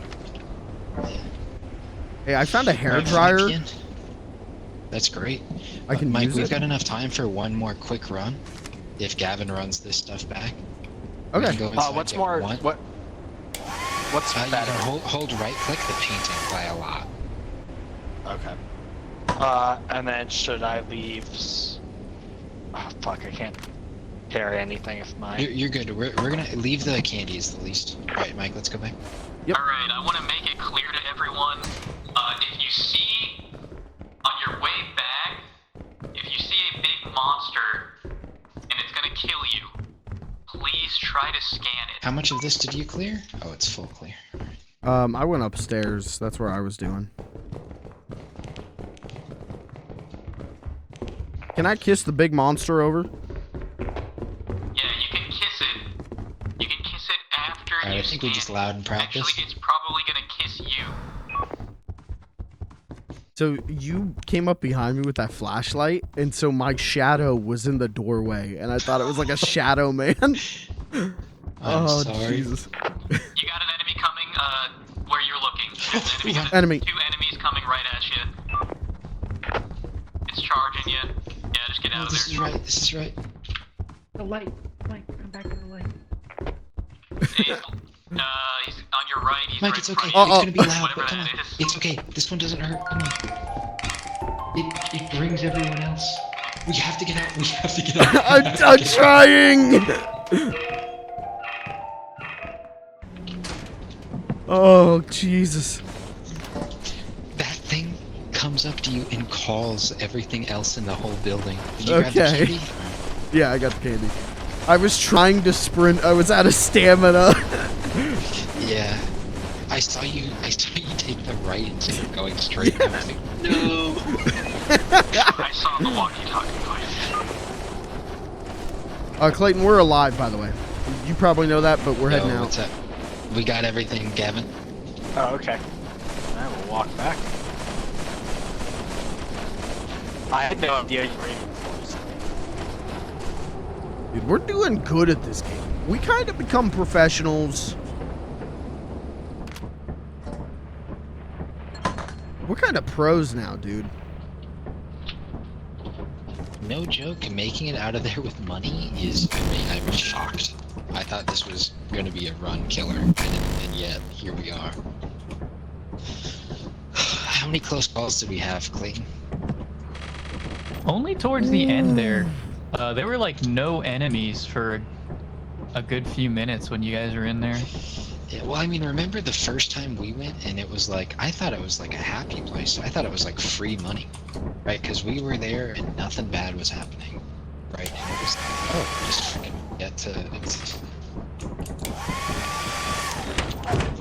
Hey, I found a hair Right, dryer. That's great. I can Mike, use we've it? got enough time for one more quick run. If Gavin runs this stuff back. We Okay. can go inside, What's get more? one. What's You better? can hold right click the painting by a lot. Okay. And then should I leave? Oh fuck! I can't carry anything if my. You're good. We're gonna leave the candies the least. All right, Mike, let's go back. Yep. Alright, I want to make it clear to everyone, if you see on your way back, if you see a big monster and it's gonna kill you, please try to scan it. How much of this did you clear? Oh, it's full clear. I went upstairs. That's where I was doing. Can I kiss the big monster over? Yeah, you can kiss it. You can kiss it after Alright, you I think we just loud and practice. Actually, it's probably gonna kiss you. So you came up behind me with that flashlight, and so my shadow was in the doorway, and I thought it was like a shadow man. I'm sorry. Jesus. You got an enemy coming, where you're looking. There's Enemy. 2 enemies coming right at you. It's charging you. Yeah, just get out of there. This is right. This is right. The light. Mike, come back to the light. He's on your right. He's Mike, right it's in okay. front of It's you. gonna be loud, Whatever but come on. that is. It's okay. This one doesn't hurt. Come on. It brings everyone else. We have to get out. We have to get out. I'm trying. Oh Jesus. That thing comes up to you and calls everything else in the whole building. Did you grab the Okay. candy? Yeah, I got the candy. I was trying to sprint. I was out of stamina. Yeah. I saw you take the right instead of going straight. Yeah. I was like, no. I saw the walkie-talkie device. Clayton, we're alive, by the way. You probably know that, but we're heading Yo, out. what's up? We got everything, Gavin. Oh, okay. I will walk back. I had no idea you were even close. Dude, we're doing good at this game. We kind of become professionals. We're kind of pros now, dude. No joke, making it out of there with money is, I was shocked. I thought this was going to be a run killer, and yet, here we are. How many close calls did we have, Clayton? Only towards the end there. There were like no enemies for a good few minutes when you guys were in there. Yeah, well, I mean, remember the first time we went, and it was like, I thought it was like a happy place. I thought it was like free money, right? Because we were there and nothing bad was happening, right? And it was like, oh, just freaking get to...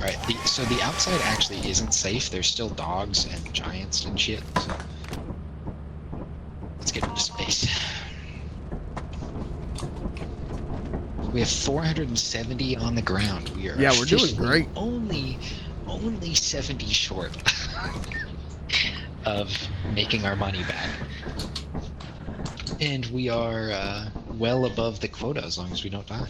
Right, so the outside actually isn't safe. There's still dogs and giants and shit. So. Let's get into space. We have 470 on the ground. We are Yeah, we're doing officially great. Only only 70 short of making our money back. And we are well above the quota as long as we don't die.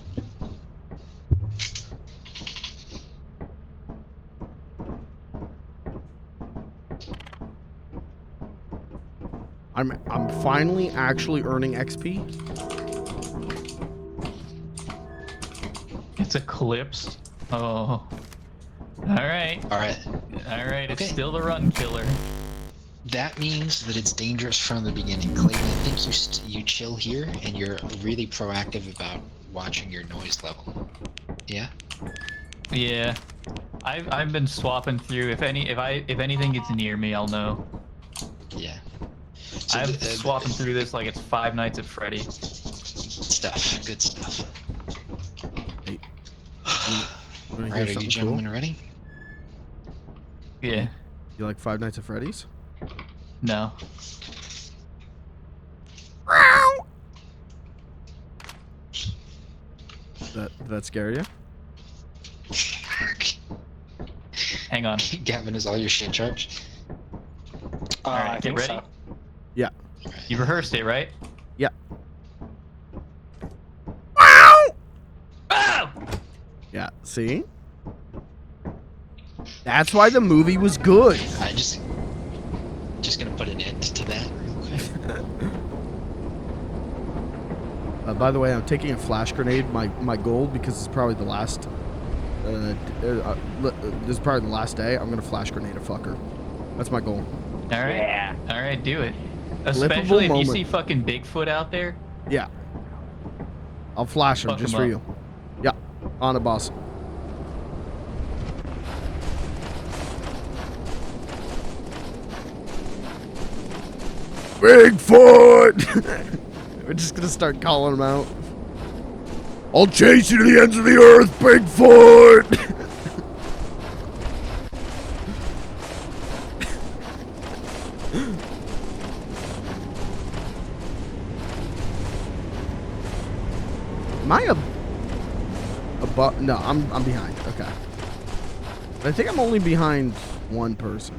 I'm finally actually earning XP. It's eclipsed. Oh. Alright. Alright. Alright, it's Okay. still the run killer. That means that it's dangerous from the beginning. Clayton, I think you chill here, and you're really proactive about watching your noise level. Yeah? Yeah. I've been swapping through. If anything gets near me, I'll know. Yeah. So I'm swapping through this like it's Five Nights at Freddy. Stuff. Good stuff. Hey. Wanna hear Alright, are you something gentlemen cool? ready? Yeah. You like Five Nights at Freddy's? No. That scare you? Hang on. Gavin, is all your shit charged? Alright, get ready. so. Yeah. You rehearsed it, right? Yeah. Oh! Yeah. See? That's why the movie was good. I just gonna put an end to that real quick. By the way, I'm taking a flash grenade. My goal, because it's probably the last. This is probably the last day. I'm gonna flash grenade a fucker. That's my goal. All right. Yeah. All right, do it. Flippable Especially if moment. you see fucking Bigfoot out there. Yeah. I'll flash him Fuck just him for up. you. Yeah. On it, boss. Bigfoot! We're just gonna start calling him out. I'll chase you to the ends of the earth, Bigfoot! Am I above? No, I'm behind. Okay. But I think I'm only behind one person.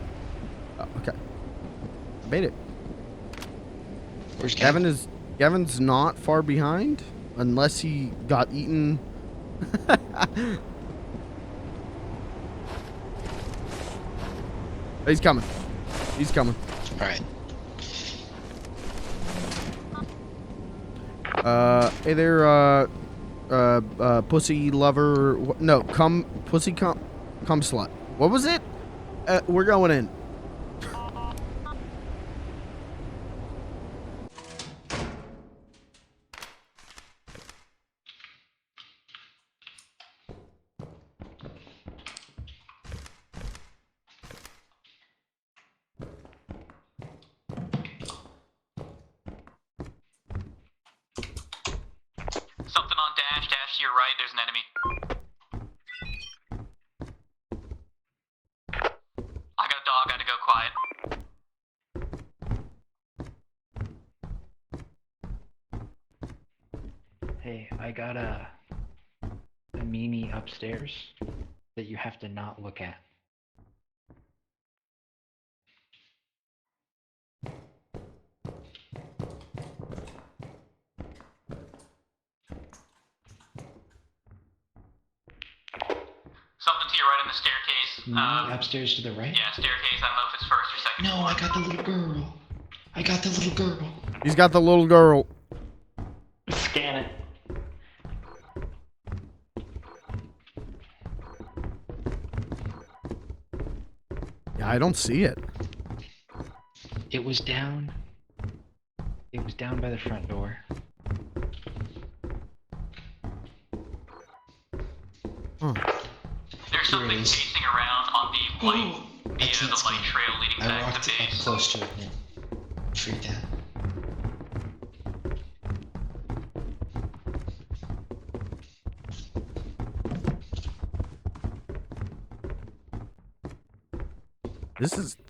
Oh, okay. I made it. Where's Gavin? Gavin's not far behind, unless he got eaten. He's coming. He's coming. Alright. Hey there, pussy lover. No, pussy cum slut. What was it? We're going in. Something on dash. Dash to your right. There's an enemy. I got a dog. Gotta go quiet. Hey, I got a meanie upstairs that you have to not look at. Something to your right on the staircase. Meanie upstairs to the right? Yeah, staircase. I don't know if it's first or second. No, I got the little girl. I got the little girl. He's got the little girl. Scan it. Yeah, I don't see it. It was down. It was down by the front door. Huh. There's something Here it is. chasing around on the light I via can't the light see. trail leading I back walked to up base. close to it and freaked out.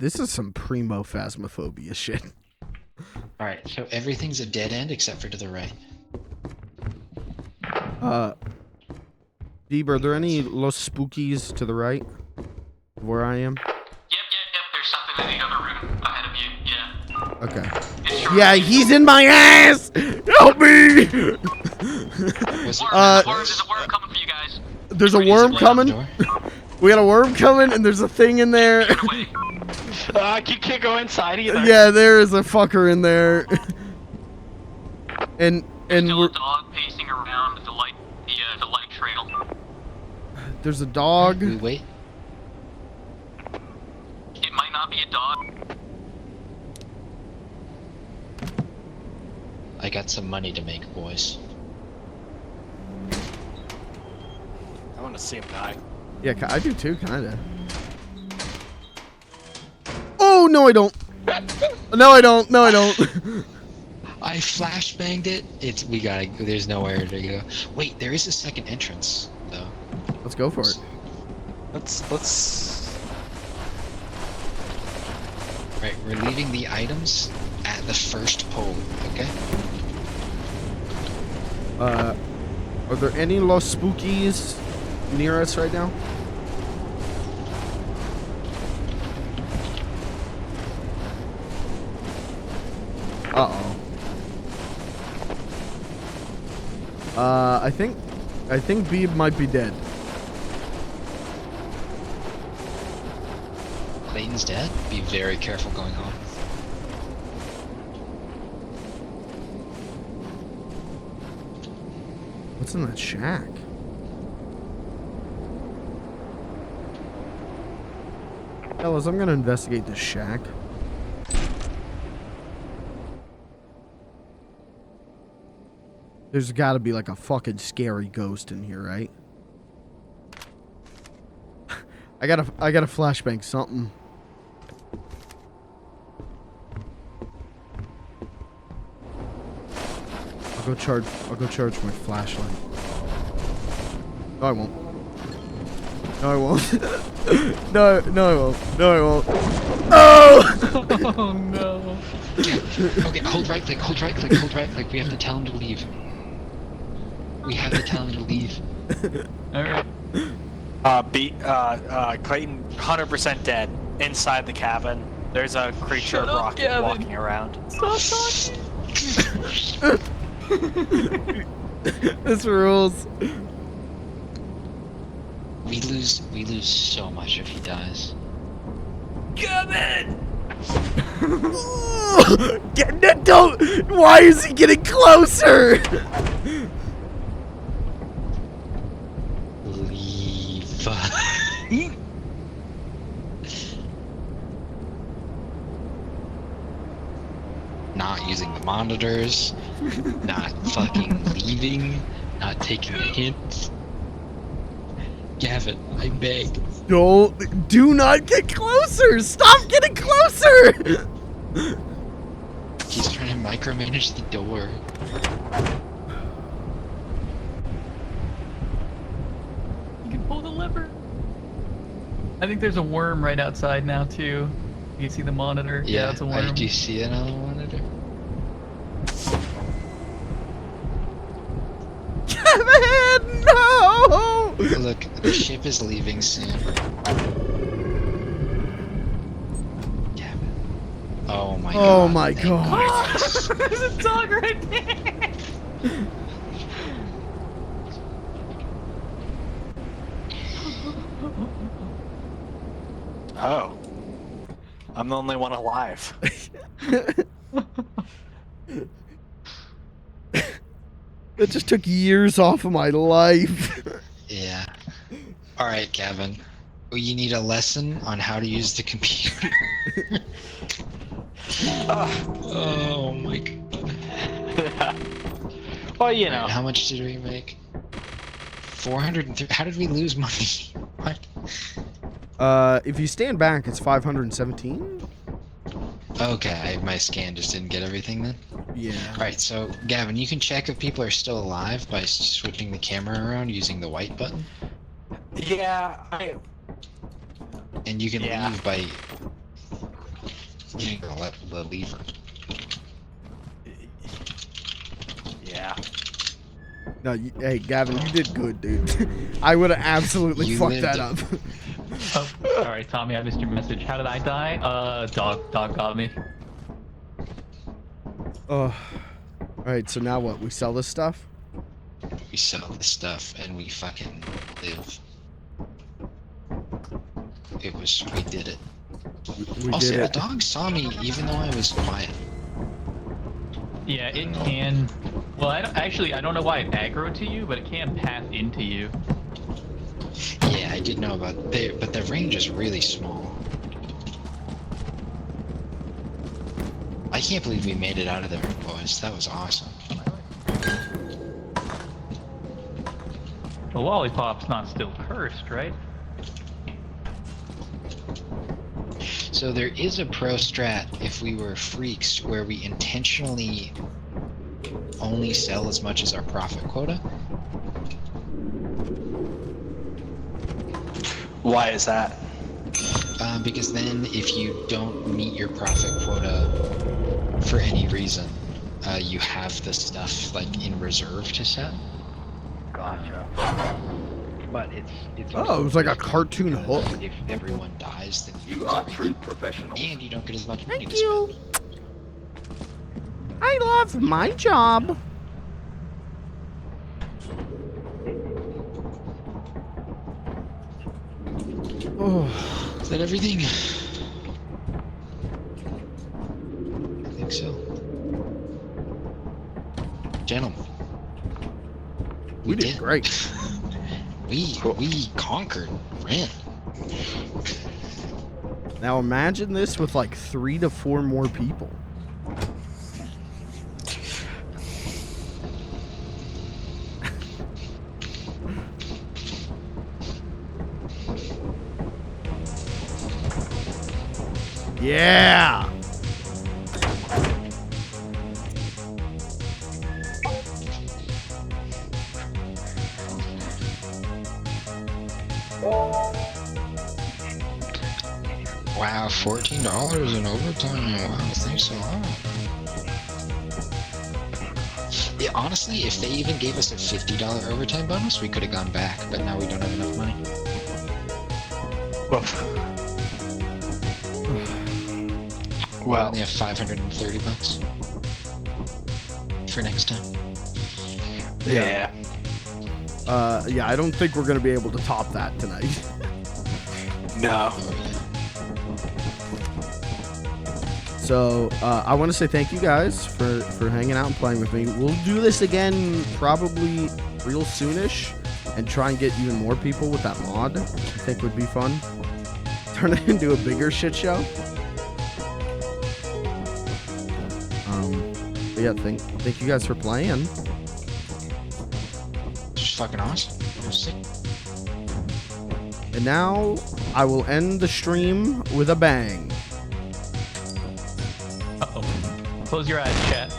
This is some primo phasmophobia shit. Alright, so everything's a dead end except for to the right. Deeb, are there any Los Spookies to the right? Where I am? Yep. There's something in the other room ahead of you. Yeah. Okay. It's short. Yeah, he's in my ass! Help me! Was it There's a worm coming for you guys. There's a Is it worm right on the coming. door? We got a worm coming, and there's a thing in there. Get away. You can't go inside either. Yeah, there is a fucker in there. and Still we're, a dog pacing around the light trail. there's a dog. We wait. It might not be a dog. I got some money to make, boys. I want to see him die. Yeah, I do too, kinda. Oh no, I don't. No, I don't. No, I don't. I flashbanged it. We gotta. There's nowhere to go. Wait, there is a second entrance though. Let's go for it. Let's. Right, we're leaving the items at the first pole. Okay. Are there any Los Spookies near us right now? Uh-oh. I think Beeb might be dead. Clayton's dead. Be very careful going home. What's in that shack? Fellas, I'm gonna investigate this shack. There's gotta be like a fucking scary ghost in here, right? I gotta flashbang something. I'll go charge my flashlight. No, I won't. No, I won't. no, I won't. No, I won't. Oh! Oh no. Okay, hold right click. We have to tell him to leave. We have to tell him to leave. Alright. Clayton, 100% dead. Inside the cabin. There's a creature Shut up, rocket Gavin. walking around. Stop talking. This rules. We lose so much if he dies. Gavin! Don't! Why is he getting closer? Leave. Not using the monitors. Not fucking leaving. Not taking hints. Gavin, I beg. Do not get closer! Stop getting closer! He's trying to micromanage the door. You can pull the lever. I think there's a worm right outside now too. You can see the monitor. Yeah, it's a worm. Do you see another monitor? Kevin, no! Look, the ship is leaving soon. Gavin. Oh my god. Oh my thank god. There's a dog right there. Oh. I'm the only one alive. That just took years off of my life. Yeah. Alright, Gavin. You need a lesson on how to use the computer. Oh my god. Well, you know. How much did we make? 403. How did we lose money? What? If you stand back, it's 517. Okay, my scan just didn't get everything then. Yeah. Alright, so Gavin, you can check if people are still alive by switching the camera around using the white button. Yeah, And you can Yeah. leave by using the lever. Yeah. No, hey Gavin, you did good, dude. I would have absolutely You fucked lived that it. up. Oh, Alright, Tommy, I missed your message. How did I die? Dog got me. Oh. Alright, so now what? We sell this stuff? We sell this stuff and we fucking live. We did it. We Also, did the it. dog saw me even though I was quiet. Yeah, it can. Well, I don't know why it aggroed to you, but it can path into you. Yeah, I did know about but the range is really small. I can't believe we made it out of there, boys. That was awesome. The lollipop's not still cursed, right? So there is a pro strat if we were freaks where we intentionally only sell as much as our profit quota. Why is that? Because then if you don't meet your profit quota for any reason, you have the stuff like in reserve to set. Gotcha. But it's Oh, it was like a cartoon hook. If everyone dies, then You are true professionals. and you don't get as much money Thank to you. spend. I love my job. Oh. Is that everything? I think so. Gentlemen. We did great. We conquered Ren. Now imagine this with like 3 to 4 more people. Yeah. Wow, $14 in overtime. Wow, thanks a lot. Yeah, honestly, if they even gave us a $50 overtime bonus, we could have gone back, but now we don't have enough money. We Well, only have $530 for next time. yeah. Yeah, I don't think we're gonna be able to top that tonight. No. So I want to say thank you guys for hanging out and playing with me. We'll do this again probably real soonish and try and get even more people with that mod. I think would be fun. Turn it into a bigger shit show. But yeah, thank you guys for playing. Just fucking awesome. It was sick. And now I will end the stream with a bang. Uh-oh. Close your eyes, chat.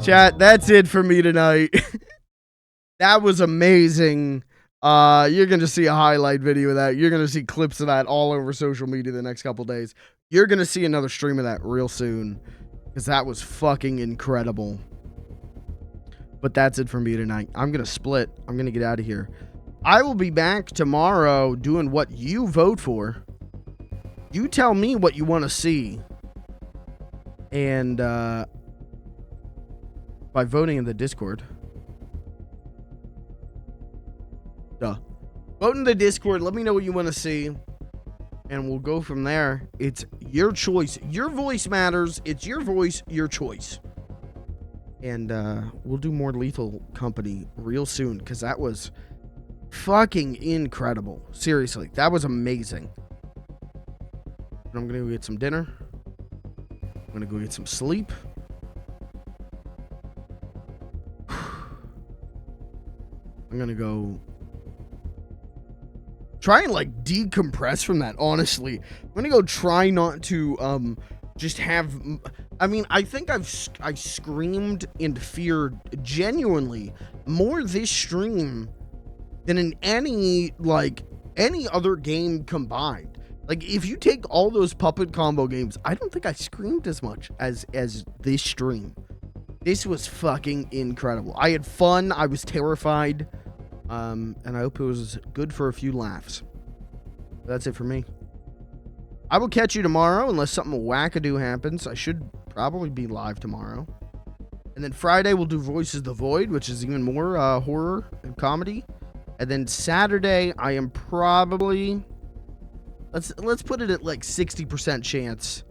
Chat, that's it for me tonight. That was amazing. You're going to see a highlight video of that. You're going to see clips of that all over social media the next couple days. You're going to see another stream of that real soon, because that was fucking incredible. But that's it for me tonight. I'm going to split. I'm going to get out of here. I will be back tomorrow doing what you vote for. You tell me what you want to see. And by voting in the Discord. Vote in the Discord. Let me know what you want to see. And we'll go from there. It's your choice. Your voice matters. It's your voice, your choice. And we'll do more Lethal Company real soon, because that was fucking incredible. Seriously, that was amazing. And I'm going to go get some dinner. I'm going to go get some sleep. I'm going to go try and like decompress from that, honestly. I'm going to go try not to just have... I mean, I think I screamed in fear genuinely more this stream than in any other game combined. Like, if you take all those puppet combo games, I don't think I screamed as much as this stream. This was fucking incredible. I had fun. I was terrified. And I hope it was good for a few laughs. That's it for me. I will catch you tomorrow unless something wackadoo happens. I should probably be live tomorrow. And then Friday we'll do Voices of the Void, which is even more horror and comedy. And then Saturday I am probably... Let's put it at like 60% chance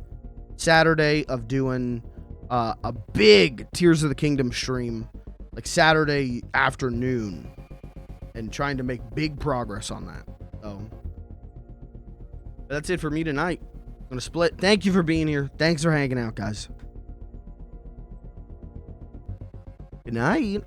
Saturday of doing a big Tears of the Kingdom stream, like Saturday afternoon, and trying to make big progress on that. So that's it for me tonight. I'm gonna split. Thank you for being here. Thanks for hanging out, guys. Good night.